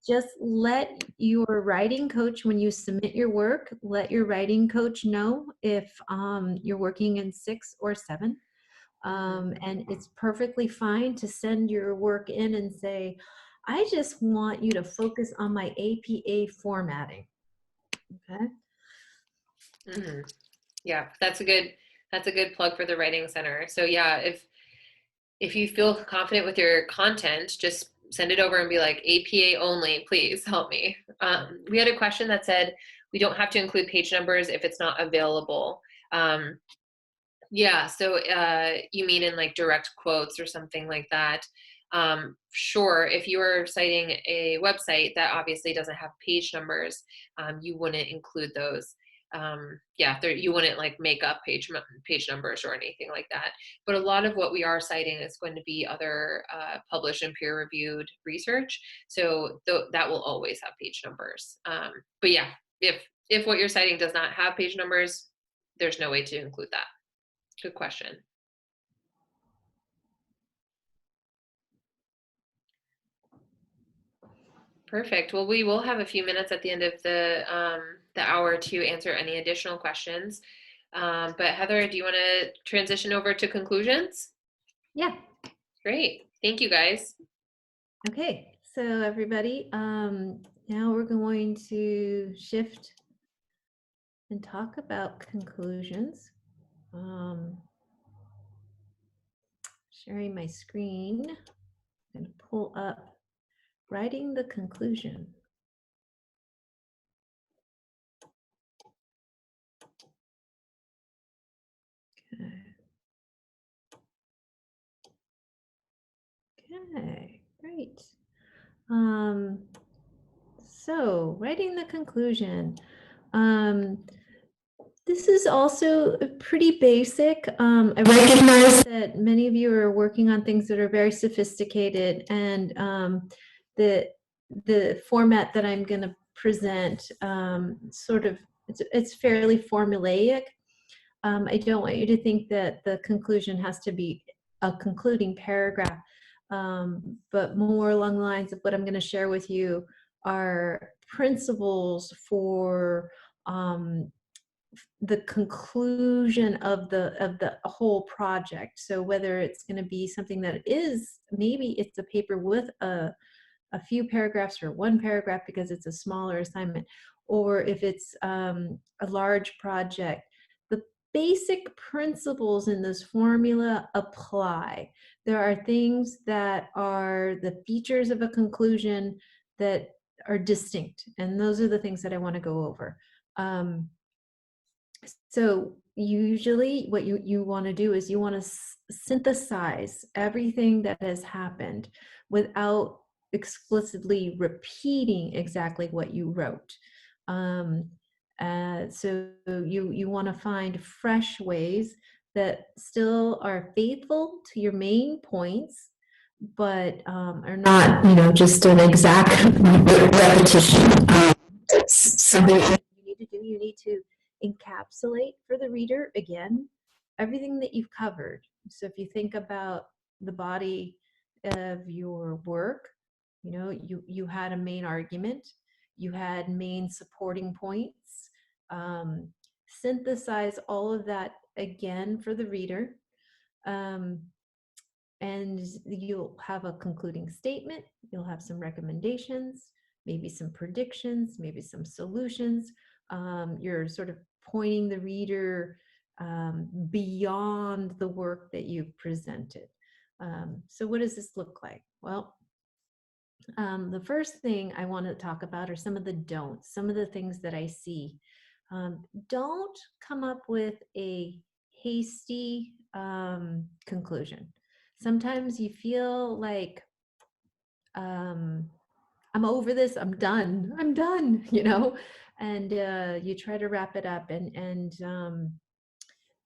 just let your writing coach, when you submit your work, let your writing coach know if you're working in 6 or 7. And it's perfectly fine to send your work in and say, I just want you to focus on my APA formatting. Okay. Mm-hmm. Yeah, that's a good plug for the Writing Center. So yeah, if you feel confident with your content, just send it over and be like, APA only, please help me. We had a question that said, we don't have to include page numbers if it's not available. Yeah, so you mean in like direct quotes or something like that? Sure, if you are citing a website that obviously doesn't have page numbers, you wouldn't include those. Yeah, you wouldn't like make up page numbers or anything like that. But a lot of what we are citing is going to be other published and peer-reviewed research, so that will always have page numbers. But yeah, if what you're citing does not have page numbers, there's no way to include that. Good question. Perfect. Well, we will have a few minutes at the end of the hour to answer any additional questions. But Heather, do you want to transition over to conclusions? Yeah. Great. Thank you, guys. Okay. So everybody, now we're going to shift and talk about conclusions. Sharing my screen. I'm going to pull up writing the conclusion. Okay, great. So writing the conclusion. This is also pretty basic. I recognize that many of you are working on things that are very sophisticated, and the format that I'm going to present sort of it's fairly formulaic. I don't want you to think that the conclusion has to be a concluding paragraph, but more along the lines of what I'm going to share with you are principles for the conclusion of the whole project. So whether it's going to be something that is, maybe it's a paper with a few paragraphs or 1 paragraph because it's a smaller assignment, or if it's a large project, the basic principles in this formula apply. There are things that are the features of a conclusion that are distinct, and those are the things that I want to go over. So usually what you want to do is you want to synthesize everything that has happened without explicitly repeating exactly what you wrote. So you want to find fresh ways that still are faithful to your main points, but are not, just an exact repetition. That's something you need to do. You need to encapsulate for the reader, again, everything that you've covered. So if you think about the body of your work, you had a main argument, you had main supporting points. Synthesize all of that again for the reader. And you'll have a concluding statement, you'll have some recommendations, maybe some predictions, maybe some solutions. You're sort of pointing the reader beyond the work that you've presented. So what does this look like? Well, the first thing I want to talk about are some of the don'ts, some of the things that I see. Don't come up with a hasty conclusion. Sometimes you feel like, I'm over this, I'm done, and you try to wrap it up, and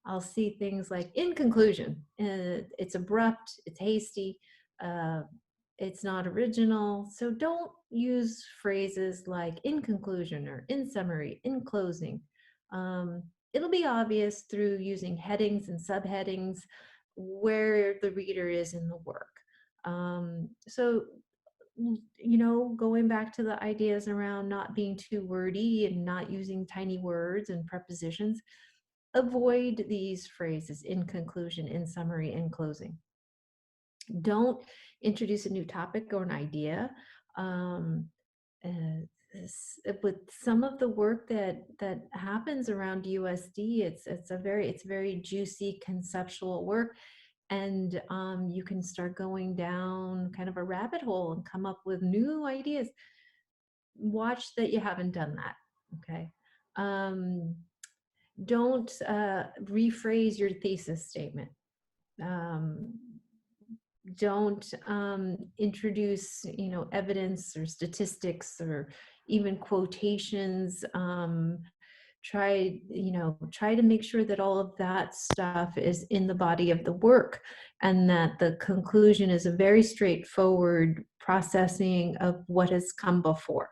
I'll see things like, in conclusion, it's abrupt, it's hasty, it's not original. So don't use phrases like in conclusion or in summary, in closing. It'll be obvious through using headings and subheadings where the reader is in the work. So, going back to the ideas around not being too wordy and not using tiny words and prepositions, avoid these phrases: in conclusion, in summary, in closing. Don't introduce a new topic or an idea. With some of the work that happens around USD, it's very juicy conceptual work, and you can start going down kind of a rabbit hole and come up with new ideas. Watch that you haven't done that. Okay. Don't rephrase your thesis statement. Don't introduce, evidence or statistics or even quotations. Try to make sure that all of that stuff is in the body of the work, and that the conclusion is a very straightforward processing of what has come before.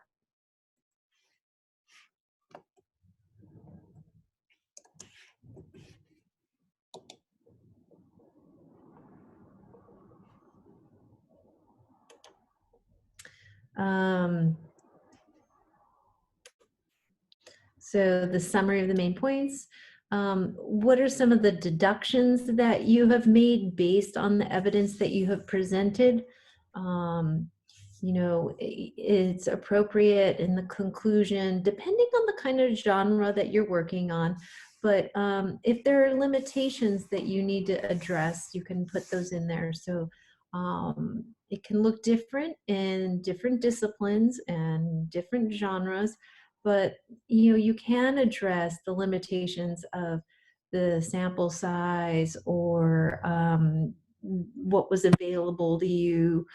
So the summary of the main points. What are some of the deductions that you have made based on the evidence that you have presented? It's appropriate in the conclusion, depending on the kind of genre that you're working on. But if there are limitations that you need to address, you can put those in there. So it can look different in different disciplines and different genres, but you can address the limitations of the sample size or what was available to you.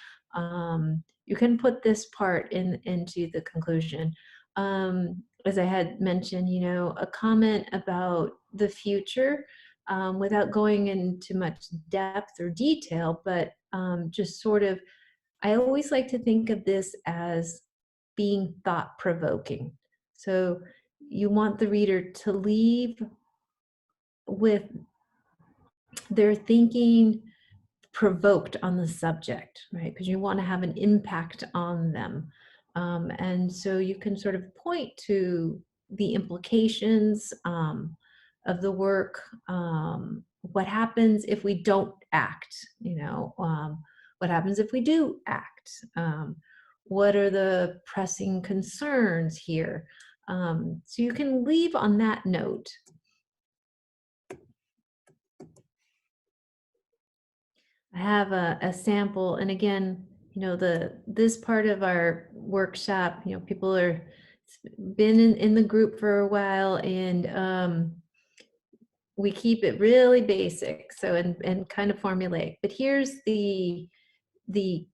You can put this part into the conclusion. As I had mentioned, a comment about the future, without going into much depth or detail, but just sort of, I always like to think of this as being thought-provoking. So you want the reader to leave with their thinking provoked on the subject, right? Because you want to have an impact on them. And so you can sort of point to the implications of the work. What happens if we don't act? What happens if we do act? What are the pressing concerns here? So you can leave on that note. I have a sample, and again, this part of our workshop, people are been in the group for a while, and we keep it really basic, so and kind of formulaic. But here's the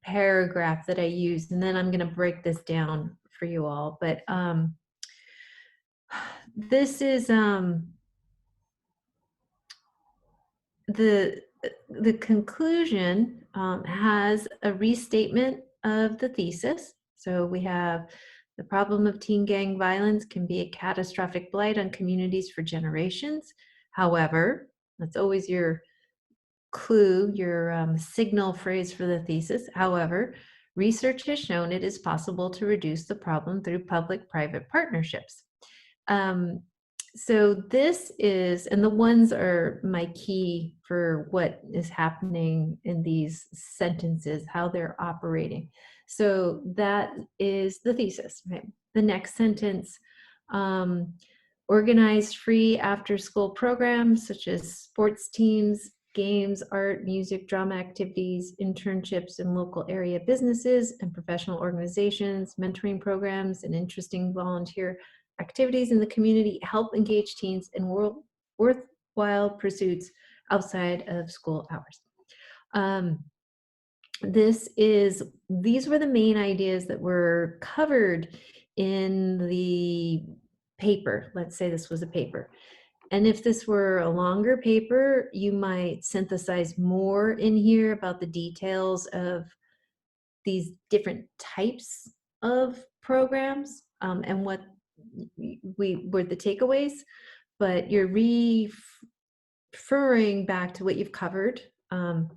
paragraph that I use, and then I'm going to break this down for you all. But this is the conclusion has a restatement of the thesis. So we have the problem of teen gang violence can be a catastrophic blight on communities for generations. However, that's always your clue, your signal phrase for the thesis. However, research has shown it is possible to reduce the problem through public-private partnerships. So this is, and the ones are my key for what is happening in these sentences, how they're operating. So that is the thesis, right? The next sentence, organized free after-school programs such as sports teams, games, art, music, drama activities, internships in local area businesses and professional organizations, mentoring programs, and interesting volunteer activities in the community help engage teens in worthwhile pursuits outside of school hours. These were the main ideas that were covered in the paper. Let's say this was a paper. And if this were a longer paper, you might synthesize more in here about the details of these different types of programs and what were the takeaways, but you're referring back to what you've covered. And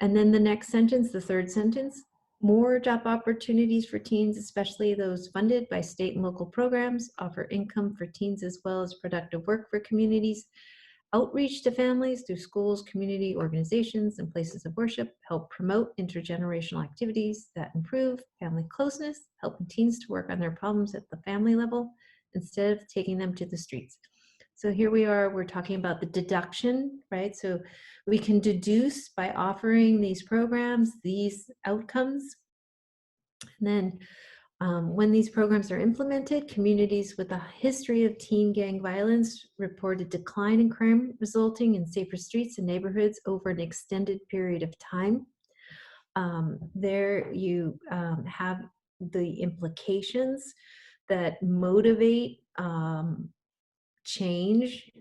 then the next sentence, the third sentence, more job opportunities for teens, especially those funded by state and local programs, offer income for teens as well as productive work for communities. Outreach to families through schools, community organizations, and places of worship help promote intergenerational activities that improve family closeness, helping teens to work on their problems at the family level instead of taking them to the streets. So here we are, we're talking about the deduction, right? So we can deduce by offering these programs, these outcomes. And then when these programs are implemented, communities with a history of teen gang violence report a decline in crime, resulting in safer streets and neighborhoods over an extended period of time. There you have the implications that motivate change,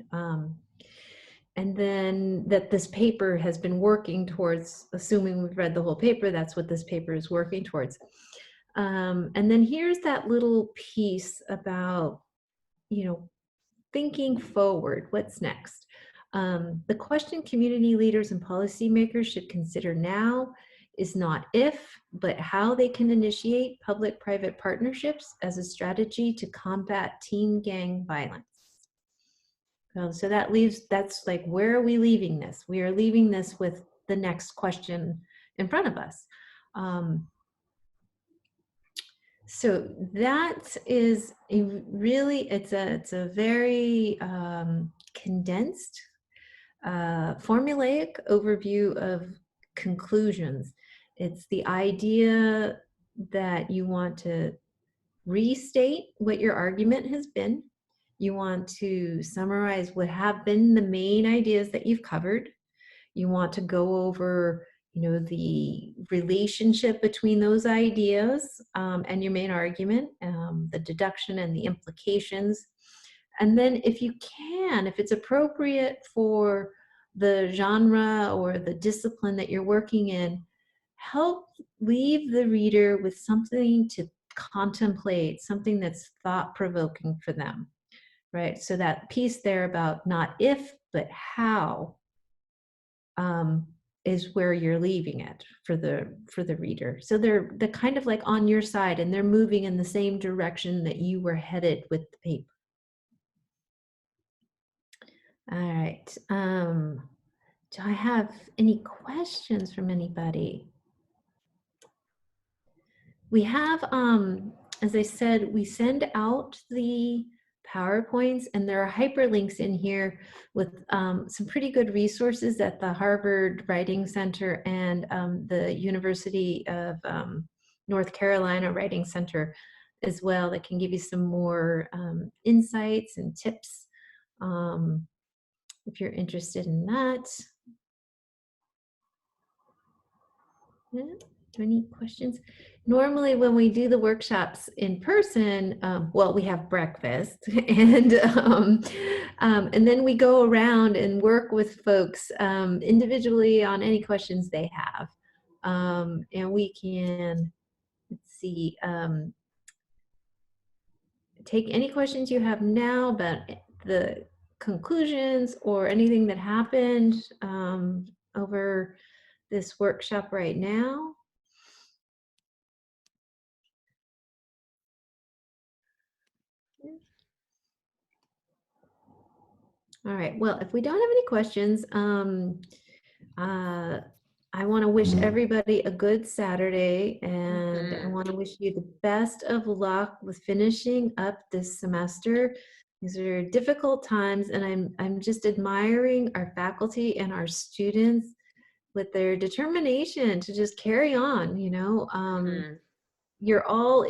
and then that this paper has been working towards, assuming we've read the whole paper, that's what this paper is working towards. And then here's that little piece about, thinking forward, what's next? The question community leaders and policymakers should consider now is not if, but how they can initiate public-private partnerships as a strategy to combat teen gang violence. So that's like, where are we leaving this? We are leaving this with the next question in front of us. So that is it's a very condensed, formulaic overview of conclusions. It's the idea that you want to restate what your argument has been. You want to summarize what have been the main ideas that you've covered. You want to go over, the relationship between those ideas and your main argument, the deduction and the implications. And then if it's appropriate for the genre or the discipline that you're working in, help leave the reader with something to contemplate, something that's thought-provoking for them, right? So that piece there about not if, but how, is where you're leaving it for the reader. So they're kind of like on your side, and they're moving in the same direction that you were headed with the paper. All right. Do I have any questions from anybody? We have, as I said, we send out the PowerPoints, and there are hyperlinks in here with some pretty good resources at the Harvard Writing Center and the University of North Carolina Writing Center. as well that can give you some more insights and tips if you're interested in that. Yeah. Any questions? Normally, when we do the workshops in person, well, we have breakfast, and then we go around and work with folks individually on any questions they have, and we can, let's see, take any questions you have now about the conclusions or anything that happened over this workshop right now. All right, well, if we don't have any questions, I want to wish everybody a good Saturday, and I want to wish you the best of luck with finishing up this semester. These are difficult times, and I'm just admiring our faculty and our students with their determination to just carry on, you know. You're all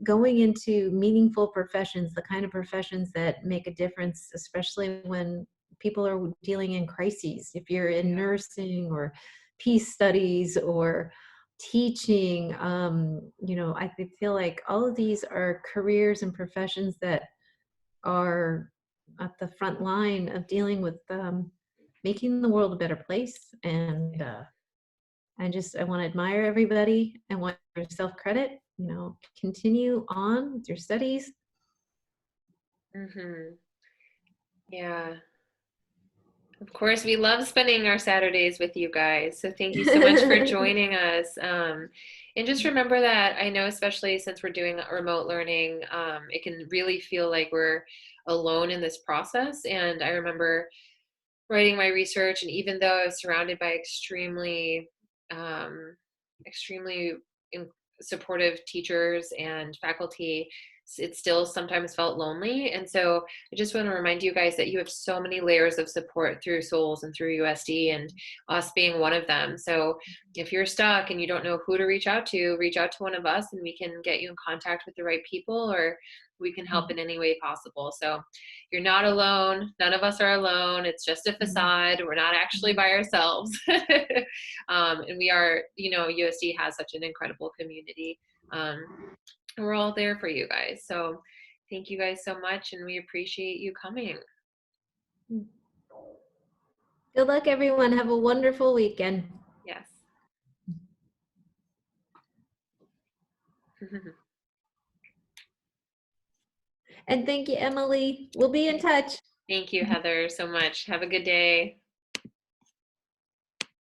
going into meaningful professions, the kind of professions that make a difference, especially when people are dealing in crises. If you're in nursing or peace studies or teaching, you know, I feel like all of these are careers and professions that are at the front line of dealing with making the world a better place. And I want to admire everybody and want yourself credit, you know, continue on with your studies. Yeah. Of course, we love spending our Saturdays with you guys. So thank you so much for joining us. And just remember that I know, especially since we're doing remote learning, it can really feel like we're alone in this process. And I remember writing my research, and even though I was surrounded by extremely supportive teachers and faculty, it still sometimes felt lonely. And so I just want to remind you guys that you have so many layers of support through SOLS and through USD, and us being one of them. So if you're stuck and you don't know who to reach out to one of us, and we can get you in contact with the right people, or we can help in any way possible. So you're not alone. None of us are alone. It's just a facade. We're not actually by ourselves. And we are, you know, USD has such an incredible community. And we're all there for you guys. So thank you guys so much, and we appreciate you coming. Good luck, everyone. Have a wonderful weekend. Yes. And thank you, Emily. We'll be in touch. Thank you, Heather, so much. Have a good day.